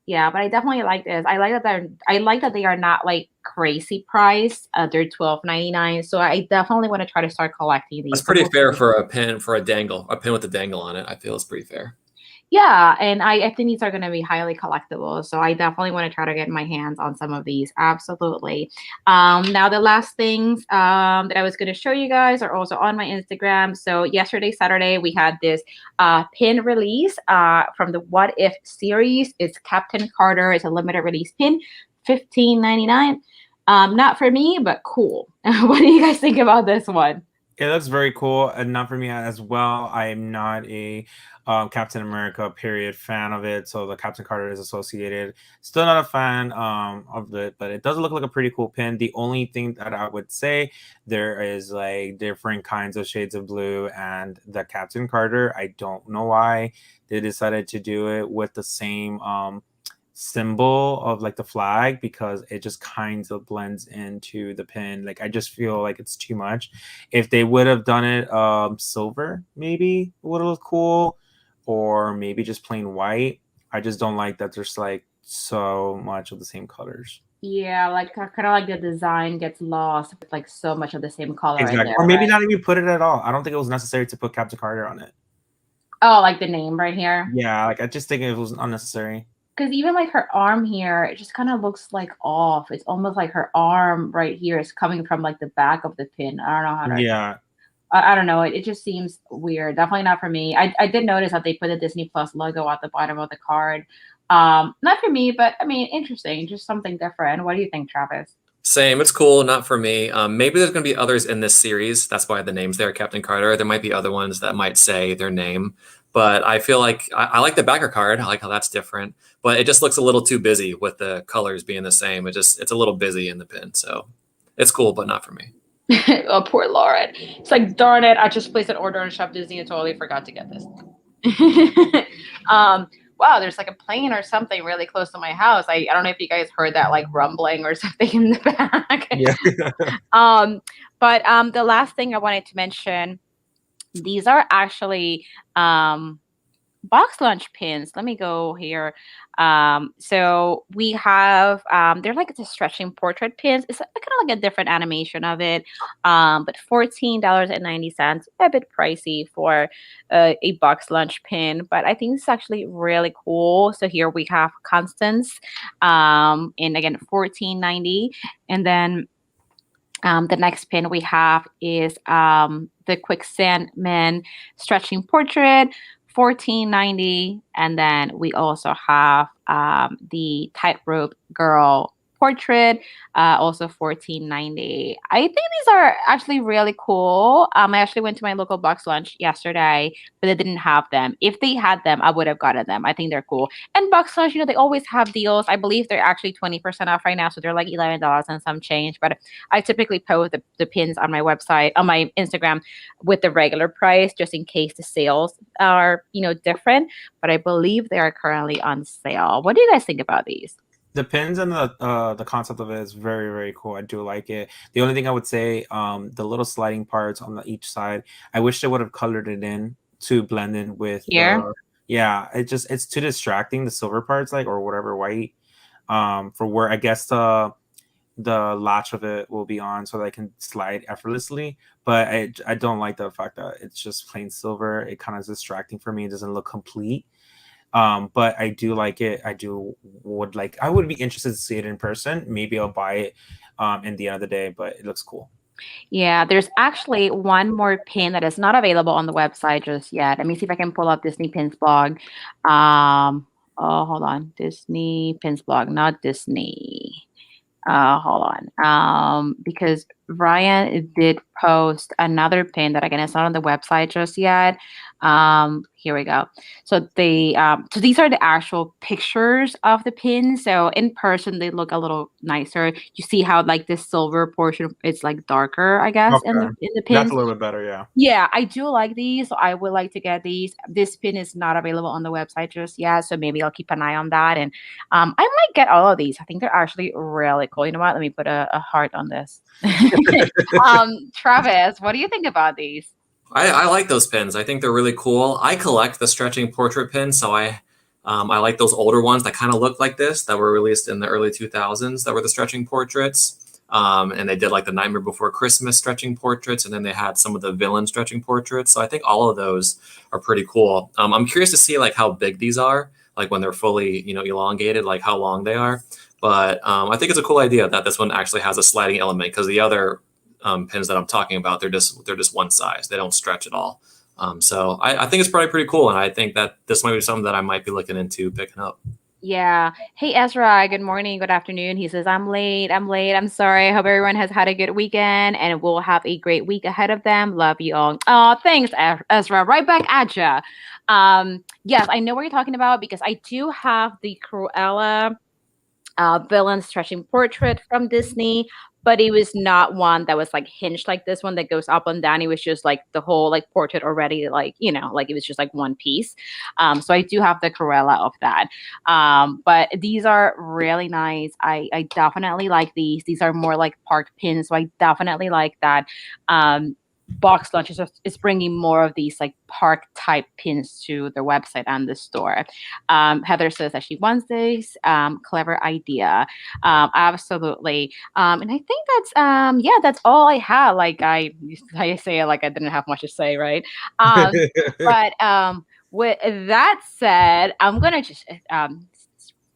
Yeah, but I definitely like this. I like that they are not like crazy priced. They're $12.99. So I definitely want to try to start collecting these. That's pretty fair for a pin with a dangle on it. I feel it's pretty fair. Yeah, and I think these are going to be highly collectible. So I definitely want to try to get my hands on some of these. Absolutely. Now the last things that I was going to show you guys are also on my Instagram. So yesterday, Saturday, we had this pin release from the What If series. It's Captain Carter. It's a limited release pin, $15.99. Not for me, but cool. What do you guys think about this one? It looks very cool, and not for me as well. I am not a Captain America period fan of it, so the Captain Carter is associated. Still not a fan of it, but it does look like a pretty cool pin. The only thing that I would say, there is like different kinds of shades of blue, and the Captain Carter, I don't know why they decided to do it with the same symbol of like the flag, because it just kind of blends into the pin. Like I just feel like it's too much. If they would have done it silver, maybe it would have looked cool, or maybe just plain white. I just don't like that there's like so much of the same colors. Yeah, like kind of like the design gets lost with like so much of the same color in there, Or maybe right? not even put it at all. I don't think it was necessary to put Captain Carter on it. Oh, like the name right here. Yeah, like I just think it was unnecessary. Because even like her arm here, it just kind of looks like off. It's almost like her arm right here is coming from like the back of the pin. I don't know how to. Yeah. I don't know. It just seems weird. Definitely not for me. I did notice that they put the Disney Plus logo at the bottom of the card. Not for me, but I mean, interesting. Just something different. What do you think, Travis? Same. It's cool. Not for me. Maybe there's going to be others in this series. That's why the name's there, Captain Carter. There might be other ones that might say their name. But I feel like I like the backer card. I like how that's different. But it just looks a little too busy with the colors being the same. It's a little busy in the pin. So it's cool, but not for me. Oh, poor Lauren. It's like, darn it, I just placed an order on Shop Disney and totally forgot to get this. Wow, there's like a plane or something really close to my house. I don't know if you guys heard that like rumbling or something in the back. Yeah. But the last thing I wanted to mention, these are actually box lunch pins. Let me go here. So we have they're like the stretching portrait pins. It's kind of like a different animation of it. But $14.90, a bit pricey for a box lunch pin, but I think it's actually really cool. So here we have Constance, and again $14.90, and then the next pin we have is the Quicksand Man stretching portrait, $14.90, and then we also have the Tightrope Girl portrait, also $14.90. I think these are actually really cool. I actually went to my local box lunch yesterday, but they didn't have them. If they had them, I would have gotten them. I think they're cool. And box lunch, they always have deals. I believe they're actually 20% off right now, so they're like $11 and some change. But I typically post the pins on my website, on my Instagram, with the regular price, just in case the sales are different. But I believe they are currently on sale. What do you guys think about these? The pins and the concept of it is very, very cool. I do like it. The only thing I would say, the little sliding parts on each side, I wish they would have colored it in to blend in with here. Yeah, it's too distracting, the silver parts, like, or whatever white. For where I guess the latch of it will be on so that I can slide effortlessly. But I don't like the fact that it's just plain silver. It kind of is distracting for me. It doesn't look complete. But I do like it. I would be interested to see it in person. Maybe I'll buy it in the end of the day, but it looks cool. Yeah, there's actually one more pin that is not available on the website just yet. Let me see if I can pull up Disney Pins blog. Oh, hold on. Disney Pins blog, not Disney. Hold on. Because Ryan did post another pin that again is not on the website just yet. Here we go. So so these are the actual pictures of the pins. So in person they look a little nicer. You see how like this silver portion is like darker, I guess, Okay. in the pins. That's a little bit better, yeah. Yeah, I do like these. So I would like to get these. This pin is not available on the website just yet, so maybe I'll keep an eye on that. And I might get all of these. I think they're actually really cool. You know what? Let me put a heart on this. Travis, what do you think about these? I like those pins. I think they're really cool. I collect the stretching portrait pins, so I like those older ones that kind of look like this, that were released in the early 2000s, that were the stretching portraits. And they did like the Nightmare Before Christmas stretching portraits, and then they had some of the villain stretching portraits. So I think all of those are pretty cool. I'm curious to see like how big these are, like when they're fully, elongated, like how long they are. But I think it's a cool idea that this one actually has a sliding element, because the other pins that I'm talking about, they're just one size. They don't stretch at all. So I think it's probably pretty cool, and I think that this might be something that I might be looking into picking up. Yeah. Hey, Ezra, good morning, good afternoon. He says, I'm late. I'm sorry. I hope everyone has had a good weekend and will have a great week ahead of them. Love you all. Oh, thanks, Ezra. Right back at ya. Yes, I know what you're talking about, because I do have the Cruella villain stretching portrait from Disney, but it was not one that was like hinged like this one that goes up and down. It was just like the whole like portrait already, like, like it was just like one piece. So I do have the Cruella of that. But these are really nice. I definitely like these. These are more like park pins, so I definitely like that. Box Lunch is bringing more of these like park type pins to their website and the store. Heather says that she wants this. Clever idea. Absolutely. And I think that's all I have. Like I say it like I didn't have much to say, right? But with that said, I'm gonna just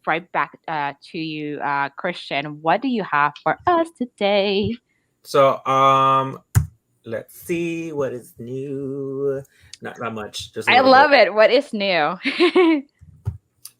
right back to you, Christian. What do you have for us today? So let's see what is new. Not that much. I love it. What is new?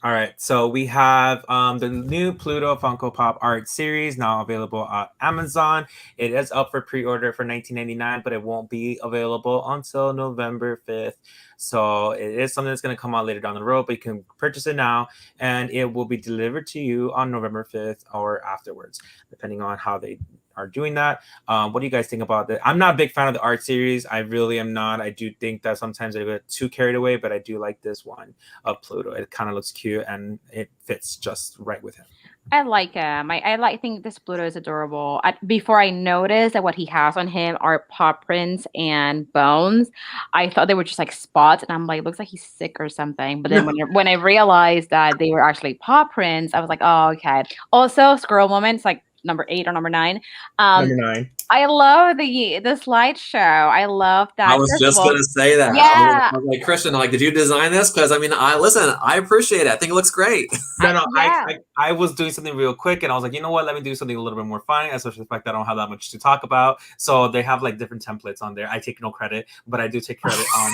All right, so we have the new Pluto Funko Pop art series now available on Amazon. It is up for pre-order for $19.99, but it won't be available until November 5th. So it is something that's going to come out later down the road, but you can purchase it now, and it will be delivered to you on November 5th or afterwards, depending on how they are doing that. What do you guys think about that? I'm not a big fan of the art series. I really am not. I do think that sometimes they get too carried away, but I do like this one of Pluto. It kind of looks cute and it fits just right with him. I like him. I think this Pluto is adorable. Before I noticed that what he has on him are paw prints and bones, I thought they were just like spots, and I'm like, looks like he's sick or something. But then when I realized that they were actually paw prints, I was like, oh, okay. Also, squirrel moments like number 8 or number 9. Number 9. I love the slideshow. I love that. I was just gonna say that. Yeah. I was like, Christian, like, did you design this? Because I mean, I appreciate it. I think it looks great. I was doing something real quick, and I was like, you know what? Let me do something a little bit more fun, especially the fact that I don't have that much to talk about. So they have like different templates on there. I take no credit, but I do take credit on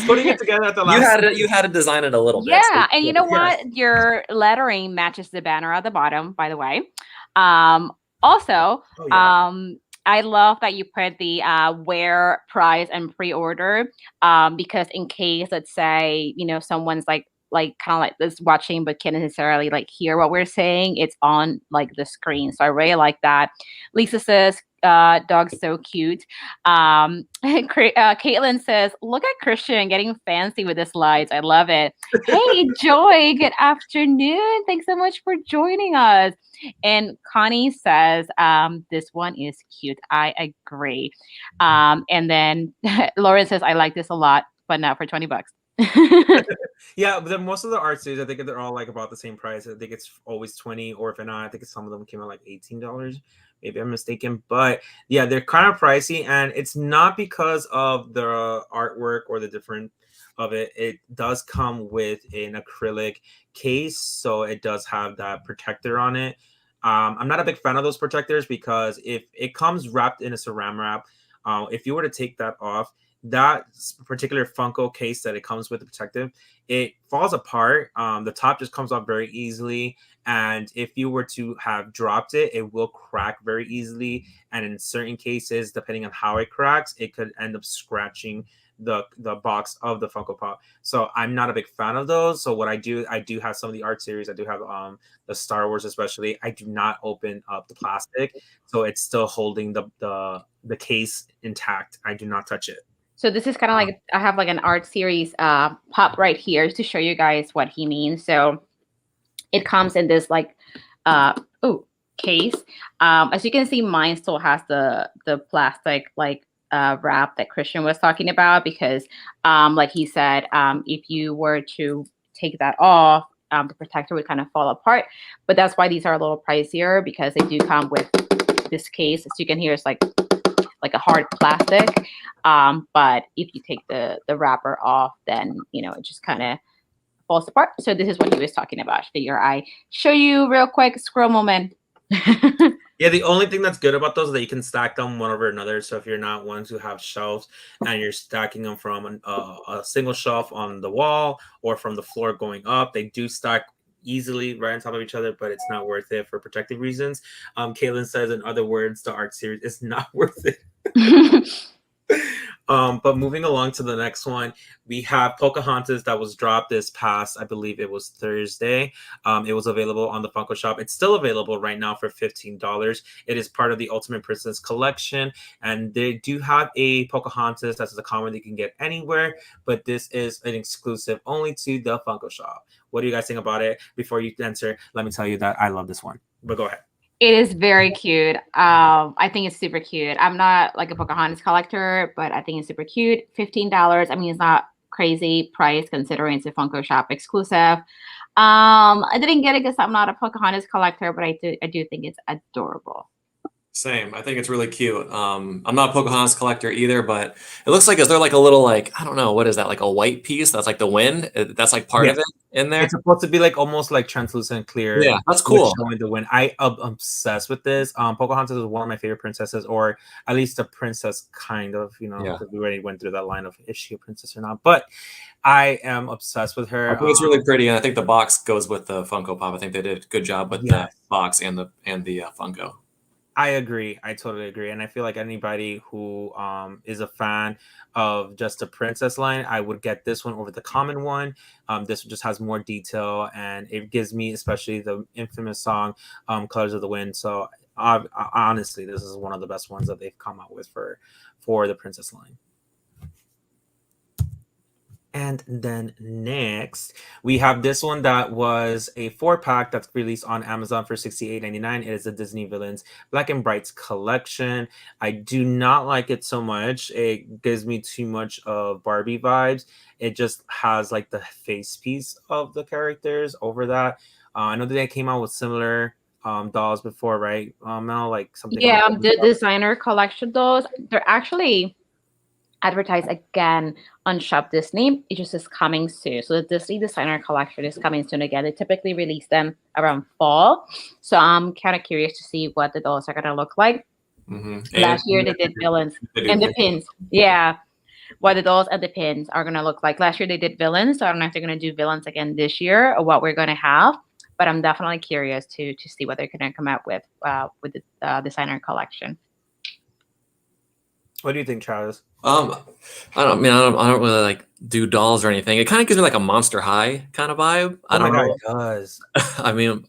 putting it together at the last. You had to design it a little bit. Yeah, so and you know what? Your lettering matches the banner at the bottom, by the way. Also, I love that you put the where, price, and pre-order, because in case, let's say, someone's like kind of like this watching but can't necessarily like hear what we're saying, it's on like the screen. So I really like that. Lisa says, dog's so cute. Caitlin says, look at Christian getting fancy with the slides. I love it. Hey, Joy, good afternoon. Thanks so much for joining us. And Connie says, this one is cute. I agree. And then Lauren says, I like this a lot, but not for $20. Yeah, but most of the art series, I think they're all like about the same price. I think it's always 20, or if not, I think some of them came out like $18. Maybe I'm mistaken, but yeah, they're kind of pricey, and it's not because of the artwork or the different of it. It does come with an acrylic case, so it does have that protector on it. I'm not a big fan of those protectors, because if it comes wrapped in a saran wrap, if you were to take that off, that particular Funko case that it comes with, the protective, it falls apart. The top just comes off very easily, and if you were to have dropped it, it will crack very easily, and in certain cases, depending on how it cracks, it could end up scratching the box of the Funko Pop. So I'm not a big fan of those. So what I do have some of the art series. I do have the Star Wars, especially. I do not open up the plastic, so it's still holding the case intact. I do not touch it. So this is kind of like, I have like an art series pop right here to show you guys what he means. So it comes in this like case. As you can see, mine still has the plastic like wrap that Christian was talking about, because like he said, if you were to take that off, the protector would kind of fall apart. But that's why these are a little pricier, because they do come with this case, as you can hear, it's like a hard plastic. But if you take the wrapper off, then it just kind of falls apart. So this is what he was talking about. Figure I show you real quick. Scroll moment. Yeah, the only thing that's good about those is that you can stack them one over another. So if you're not ones who have shelves and you're stacking them from a single shelf on the wall or from the floor going up, they do stack easily right on top of each other, but it's not worth it for protective reasons. Caitlin says, in other words, the art series is not worth it. But moving along to the next one, we have Pocahontas that was dropped this past, I believe it was Thursday. It was available on the Funko Shop. It's still available right now for $15. It is part of the Ultimate Princess collection, and they do have a Pocahontas that's a common that you can get anywhere, but this is an exclusive only to the Funko Shop. What do you guys think about it? Before you answer, let me tell you that I love this one, but go ahead. It is very cute. I think it's super cute. I'm not like a Pocahontas collector, but I think it's super cute. $15. I mean, it's not crazy price considering it's a Funko Shop exclusive. I didn't get it because I'm not a Pocahontas collector, but I do think it's adorable. Same. I think it's really cute. I'm not a Pocahontas collector either, but it looks like, is there like a little, like, I don't know, what is that? Like a white piece that's like the wind? That's like part of it in there? It's supposed to be like almost like translucent clear. Yeah, that's cool. Showing the wind. I'm obsessed with this. Pocahontas is one of my favorite princesses, or at least a princess kind of, because we already went through that line of is she a princess or not. But I am obsessed with her. I think it's really pretty, and I think the box goes with the Funko Pop. I think they did a good job with the box and the Funko. I agree. I totally agree. And I feel like anybody who is a fan of just a princess line, I would get this one over the common one. This just has more detail, and it gives me especially the infamous song, Colors of the Wind. So honestly, this is one of the best ones that they've come out with for the princess line. And then next, we have this one that was a 4-pack that's released on Amazon for $68.99. It is the Disney Villains Black and Brights collection. I do not like it so much. It gives me too much of Barbie vibes. It just has like the face piece of the characters over that. I know that they came out with similar dolls before, right? Mel, like something. Yeah, the designer collection dolls. They're actually advertised again on Shop Disney. It just is coming soon. So the Disney designer collection is coming soon again. They typically release them around fall. So I'm kind of curious to see what the dolls are going to look like. Mm-hmm. Last year they did villains and the pins. Yeah. What the dolls and the pins are going to look like. Last year they did villains. So I don't know if they're going to do villains again this year or what we're going to have. But I'm definitely curious to see what they're going to come out with the designer collection. What do you think, Travis? I don't really like do dolls or anything. It kind of gives me like a Monster High kind of vibe. I don't know. It does. I don't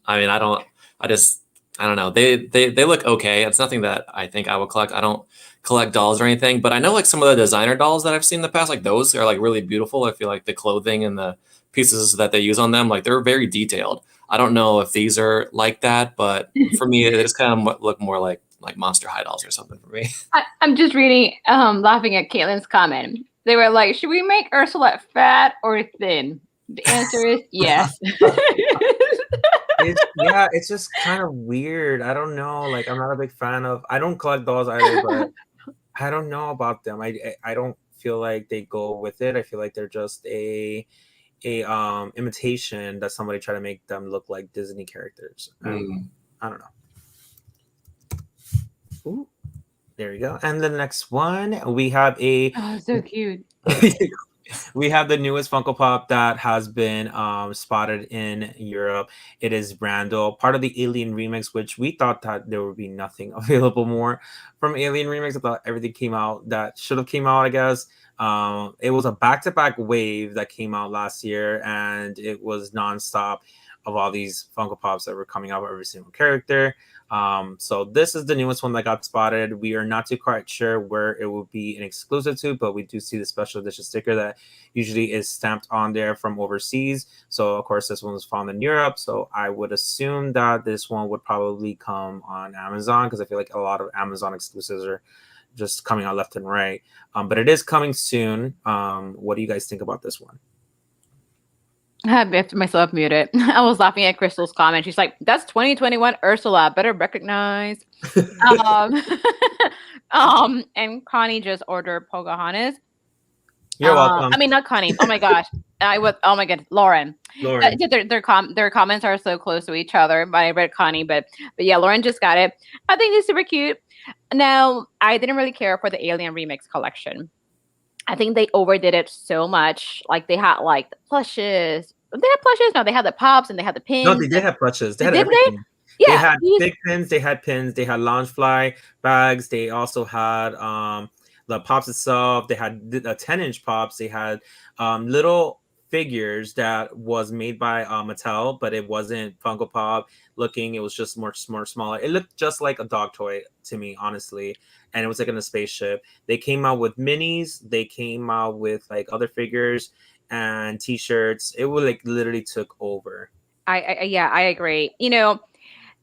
know. They look okay. It's nothing that I think I would collect. I don't collect dolls or anything, but I know like some of the designer dolls that I've seen in the past, like those are like really beautiful. I feel like the clothing and the pieces that they use on them, like they're very detailed. I don't know if these are like that, but for me, it just kind of look more like Monster High dolls or something for me. I'm just reading, laughing at Caitlin's comment. They were like, should we make Ursula fat or thin? The answer is yes. It's just kind of weird. I don't know. Like, I'm not a big fan of, I don't collect dolls either, but I don't know about them. I don't feel like they go with it. I feel like they're just a imitation that somebody tried to make them look like Disney characters. I don't know. Ooh, there we go. And the next one, we have so cute. We have the newest Funko Pop that has been spotted in Europe. It is Randall, part of the Alien Remix, which we thought that there would be nothing available more from Alien Remix. I thought everything came out that should have came out, I guess. It was a back-to-back wave that came out last year, and it was nonstop of all these Funko Pops that were coming out with every single character. So this is the newest one that got spotted. We are not too quite sure where it will be an exclusive to, but we do see the special edition sticker that usually is stamped on there from overseas. So of course this one was found in Europe. So I would assume that this one would probably come on Amazon, because I feel like a lot of Amazon exclusives are just coming out left and right. But it is coming soon. What do you guys think about this one? I have myself muted. I was laughing at Crystal's comment. She's like, "That's 2021 Ursula. Better recognize." um, and Connie just ordered Pocahontas. You're welcome. I mean, not Connie. Oh my gosh. Oh my god, Lauren. Their comments are so close to each other. But I read Connie, but yeah, Lauren just got it. I think it's super cute. Now, I didn't really care for the Alien Remix collection. I think they overdid it so much. Like they had like the plushes. They had plushes. No, they had the pops and they had the pins. No, they did have plushes. They had did everything. Yeah, they had big pins. They had pins. They had Loungefly bags. They also had the pops itself. They had the 10-inch pops. They had little figures that was made by Mattel, but it wasn't Funko Pop looking. It was just more smaller. It looked just like a dog toy to me, honestly. And it was like in a spaceship. They came out with minis. They came out with like other figures and T-shirts. It would like literally took over. I agree. You know,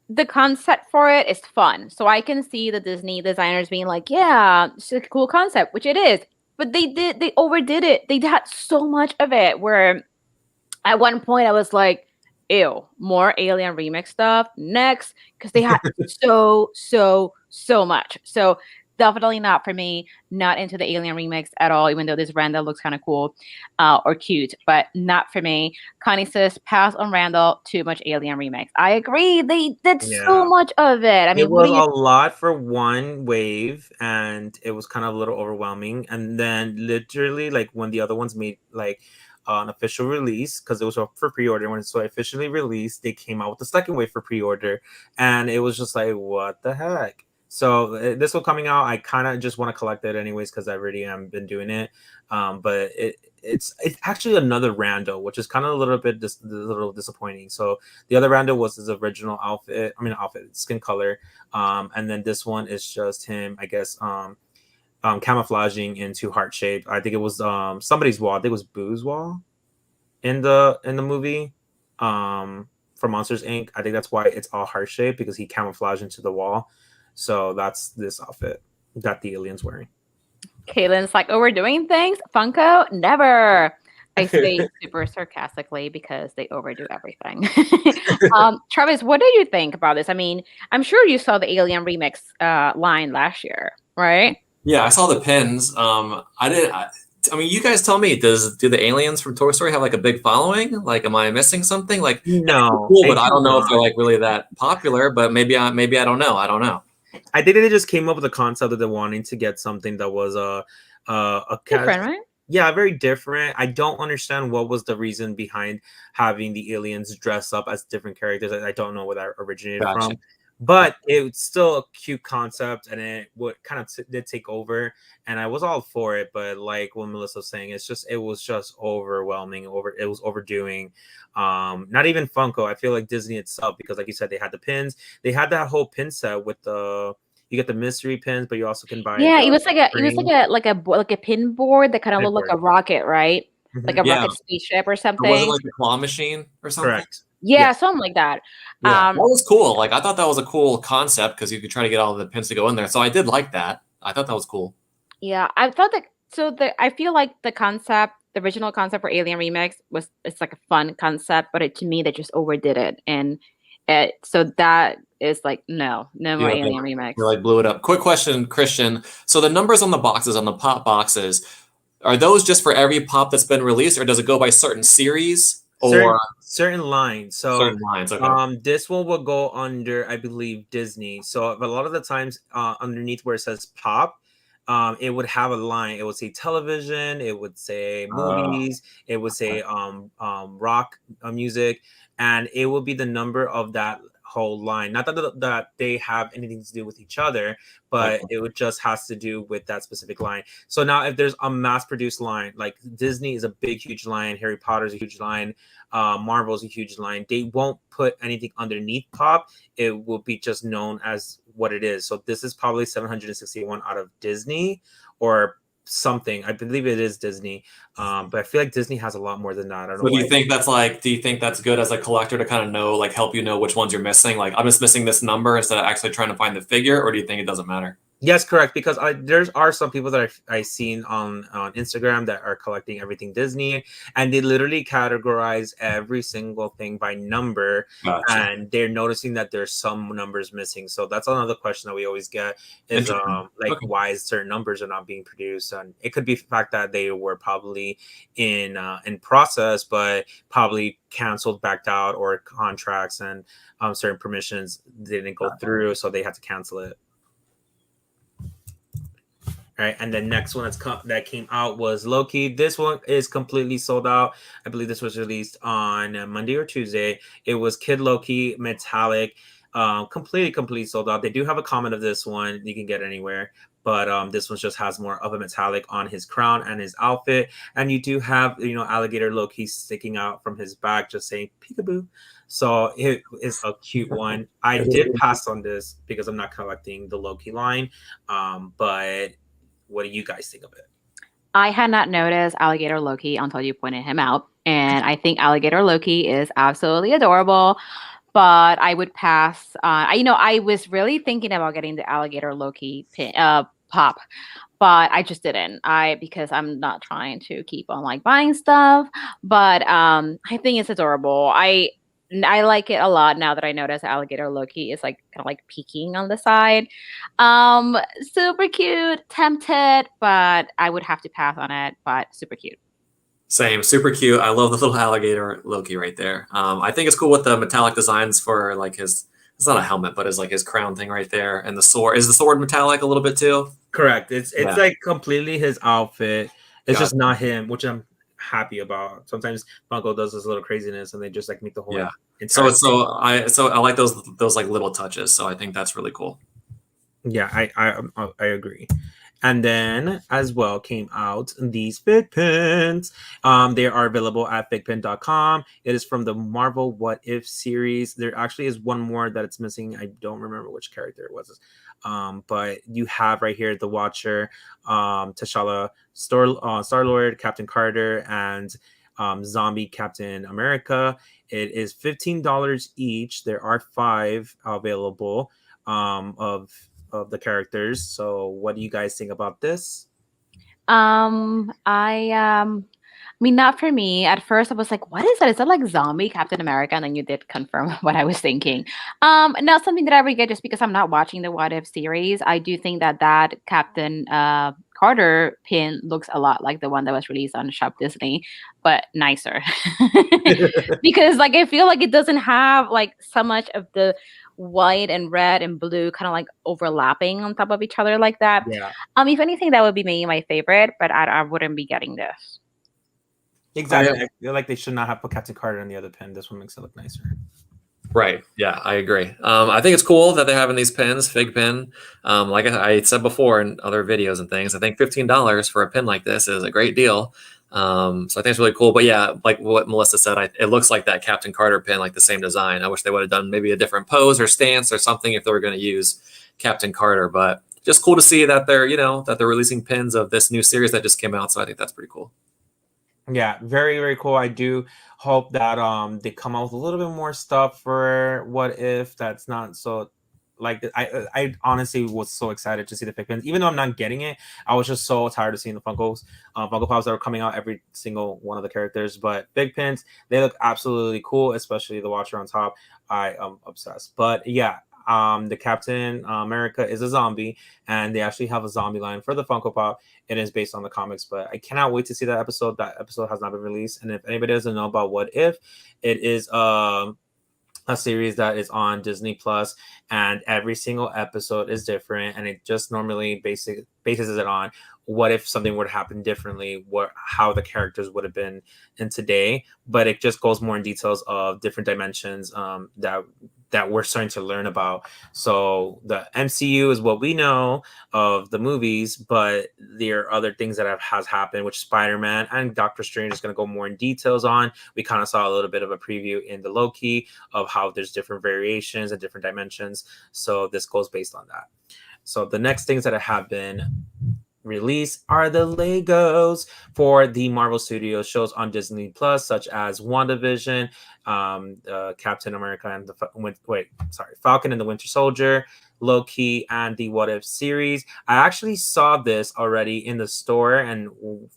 the concept for it is fun. So I can see the Disney designers being like, yeah, it's a cool concept, which it is. But they overdid it. They had so much of it where at one point I was like, ew, more Alien Remix stuff next, because they had so much. So definitely not for me. Not into the Alien Remix at all, even though this Randall looks kind of cool or cute, but not for me. Connie says, pass on Randall, too much Alien Remix. I agree. They did so much of it. I mean, it was a lot for one wave, and it was kind of a little overwhelming. And then literally, like when the other ones made like an official release, because it was for pre-order, when it's officially released, they came out with the second wave for pre-order, and it was just like, what the heck? So this one coming out, I kind of just want to collect it anyways because I already am been doing it. But it's actually another rando, which is kind of a little bit little disappointing. So the other rando was his original outfit. Skin color. And then this one is just him, I guess, camouflaging into heart shape. I think it was somebody's wall. I think it was Boo's wall in the movie. For Monsters Inc. I think that's why it's all heart shaped, because he camouflaged into the wall. So that's this outfit that the alien's wearing. Kaylin's like, oh, we're doing things? Funko? Never. I say super sarcastically because they overdo everything. Travis, what do you think about this? I mean, I'm sure you saw the Alien Remix line last year, right? Yeah, I saw the pins. I mean, you guys tell me, do the aliens from Toy Story have like a big following? Like, am I missing something? Like, no, cool, but I don't know if they're like really that popular. But maybe I don't know. I don't know. I think they just came up with the concept that they're wanting to get something that was a different, right? Yeah, very different. I don't understand what was the reason behind having the aliens dress up as different characters. I don't know where that originated from. But it's still a cute concept, and it would kind of did take over, and I was all for it. But like what Melissa was saying, it was just overwhelming. It was overdoing. Not even Funko. I feel like Disney itself, because like you said, they had the pins. They had that whole pin set with you get the mystery pins, but you also can buy. Yeah, it was like a pin board that kind of looked like a rocket, right? Mm-hmm. Like a rocket spaceship or something. Or was it like a claw machine or something? Correct. Yeah, something like that. Yeah, that was cool. Like, I thought that was a cool concept because you could try to get all the pins to go in there. So I did like that. I thought that was cool. Yeah, I thought that. So I feel like the original concept for Alien Remix it's like a fun concept, but to me they just overdid it, and so that is like no more Alien Remix. They like blew it up. Quick question, Christian. So the numbers on the boxes, on the pop boxes, are those just for every pop that's been released, or does it go by certain series? Or certain lines. So certain lines, okay. This one will go under, I believe, Disney. So a lot of the times underneath where it says pop, it would have a line. It would say television, it would say movies, it would say rock music, and it will be the number of that whole line. Not that they have anything to do with each other, but it would just has to do with that specific line. So now if there's a mass-produced line, like Disney is a big, huge line, Harry Potter's a huge line, Marvel's a huge line, they won't put anything underneath pop. It will be just known as what it is. So this is probably 761 out of Disney or something. I believe it is Disney, but I feel like Disney has a lot more than that. I don't know. Do you think that's good as a collector to kind of know, like help you know which ones you're missing? Like, I'm just missing this number instead of actually trying to find the figure, or do you think it doesn't matter? Yes, correct. Because there are some people that I've seen on Instagram that are collecting everything Disney, and they literally categorize every single thing by number, Gotcha. and they're noticing that there's some numbers missing. So that's another question that we always get is like Okay. why certain numbers are not being produced, and it could be the fact that they were probably in process, but probably canceled, backed out, or contracts and certain permissions didn't go through, so they had to cancel it. Right, and the next one that came out was Loki. This one is completely sold out. I believe this was released on Monday or Tuesday. It was Kid Loki metallic, completely sold out. They do have a comment of this one you can get anywhere, but this one just has more of a metallic on his crown and his outfit, and you do have alligator Loki sticking out from his back, just saying peekaboo. So it is a cute one. I did pass on this because I'm not collecting the Loki line, but what do you guys think of it? I had not noticed Alligator Loki until you pointed him out. And I think Alligator Loki is absolutely adorable. But I would pass. I was really thinking about getting the Alligator Loki pop, but I just didn't. Because I'm not trying to keep on like buying stuff. But I think it's adorable. I like it a lot now that I notice Alligator Loki is like kind of like peeking on the side. Super cute, tempted, but I would have to pass on it, but super cute. Same, super cute. I love the little alligator Loki right there. I think it's cool with the metallic designs for like his. It's not a helmet, but it's like his crown thing right there, and the sword. Is the sword metallic a little bit too? Correct. It's like completely his outfit. It's just Gotcha. not him, which I'm happy about. Sometimes Funko does this little craziness, and they just like make the whole entire. So I like those like little touches. So I think that's really cool. Yeah, I agree. And then as well came out these fig pins. They are available at figpin.com. It is from the Marvel What If series. There actually is one more that it's missing. I don't remember which character it was. But you have right here the Watcher, T'Challa, Star-Lord, Captain Carter, and Zombie Captain America. It is $15 each. There are 5 available of the characters. So what do you guys think about this? I mean, not for me. At first, I was like, "What is that? Is that like zombie Captain America?" And then you did confirm what I was thinking. Not something that I would get just because I'm not watching the What If series. I do think that Captain Carter pin looks a lot like the one that was released on Shop Disney, but nicer. Because like I feel like it doesn't have like so much of the white and red and blue kind of like overlapping on top of each other like that. Yeah. If anything, that would be maybe my favorite, but I wouldn't be getting this. Exactly. I feel like they should not have put Captain Carter on the other pin. This one makes it look nicer. Right. Yeah, I agree. I think it's cool that they're having these pins, fig pin. Like I said before in other videos and things, I think $15 for a pin like this is a great deal. So I think it's really cool. But yeah, like what Melissa said, it looks like that Captain Carter pin, like the same design. I wish they would have done maybe a different pose or stance or something if they were going to use Captain Carter. But just cool to see that they're releasing pins of this new series that just came out. So I think that's pretty cool. Yeah, very, very cool. I do hope that they come out with a little bit more stuff for What If that's not so like I honestly was so excited to see the fig pins. Even though I'm not getting it, I was just so tired of seeing the Funko Pops that are coming out every single one of the characters. But fig pins, they look absolutely cool, especially the Watcher on top. I am obsessed. But yeah, the Captain America is a zombie, and they actually have a zombie line for the Funko Pop. It is based on the comics, but I cannot wait to see that episode. That episode has not been released, and if anybody doesn't know about What If, it is a series that is on Disney Plus, and every single episode is different, and it just normally bases it on what if something were to happen differently, how the characters would have been in today, but it just goes more in details of different dimensions that we're starting to learn about. So the MCU is what we know of the movies, but there are other things that has happened, which Spider-Man and Doctor Strange is going to go more in details on. We kind of saw a little bit of a preview in the Loki of how there's different variations and different dimensions. So this goes based on that. So the next things that have been released are the Legos for the Marvel Studios shows on Disney Plus, such as WandaVision, Captain America and Falcon and the Winter Soldier, Loki, and the What If series. I actually saw this already in the store, and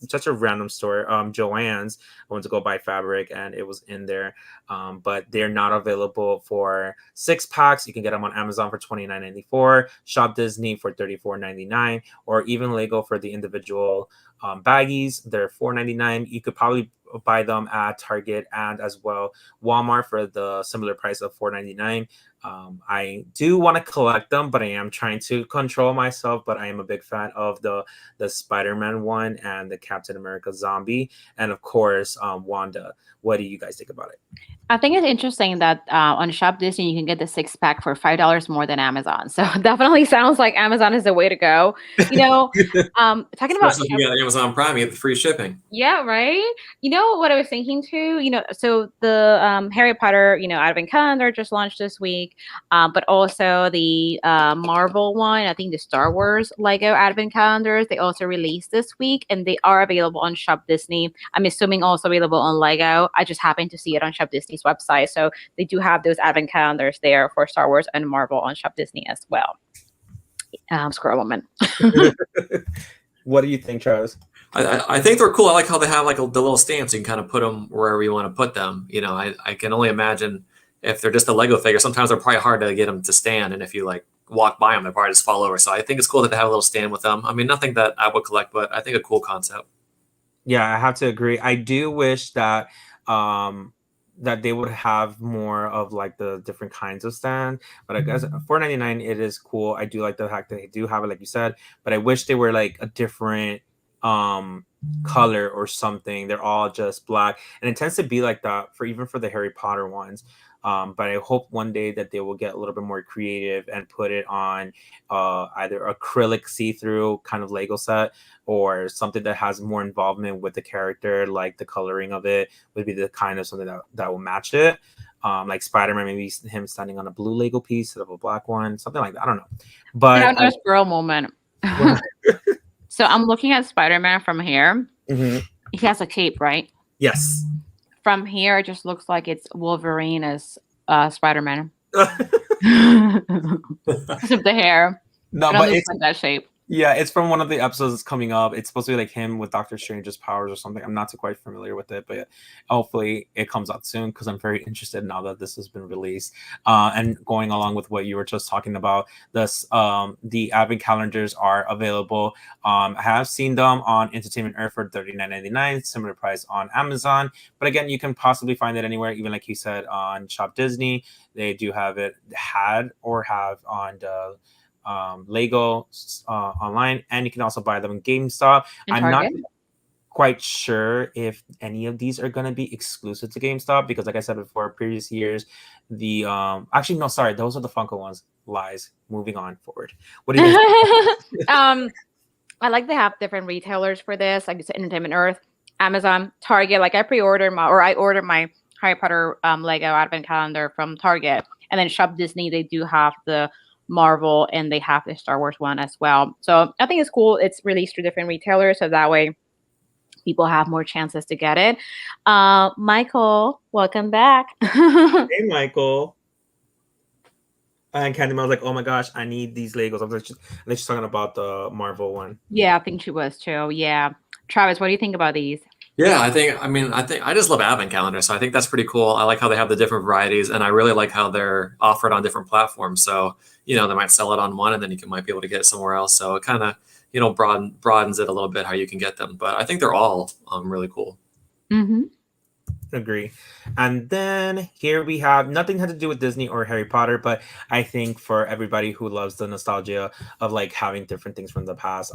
such a random store, Joann's. I went to go buy fabric, and it was in there. But they're not available for 6-packs. You can get them on Amazon for $29.94, Shop Disney for $34.99, or even Lego for the individual baggies. They're $4.99. You could probably buy them at Target and as well Walmart for the similar price of $4.99. I do want to collect them, but I am trying to control myself. But I am a big fan of the Spider-Man one and the Captain America zombie, and of course Wanda. What do you guys think about it? I think it's interesting that on Shop Disney you can get the 6-pack for $5 more than Amazon. So definitely sounds like Amazon is the way to go. You know, talking about Especially if you got Amazon Prime, you get the free shipping. Yeah, right. You know what I was thinking too. So the Harry Potter, Advent calendar just launched this week, but also the Marvel one. I think the Star Wars Lego Advent calendars they also released this week, and they are available on Shop Disney. I'm assuming also available on Lego. I just happened to see it on Shop Disney's website, so they do have those Advent calendars there for Star Wars and Marvel on Shop Disney as well. Squirrel woman. What do you think, Travis? I think they're cool. I like how they have like the little stamps. You can kind of put them wherever you want to put them. I can only imagine if they're just a Lego figure, sometimes they're probably hard to get them to stand. And if you like walk by them, they probably just fall over. So I think it's cool that they have a little stand with them. I mean, nothing that I would collect, but I think a cool concept. Yeah, I have to agree. I do wish that that they would have more of like the different kinds of stand, but I guess $4.99 it is cool. I do like the fact that they do have it, like you said, but I wish they were like a different color or something. They're all just black, and it tends to be like that for the Harry Potter ones. But I hope one day that they will get a little bit more creative and put it on either acrylic see-through kind of Lego set or something that has more involvement with the character, like the coloring of it would be the kind of something that will match it. Like Spider-Man, maybe him standing on a blue Lego piece instead of a black one, something like that. I don't know. But no squirrel moment. So I'm looking at Spider-Man from here. Mm-hmm. He has a cape, right? Yes. From here, it just looks like it's Wolverine as Spider-Man. Because of the hair. No, but it's like that shape. Yeah, it's from one of the episodes that's coming up. It's supposed to be like him with Doctor Strange's powers or something. I'm not too quite familiar with it, but hopefully it comes out soon because I'm very interested now that this has been released. And going along with what you were just talking about, the Advent calendars are available. I have seen them on Entertainment Earth for $39.99, similar price on Amazon. But again, you can possibly find it anywhere, even like you said, on Shop Disney. They do have it, have on the Lego online, and you can also buy them in GameStop. I'm not quite sure if any of these are going to be exclusive to GameStop because, like I said before, previous years, those are the Funko ones. Lies. Moving on forward. What do you guys I like to have different retailers for this, like you said, Entertainment Earth, Amazon, Target. Like I ordered my Harry Potter Lego Advent calendar from Target, and then Shop Disney. They do have the Marvel and they have the Star Wars one as well. So I think it's cool. It's released through different retailers, so that way people have more chances to get it. Michael, welcome back. Hey, Michael. And Candy was like, "Oh my gosh, I need these Legos." I was like, she's talking about the Marvel one. Yeah, I think she was too. Yeah, Travis, what do you think about these? Yeah, I think I just love Advent calendars, so I think that's pretty cool. I like how they have the different varieties, and I really like how they're offered on different platforms. So, they might sell it on one, and then you might be able to get it somewhere else. So it kind of, broadens it a little bit how you can get them. But I think they're all really cool. Mm-hmm. Agree. And then here we have nothing had to do with Disney or Harry Potter, but I think for everybody who loves the nostalgia of like having different things from the past,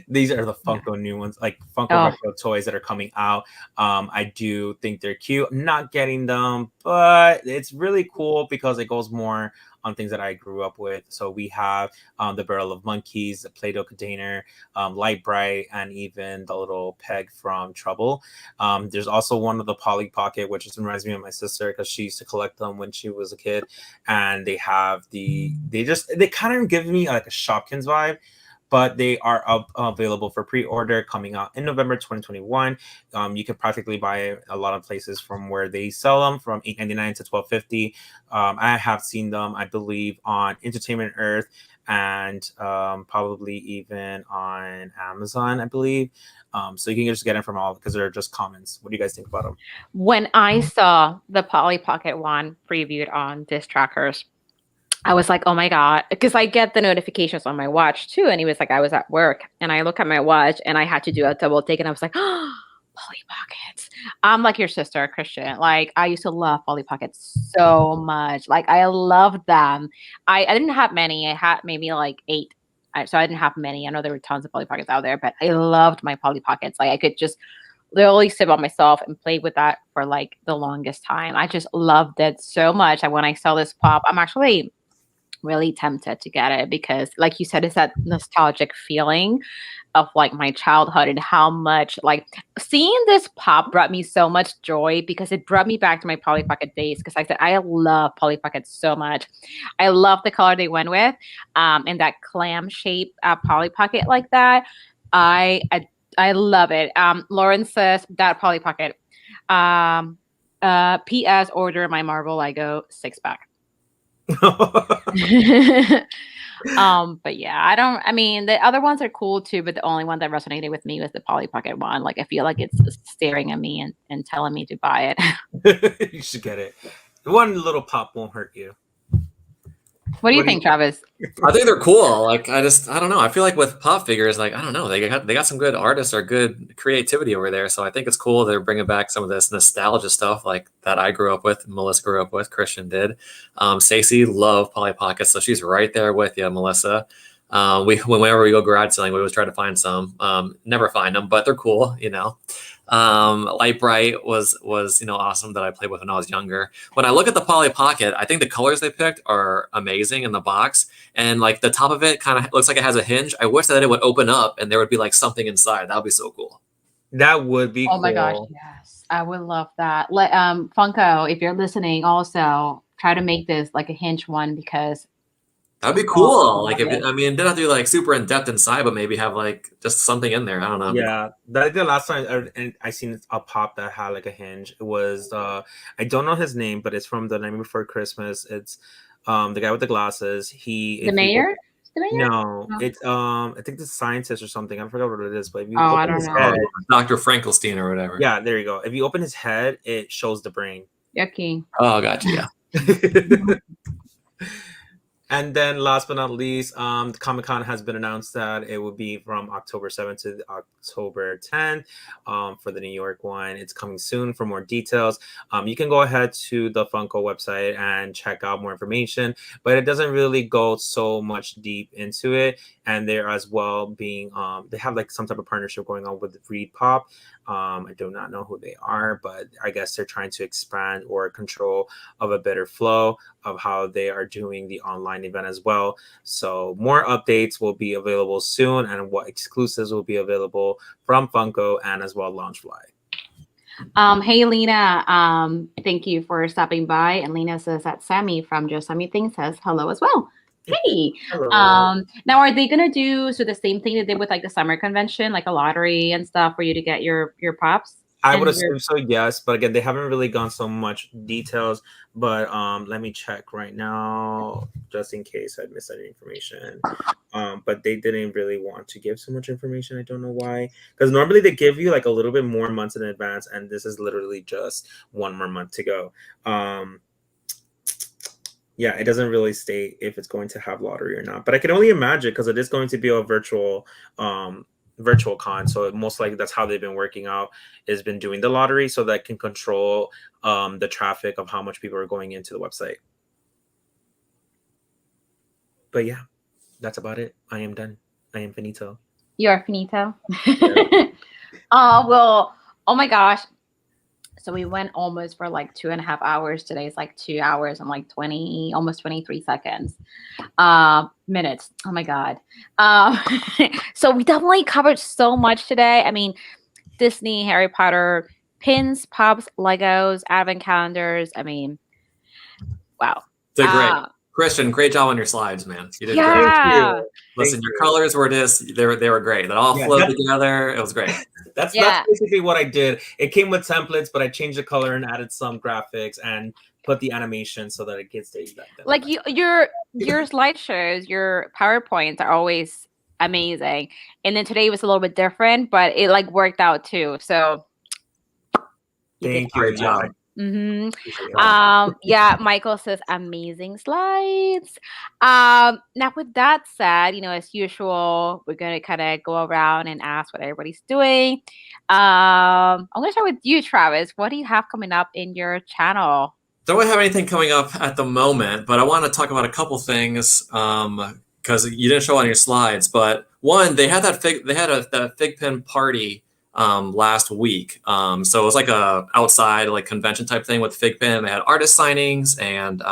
these are the Funko new ones, like Funko retro toys that are coming out. I do think they're cute. I'm not getting them, but it's really cool because it goes more on things that I grew up with. So we have the Barrel of Monkeys, the Play-Doh container, Light Bright, and even the little Peg from Trouble. There's also one of the Polly Pocket, which just reminds me of my sister because she used to collect them when she was a kid. And they have they kind of give me like a Shopkins vibe. but they are available for pre-order coming out in November 2021. You can practically buy a lot of places from where they sell them from $8.99 to $12.50. I have seen them, I believe, on Entertainment Earth and probably even on Amazon, I believe. So you can just get them from all because they're just commons. What do you guys think about them? When I saw the Polly Pocket one previewed on Disc Trackers, I was like, oh my God, because I get the notifications on my watch too. And he was like, I was at work and I look at my watch and I had to do a double take and I was like, oh, Polly Pockets. I'm like your sister, Christian. Like I used to love Polly Pockets so much. Like I loved them. I didn't have many. I had maybe like 8. So I didn't have many. I know there were tons of Polly Pockets out there, but I loved my Polly Pockets. Like I could just literally sit by myself and play with that for like the longest time. I just loved it so much. And when I saw this pop, I'm actually really tempted to get it because like you said, it's that nostalgic feeling of like my childhood and how much like seeing this pop brought me so much joy because it brought me back to my Polly Pocket days because like I said I love Polly Pockets so much. I love the color they went with and that clam shape Polly Pocket like that. I love it. Lauren says that Polly Pocket PS order my Marvel Lego 6-pack. But yeah, I mean, the other ones are cool too, but the only one that resonated with me was the Polly Pocket one. Like, I feel like it's staring at me and telling me to buy it. You should get it. One little pop won't hurt you. What do you think, Travis? I think they're cool. Like I don't know. I feel like with pop figures, like I don't know, they got some good artists or good creativity over there. So I think it's cool they're bringing back some of this nostalgia stuff like that I grew up with, Melissa grew up with, Christian did. Stacey loved Polly Pockets, so she's right there with you, Melissa. Whenever we go garage selling, we always try to find some. Never find them, but they're cool, you know. Light Bright was awesome that I played with when I was younger. When I look at the Polly Pocket, I think the colors they picked are amazing in the box, and like the top of it kind of looks like it has a hinge. I wish that it would open up and there would be like something inside. That would be so cool. That would be cool. My gosh, yes, I would love that. Let Funko, if you're listening, also try to make this like a hinge one because that'd be cool. Like, it didn't have to be like super in depth inside, but maybe have like just something in there. I don't know. Yeah, that the last time I seen a pop that had like a hinge. It was I don't know his name, but it's from The Night Before Christmas. It's the guy with the glasses. The mayor. No, it's I think the scientist or something. I forgot what it is, but if you I don't know. Head, Dr. Frankenstein or whatever. Yeah, there you go. If you open his head, it shows the brain. Yucky. Oh, gotcha. Yeah. And then last but not least, Comic-Con has been announced that it will be from October 7th to October 10th for the New York one. It's coming soon. For more details, you can go ahead to the Funko website and check out more information, but it doesn't really go so much deep into it. And they're as well being, they have like some type of partnership going on with Reed Pop. I do not know who they are, but I guess they're trying to expand or control of a better flow of how they are doing the online event as well. So more updates will be available soon, and what exclusives will be available from Funko and as well Launchfly. Hey Lena, thank you for stopping by. And Lena says that Sammy from Just Sammy Things says hello as well. Hey, now are they gonna do the same thing they did with like the summer convention, like a lottery and stuff for you to get your pops? I would assume so, yes, but again, they haven't really gone so much details. But let me check right now, just in case I missed any information. But they didn't really want to give so much information. I don't know why, because normally they give you like a little bit more months in advance, and this is literally just one more month to go. Yeah, it doesn't really state if it's going to have lottery or not, but I can only imagine because it is going to be a virtual con. So most likely that's how they've been working out, is been doing the lottery so that can control the traffic of how much people are going into the website. But yeah, that's about it. I am done. I am finito. You are finito. Well, oh my gosh. So we went almost for like 2.5 hours. Today is like 2 hours and like 20, almost 23 seconds. Minutes. Oh my God. So we definitely covered so much today. I mean, Disney, Harry Potter, pins, pops, Legos, advent calendars. I mean, wow. They're great. Christian, great job on your slides, man. You did great. Yeah. Listen, your colors were they were great. That all flowed together. It was great. That's basically what I did. It came with templates, but I changed the color and added some graphics and put the animation so that it gets to that. Like your slideshows, your PowerPoints are always amazing. And then today was a little bit different, but it like worked out too. So thank you. Great job. Yeah, Michael says amazing slides. Now with that said, as usual, we're gonna kind of go around and ask what everybody's doing. I'm gonna start with you, Travis. What do you have coming up in your channel? Don't really have anything coming up at the moment, but I want to talk about a couple things because you didn't show on your slides. But one, they had that fig pen party last week. So it was like a outside like convention type thing with fig pen. They had artist signings and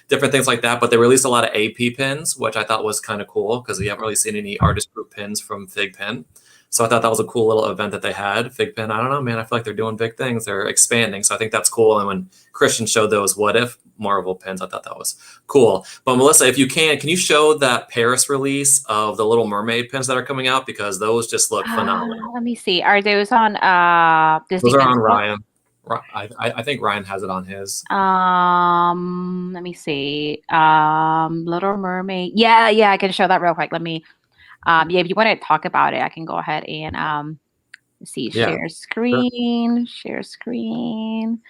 different things like that. But they released a lot of AP pins, which I thought was kind of cool because we haven't really seen any artist group pins from fig pen. So I thought that was a cool little event that they had. Fig pen, I don't know, man. I feel like they're doing big things. They're expanding. So I think that's cool. And when Christian showed those What If Marvel pins, I thought that was cool. But Melissa, if you can you show that Paris release of the Little Mermaid pins that are coming out? Because those just look phenomenal. Let me see. Are those on Disney? Those are on Ryan. I think Ryan has it on his. Let me see. Little Mermaid. Yeah, I can show that real quick. Let me if you want to talk about it, I can go ahead and see. Share screen. Share screen.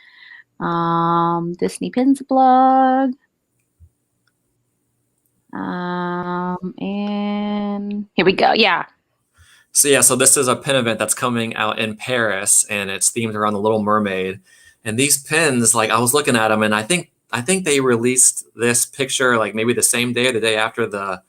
Disney Pins blog. And here we go. Yeah. So this is a pin event that's coming out in Paris, and it's themed around the Little Mermaid. And these pins, like I was looking at them, and I think they released this picture like maybe the same day or the day after the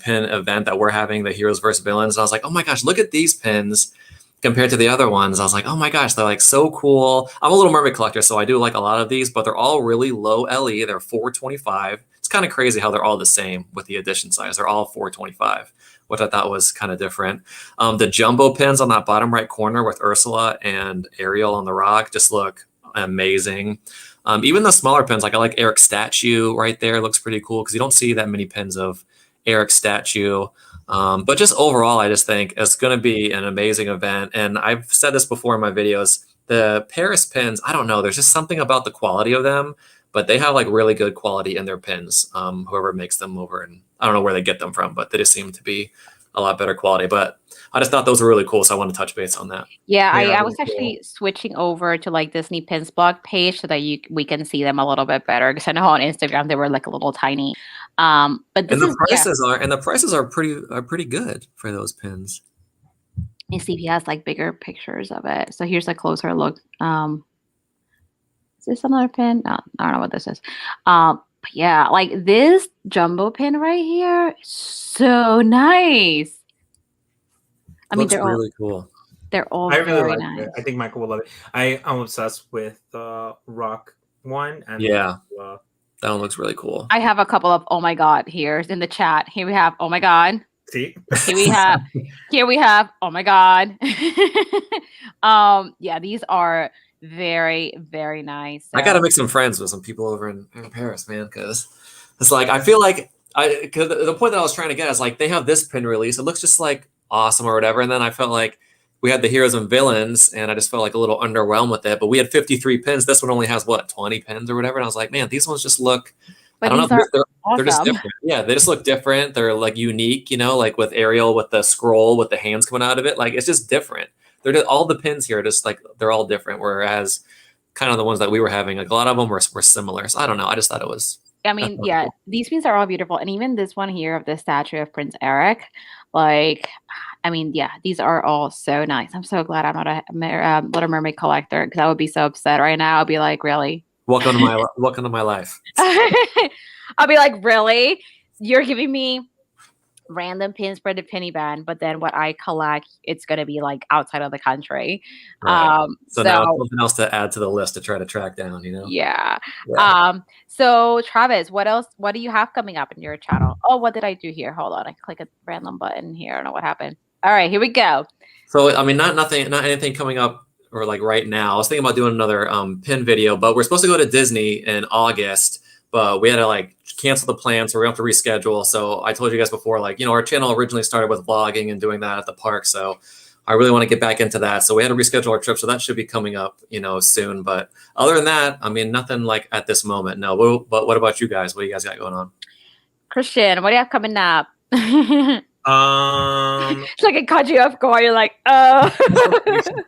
pin event that we're having, the Heroes versus Villains. And I was like, oh my gosh, look at these pins compared to the other ones. I was like, oh my gosh, they're like so cool. I'm a Little Mermaid collector, so I do like a lot of these, but they're all really low LE. They're 425. It's kind of crazy how they're all the same with the edition size. They're all 425, which I thought was kind of different. The jumbo pins on that bottom right corner with Ursula and Ariel on the rock just look amazing. Even the smaller pins, like I like Eric's statue right there, looks pretty cool because you don't see that many pins of Eric's statue. But just overall, I just think it's going to be an amazing event. And I've said this before in my videos, the Paris pins, I don't know, there's just something about the quality of them, but they have like really good quality in their pins, whoever makes them over. And I don't know where they get them from, but they just seem to be a lot better quality. But I just thought those were really cool, so I want to touch base on that. Yeah, I was actually switching over to like Disney Pins blog page so that we can see them a little bit better, because I know on Instagram they were like a little tiny. But the prices are pretty good for those pins. Let me see if he has like bigger pictures of it. So here's a closer look. Is this another pin? No, I don't know what this is. But yeah, like this jumbo pin right here, so nice. I mean, they're really cool. They're all I really very like nice. it. I think Michael will love it. I'm obsessed with the rock one. And that one looks really cool. I have a couple of oh my god here in the chat. Here we have oh my god. See? Here we have oh my god. Yeah, these are very, very nice. I gotta make some friends with some people over in Paris, man, because it's like I feel like cause the point that I was trying to get is like they have this pin release. It looks just like awesome or whatever, and then I felt like we had the Heroes and Villains, and I just felt like a little underwhelmed with it. But we had 53 pins. This one only has 20 pins or whatever, and I was like, man, these ones just look. But I don't know. They're awesome. just different. Yeah, they just look different. They're like unique, like with Ariel with the scroll with the hands coming out of it. Like it's just different. They're just, all the pins here are just like they're all different. Whereas kind of the ones that we were having, like a lot of them were similar. So I don't know. I just thought it was. I mean, yeah, cool. These pins are all beautiful, and even this one here of the statue of Prince Eric, like, I mean, yeah, these are all so nice. I'm so glad I'm not a Little Mermaid collector, because I would be so upset right now. I'll be like, really? Welcome to my life. I'll be like, really? You're giving me random pins for the penny band, but then what I collect, it's gonna be like outside of the country. Right. So now something else to add to the list to try to track down, Yeah. So Travis, what else? What do you have coming up in your channel? Oh, what did I do here? Hold on, I click a random button here. I don't know what happened. All right, here we go. So I mean, not anything coming up or like right now. I was thinking about doing another pin video, but we're supposed to go to Disney in August. But we had to like cancel the plan, so we're going to have to reschedule. So I told you guys before, like, our channel originally started with vlogging and doing that at the park. So I really want to get back into that. So we had to reschedule our trip. So that should be coming up, soon. But other than that, I mean, nothing like at this moment. No. But what about you guys? What do you guys got going on? Christian, what do you have coming up? It's like it caught you off guard. You're like, oh,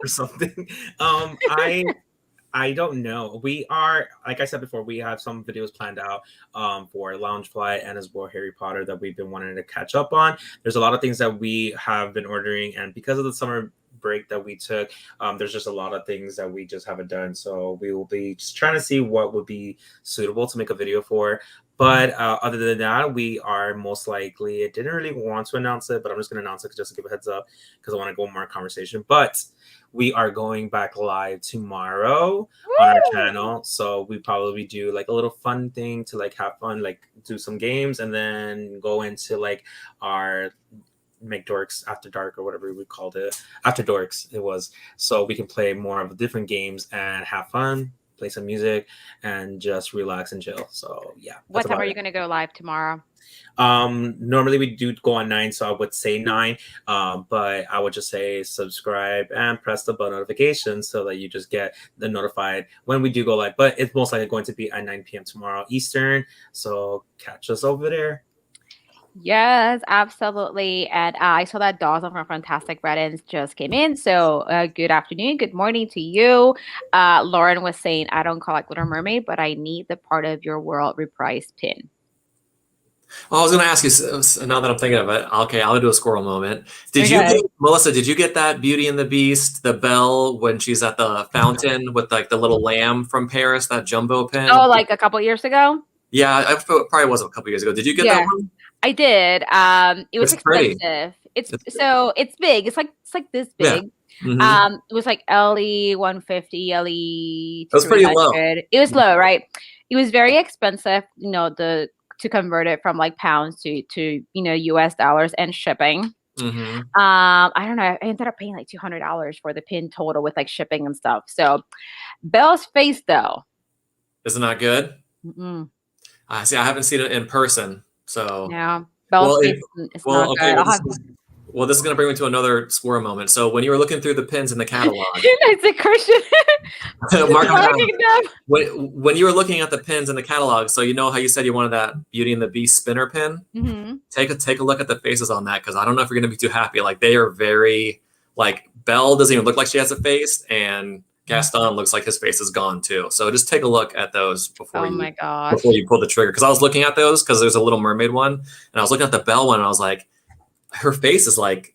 or something. I don't know. We are, like I said before, we have some videos planned out for Loungefly and as well Harry Potter that we've been wanting to catch up on. There's a lot of things that we have been ordering, and because of the summer break that we took, there's just a lot of things that we just haven't done. So we will be just trying to see what would be suitable to make a video for. But other than that, we are most likely, I didn't really want to announce it, but I'm just going to announce it just to give a heads up because I want to go more conversation. But we are going back live tomorrow on our channel. So we probably do like a little fun thing to like have fun, like do some games and then go into like our MCdorks After Dark or whatever we called it. After Dorks it was. So we can play more of different games and have fun, play some music and just relax and chill. So yeah. What time are you going to go live tomorrow? Normally we do go on 9, so I would say 9, but I would just say subscribe and press the bell notification so that you just get the notified when we do go live. But it's most likely going to be at 9 p.m. tomorrow Eastern, so catch us over there. Yes, absolutely. And I saw that Dawson from Fantastic Reddins just came in. So good afternoon, good morning to you. Lauren was saying, I don't collect Little Mermaid, but I need the Part of Your World reprised pin. Oh, I was going to ask you, now that I'm thinking of it, okay, I'll do a squirrel moment. Melissa, did you get that Beauty and the Beast, the Belle, when she's at the fountain with like the little lamb from Paris, that jumbo pin? Oh, like a couple years ago? Yeah, it probably was a couple years ago. Did you get that one? I did. It was expensive. It's big. It's like this big. Yeah. Mm-hmm. It was like LE 150, LE. It was pretty low. It was low, right? It was very expensive. To convert it from like pounds to US dollars and shipping. Mm-hmm. I don't know. I ended up paying like $200 for the pin total with like shipping and stuff. So Belle's face though, isn't that good? Mm-mm. See, I haven't seen it in person, so yeah. Belle's face is not good. Well, this is going to bring me to another squirrel moment. So when you were looking through the pins in the catalog, it's a Christian. when you were looking at the pins in the catalog, so you know how you said you wanted that Beauty and the Beast spinner pin. Mm-hmm. Take a look at the faces on that, because I don't know if you're going to be too happy. Like they are very like Belle doesn't even look like she has a face, and Gaston looks like his face is gone too. So just take a look at those before you pull the trigger. Because I was looking at those because there's a Little Mermaid one, and I was looking at the Belle one, and I was like, her face is like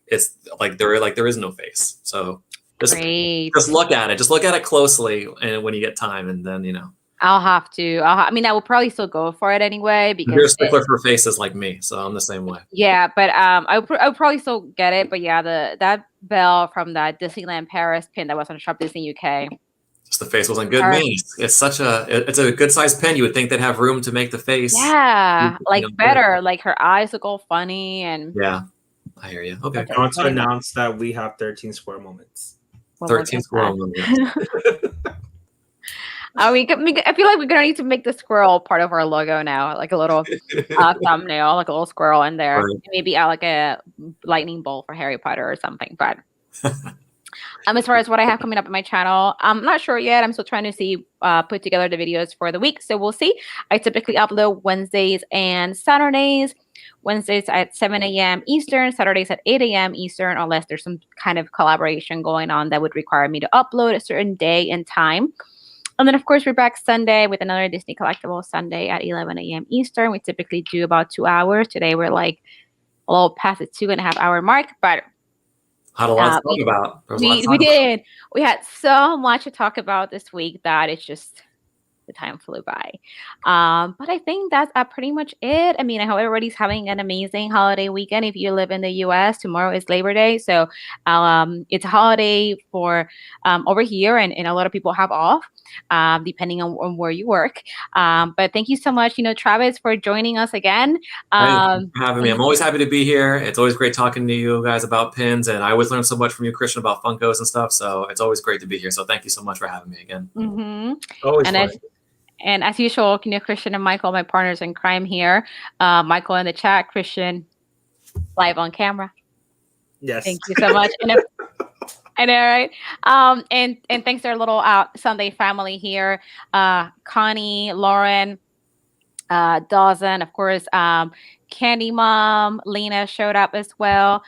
there is no face. So just look at it. Just look at it closely, and when you get time, and then I'll have to. I mean, I will probably still go for it anyway because you're a stickler for faces like me, so I'm the same way. Yeah, but I'll probably still get it. But yeah, that Belle from that Disneyland Paris pin that was on Shop Disney UK. Just the face wasn't good. It's a good sized pin. You would think they'd have room to make the face. Yeah, better. Like her eyes look all funny and. Yeah, I hear you. Okay. I want to announce that we have 13 square moments. 13 squirrel moments. I feel like we're gonna need to make the squirrel part of our logo now, like a little thumbnail, like a little squirrel in there. Right. Maybe like a lightning bolt for Harry Potter or something. But as far as what I have coming up on my channel, I'm not sure yet. I'm still trying to see put together the videos for the week, so we'll see. I typically upload Wednesdays and Saturdays. Wednesdays at 7 a.m. Eastern, Saturdays at 8 a.m. Eastern, unless there's some kind of collaboration going on that would require me to upload a certain day and time. And then, of course, we're back Sunday with another Disney Collectibles Sunday at 11 a.m. Eastern. We typically do about 2 hours. Today, we're like a little past the 2.5 hour mark, but had a lot to talk about. We did. We had so much to talk about this week that it's just the time flew by. But I think that's pretty much it. I mean, I hope everybody's having an amazing holiday weekend. If you live in the U.S., tomorrow is Labor Day. So it's a holiday for over here, and a lot of people have off, depending on where you work. But thank you so much, Travis, for joining us again. Thanks for having me. I'm always happy to be here. It's always great talking to you guys about pins, and I always learn so much from you, Christian, about Funkos and stuff. So it's always great to be here. So thank you so much for having me again. Mm-hmm. Always fun. And as usual, Christian and Michael, my partners in crime here. Michael in the chat, Christian live on camera. Yes. Thank you so much. I know, right? And thanks to our little Sunday family here. Connie, Lauren, Dawson, of course, Candy Mom, Lena showed up as well.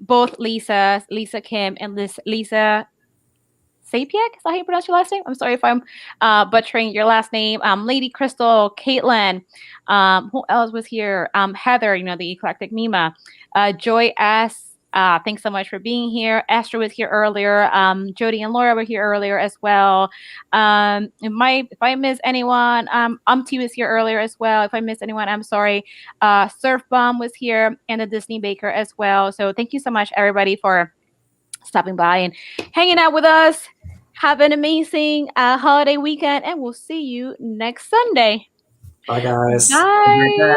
Both Lisa Kim, and Lisa Sapiak, is that how you pronounce your last name? I'm sorry if I'm butchering your last name. Lady Crystal, Caitlin, who else was here? Heather, the eclectic Mima, Joy S. Thanks so much for being here. Esther was here earlier. Jody and Laura were here earlier as well. If I miss anyone, Umti was here earlier as well. If I miss anyone, I'm sorry. Surf Bomb was here, and the Disney Baker as well. So thank you so much, everybody, for stopping by and hanging out with us. Have an amazing holiday weekend, and we'll see you next Sunday. Bye, guys. Bye.